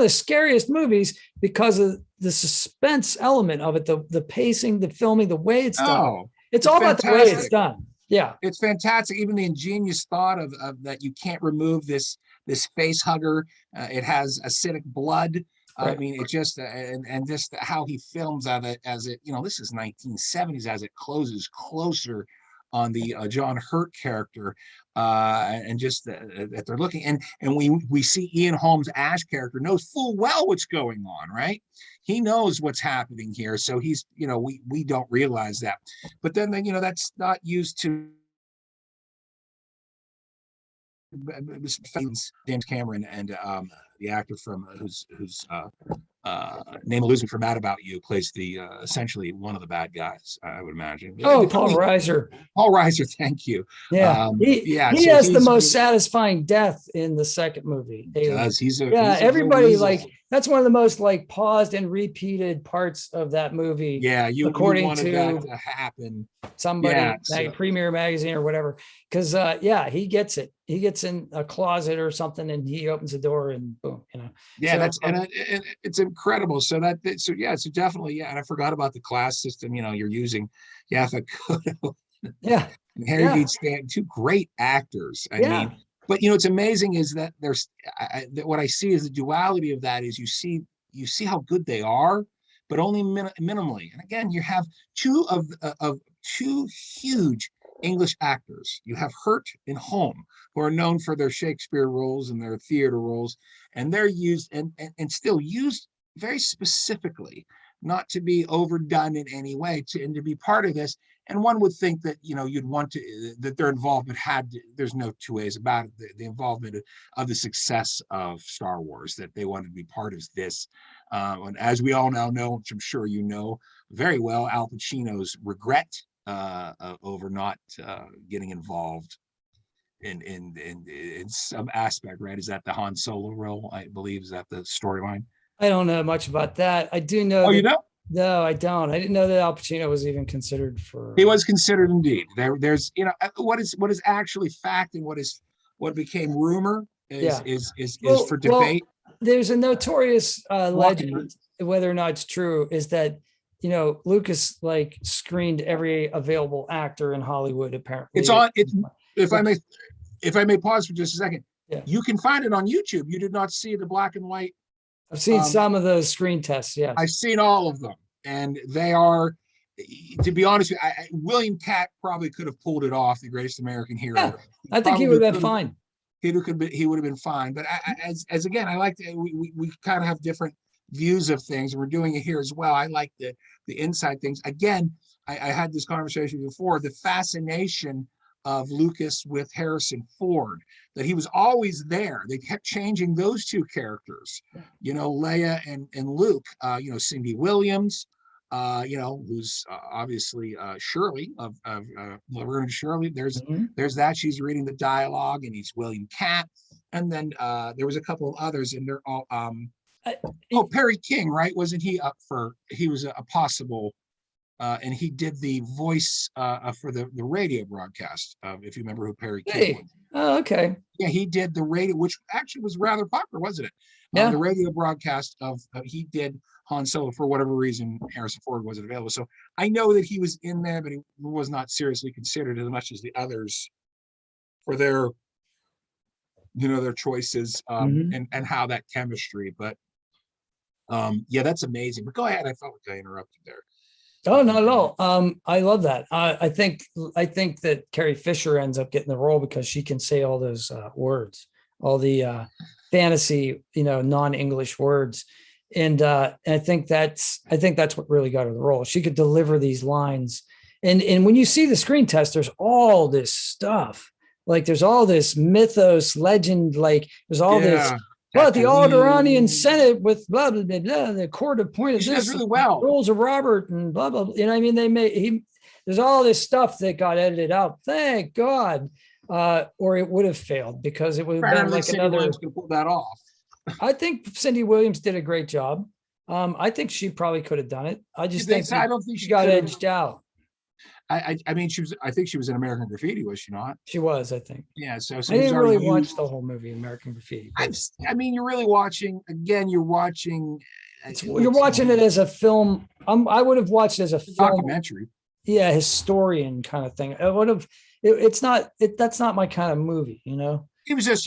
the scariest movies because of the suspense element of it, the pacing, the filming, the way it's done. It's all about the way it's done. Yeah. It's fantastic. Even the ingenious thought of that you can't remove this this face hugger. It has acidic blood. I Right. mean, it just and just how he films of it as it, this is 1970s as it closes closer on the John Hurt character, and just that they're looking, and we see Ian Holmes' Ash character knows full well what's going on, right? He knows what's happening here, so he's, we don't realize that, but then that's not used to James Cameron and the actor from whose name eludes me, for Mad About You, plays the essentially one of the bad guys, I would imagine. Oh, Paul Reiser. Paul Reiser, thank you. Yeah, he so has the most satisfying death in the second movie. Everybody that's one of the most paused and repeated parts of that movie. Yeah, you wanted that to happen. Somebody, Premiere Magazine or whatever, because he gets it. He gets in a closet or something, and he opens the door, and boom, Yeah, so, it's incredible. So definitely, and I forgot about the class system. You're using Yaphet Kotto, and Harry Dean Stanton, two great actors. I mean, but it's amazing is that there's what I see is the duality of that is you see how good they are, but only minimally. And again, you have two huge English actors. You have Hurt and Holm, who are known for their Shakespeare roles and their theater roles, and they're used and still used very specifically, not to be overdone in any way, and to be part of this. And one would think that you'd want to that their involvement there's no two ways about it, the involvement of the success of Star Wars, that they wanted to be part of this. And as we all now know, which I'm sure you know very well, Al Pacino's regret over not getting involved in some aspect, right? Is that the Han Solo role, I believe? Is that the storyline? I don't know much about that. I do know. Oh, you know? No, I don't. I didn't know that Al Pacino was even considered for. He was considered indeed. There's what is actually fact and what became rumor is for debate. Well, there's a notorious legend, whether or not it's true, is that Lucas screened every available actor in Hollywood. Apparently, it's on. If I may pause for just a second, you can find it on YouTube. You did not see the black and white. I've seen some of those screen tests. Yes, I've seen all of them, and they are, to be honest with you, William Catt probably could have pulled it off, The Greatest American Hero. Yeah, I think he would have been fine. He would have been fine. But as again, I like we kind of have different views of things, and we're doing it here as well. I like the inside things. Again, I had this conversation before, the fascination of Lucas with Harrison Ford, that he was always there. They kept changing those two characters, Leia and Luke, Cindy Williams, who's obviously Shirley of Laverne and Shirley. There's that. She's reading the dialogue, and he's William Catt. And then there was a couple of others, and they're all Perry King, right? Wasn't he up for? He was a possible. And he did the voice for the radio broadcast, if you remember who Perry King was. Oh, okay. Yeah, he did the radio, which actually was rather popular, wasn't it? Yeah. The radio broadcast he did Han Solo. For whatever reason, Harrison Ford wasn't available. So I know that he was in there, but he was not seriously considered as much as the others for their, their choices and how that chemistry. But that's amazing. But go ahead. I felt like I interrupted there. Oh, not at all. I love that. I think that Carrie Fisher ends up getting the role because she can say all those words, all the fantasy, non-English words, and I think that's what really got her the role. She could deliver these lines, and when you see the screen test, there's all this stuff. There's all this mythos, legend. There's all this. But the Alderanian Senate with blah, blah, blah, blah, the court appointed this this, really well. Rules of Robert and blah, blah, blah. There's all this stuff that got edited out. Thank God. Or it would have failed because it would have been like Cindy Williams can pull that off. I think Cindy Williams did a great job. I think she probably could have done it. I just think I don't think she got edged out. I mean, I think she was in American Graffiti, was she not? She was, I think. Yeah. So I didn't really watch the whole movie, American Graffiti. You're really watching. Again, you're watching. You're watching it as a film. I would have watched it as a film, documentary. Yeah, historian kind of thing. I would have. That's not my kind of movie, he was just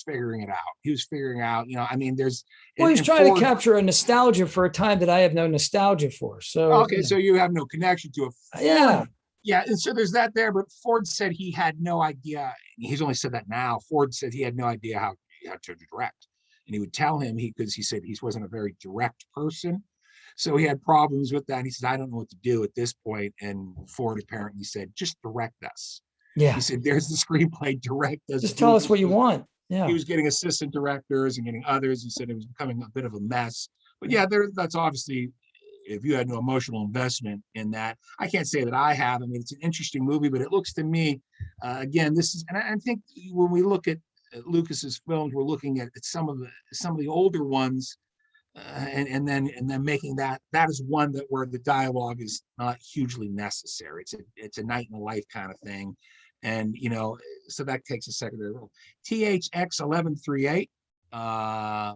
figuring it out. He was figuring out, I mean, Well, he's and trying Ford, to capture a nostalgia for a time that I have no nostalgia for. So, okay, so you have no connection to it. yeah. Yeah, and so there's that there, but Ford said he had no idea. He's only said that now. Ford said he had no idea how to direct. And he would tell him because he said he wasn't a very direct person. So he had problems with that. And he said, I don't know what to do at this point. And Ford apparently said, just direct us. Yeah. He said, there's the screenplay, direct us. Just tell us what you want. Yeah. He was getting assistant directors and getting others. He said it was becoming a bit of a mess. But yeah, that's obviously, if you had no emotional investment in that, I can't say that I have. I mean, it's an interesting movie, but it looks to me, again, this is, and I think when we look at Lucas's films, we're looking at some of the older ones, and then making that is one that where the dialogue is not hugely necessary. It's a night in the life kind of thing, and so that takes a secondary role. THX 1138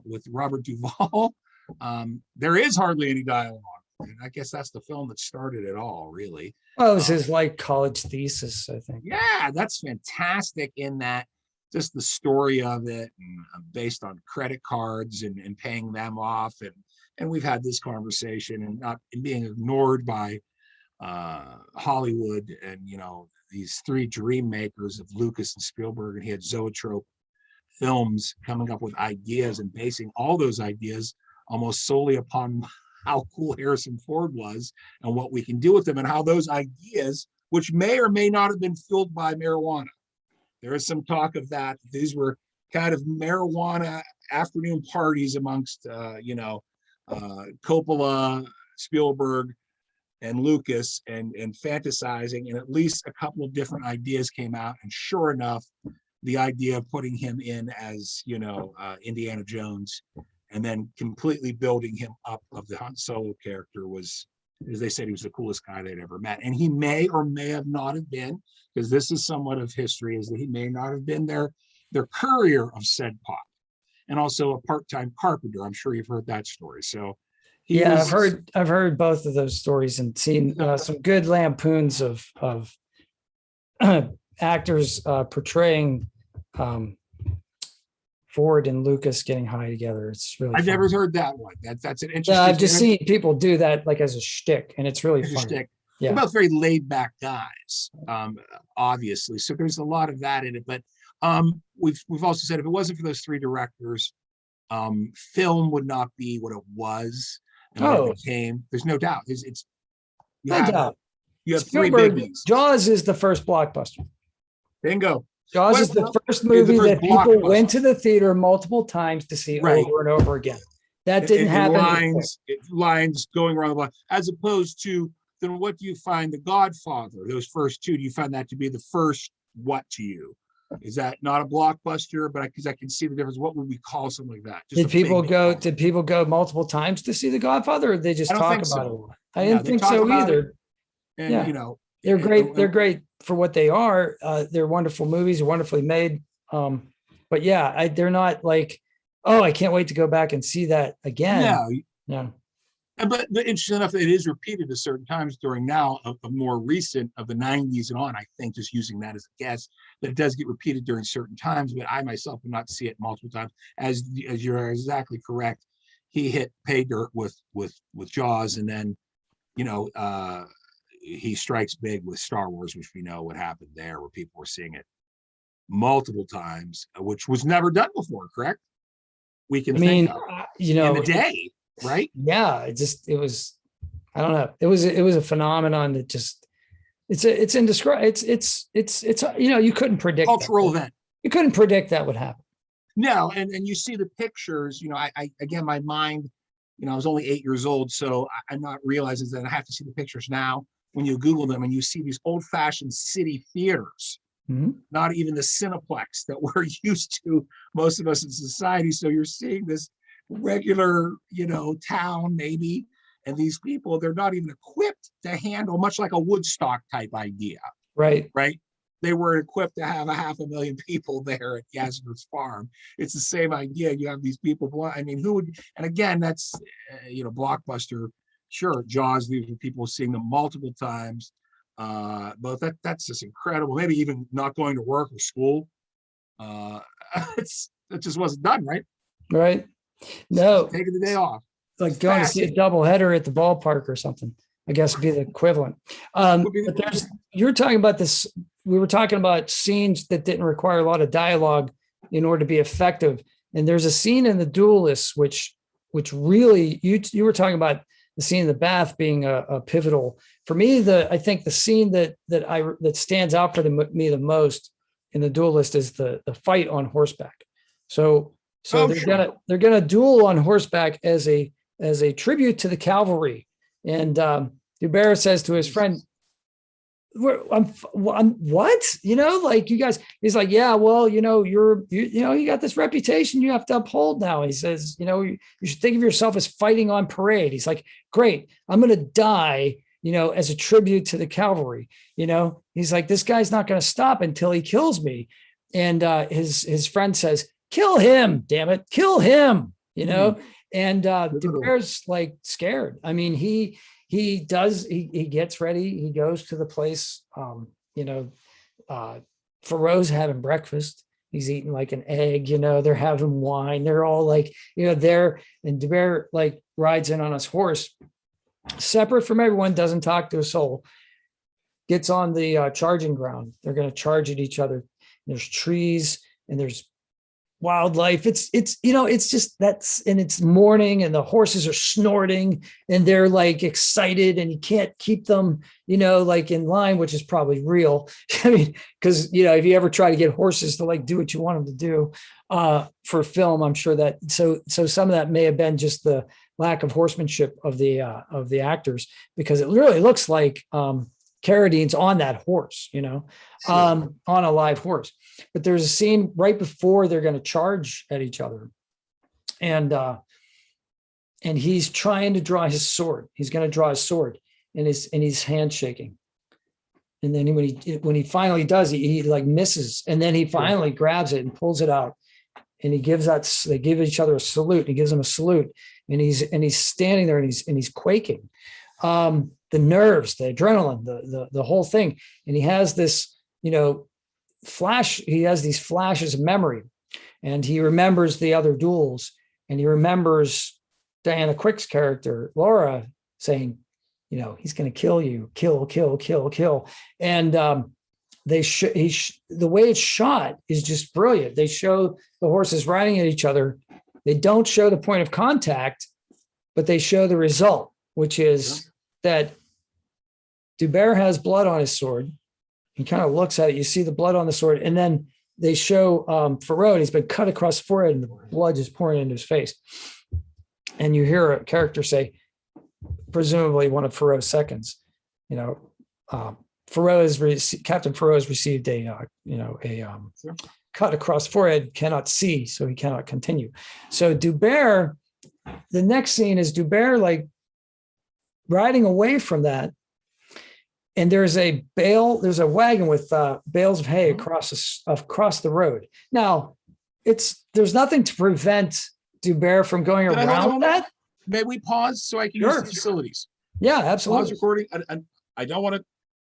with Robert Duvall. There is hardly any dialogue. And I guess that's the film that started it all, really. Well, it was his college thesis, I think. Yeah, that's fantastic in that just the story of it, and based on credit cards and paying them off. And we've had this conversation and not being ignored by Hollywood and, these three dream makers of Lucas and Spielberg. And he had Zoetrope Films coming up with ideas and basing all those ideas almost solely upon how cool Harrison Ford was and what we can do with them, and how those ideas, which may or may not have been fueled by marijuana. There is some talk of that. These were kind of marijuana afternoon parties amongst, Coppola, Spielberg, and Lucas, and fantasizing, and at least a couple of different ideas came out. And sure enough, the idea of putting him in as, Indiana Jones, and then completely building him up of the Han Solo character was, as they said, he was the coolest guy they'd ever met. And he may or may have not have been, because this is somewhat of history, is that he may not have been their courier of said pot, and also a part-time carpenter. I'm sure you've heard that story. So I've heard both of those stories and seen some good lampoons of actors portraying Ford and Lucas getting high together. It's really I've fun. never heard that one. That's an interesting. Yeah, I've just seen people do that as a shtick, and it's really fun. Yeah. They're both very laid back guys, obviously. So there's a lot of that in it. But we've also said if it wasn't for those three directors, film would not be what it was and what it became. There's no doubt. You have three biggies. Jaws is the first blockbuster. Bingo. Jaws is the first movie that people went to the theater multiple times to see over and over again. That didn't happen. Lines going around the block, as opposed to, then what do you find The Godfather? Those first two, do you find that to be the first what to you? Is that not a blockbuster? But because I can see the difference. What would we call something like that? Did people go multiple times to see The Godfather, or did they just talk about it? I didn't think so either. And they're great. They're great for what they are. They're wonderful movies, wonderfully made. But yeah, they're not like, oh, I can't wait to go back and see that again. No. But interesting enough, it is repeated at certain times during now a more recent of the 90s and on. I think, just using that as a guess, that it does get repeated during certain times. But I myself would not see it multiple times. As you're exactly correct, he hit pay dirt with Jaws, and then he strikes big with Star Wars, which we know what happened there, where people were seeing it multiple times, which was never done before. Correct? We can think of in the day. Right. Yeah. It was, I don't know. It was a phenomenon that just, it's indescribable. It's you couldn't predict cultural event. You couldn't predict that would happen. No. And you see the pictures, I again, my mind, I was only 8 years old, so I'm not realizing that I have to see the pictures now. When you Google them and you see these old fashioned city theaters, not even the Cineplex that we're used to, most of us in society. So you're seeing this regular, town maybe, and these people, they're not even equipped to handle, much like a Woodstock type idea. Right. They were equipped to have 500,000 people there at Yazmer's farm. It's the same idea. You have these people. I mean, who would? And again, that's blockbuster. Sure, Jaws. These are people seeing them multiple times. But that's just incredible. Maybe even not going to work or school. It just wasn't done right. Right. No, Taking the day off. like going to see a double header at the ballpark or something, I guess would be the equivalent. But you're talking about this. We were talking about scenes that didn't require a lot of dialogue in order to be effective. And there's a scene in The Duelists, which really, you were talking about the scene in the bath being a pivotal for me. I think the scene that stands out for me the most in The Duelist is the fight on horseback. So they're gonna duel on horseback as a tribute to the cavalry. And Dubert says to his friend, I'm what? Like, you guys, he's like, yeah, well, you got this reputation you have to uphold now. He says, you should think of yourself as fighting on parade. He's like, great, I'm going to die, as a tribute to the cavalry. He's like, this guy's not going to stop until he kills me. And his friend says, kill him, damn it, kill him, and Dubert's like scared. I mean, he gets ready. He goes to the place, Thoreau's having breakfast. He's eating like an egg, they're having wine. They're all like, there, and Dubert like rides in on his horse, separate from everyone, doesn't talk to a soul, gets on the charging ground. They're going to charge at each other. There's trees and there's wildlife. It's just and it's morning and the horses are snorting and they're like excited and you can't keep them, like in line, which is probably real. I mean, because, if you ever try to get horses to like do what you want them to do for film, I'm sure that, so some of that may have been just the lack of horsemanship of the actors, because it really looks like Carradine's on that horse, on a live horse. But there's a scene right before they're going to charge at each other. And he's trying to draw his sword. He's going to draw his sword and he's handshaking. And then when he finally does, he like misses. And then he finally grabs it and pulls it out. And they give each other a salute. He gives him a salute. And he's standing there and he's quaking. The nerves, the adrenaline, the whole thing. And he has this, he has these flashes of memory, and he remembers the other duels, and he remembers Diana Quick's character, Laura, saying, he's going to kill you, kill. And the way it's shot is just brilliant. They show the horses riding at each other. They don't show the point of contact, but they show the result, which is that Dubert has blood on his sword. He kind of looks at it. You see the blood on the sword. And then they show Thoreau, and he's been cut across the forehead and the blood is pouring into his face. And you hear a character say, presumably one of Thoreau's seconds, Captain Thoreau has received a cut across the forehead, cannot see, so he cannot continue. So Dubert, the next scene is Dubert like riding away from that. And there's a wagon with bales of hay across the road. Now, there's nothing to prevent Dubert from going around that. May we pause so I can use the facilities? Yeah, absolutely. Pause recording. I don't want to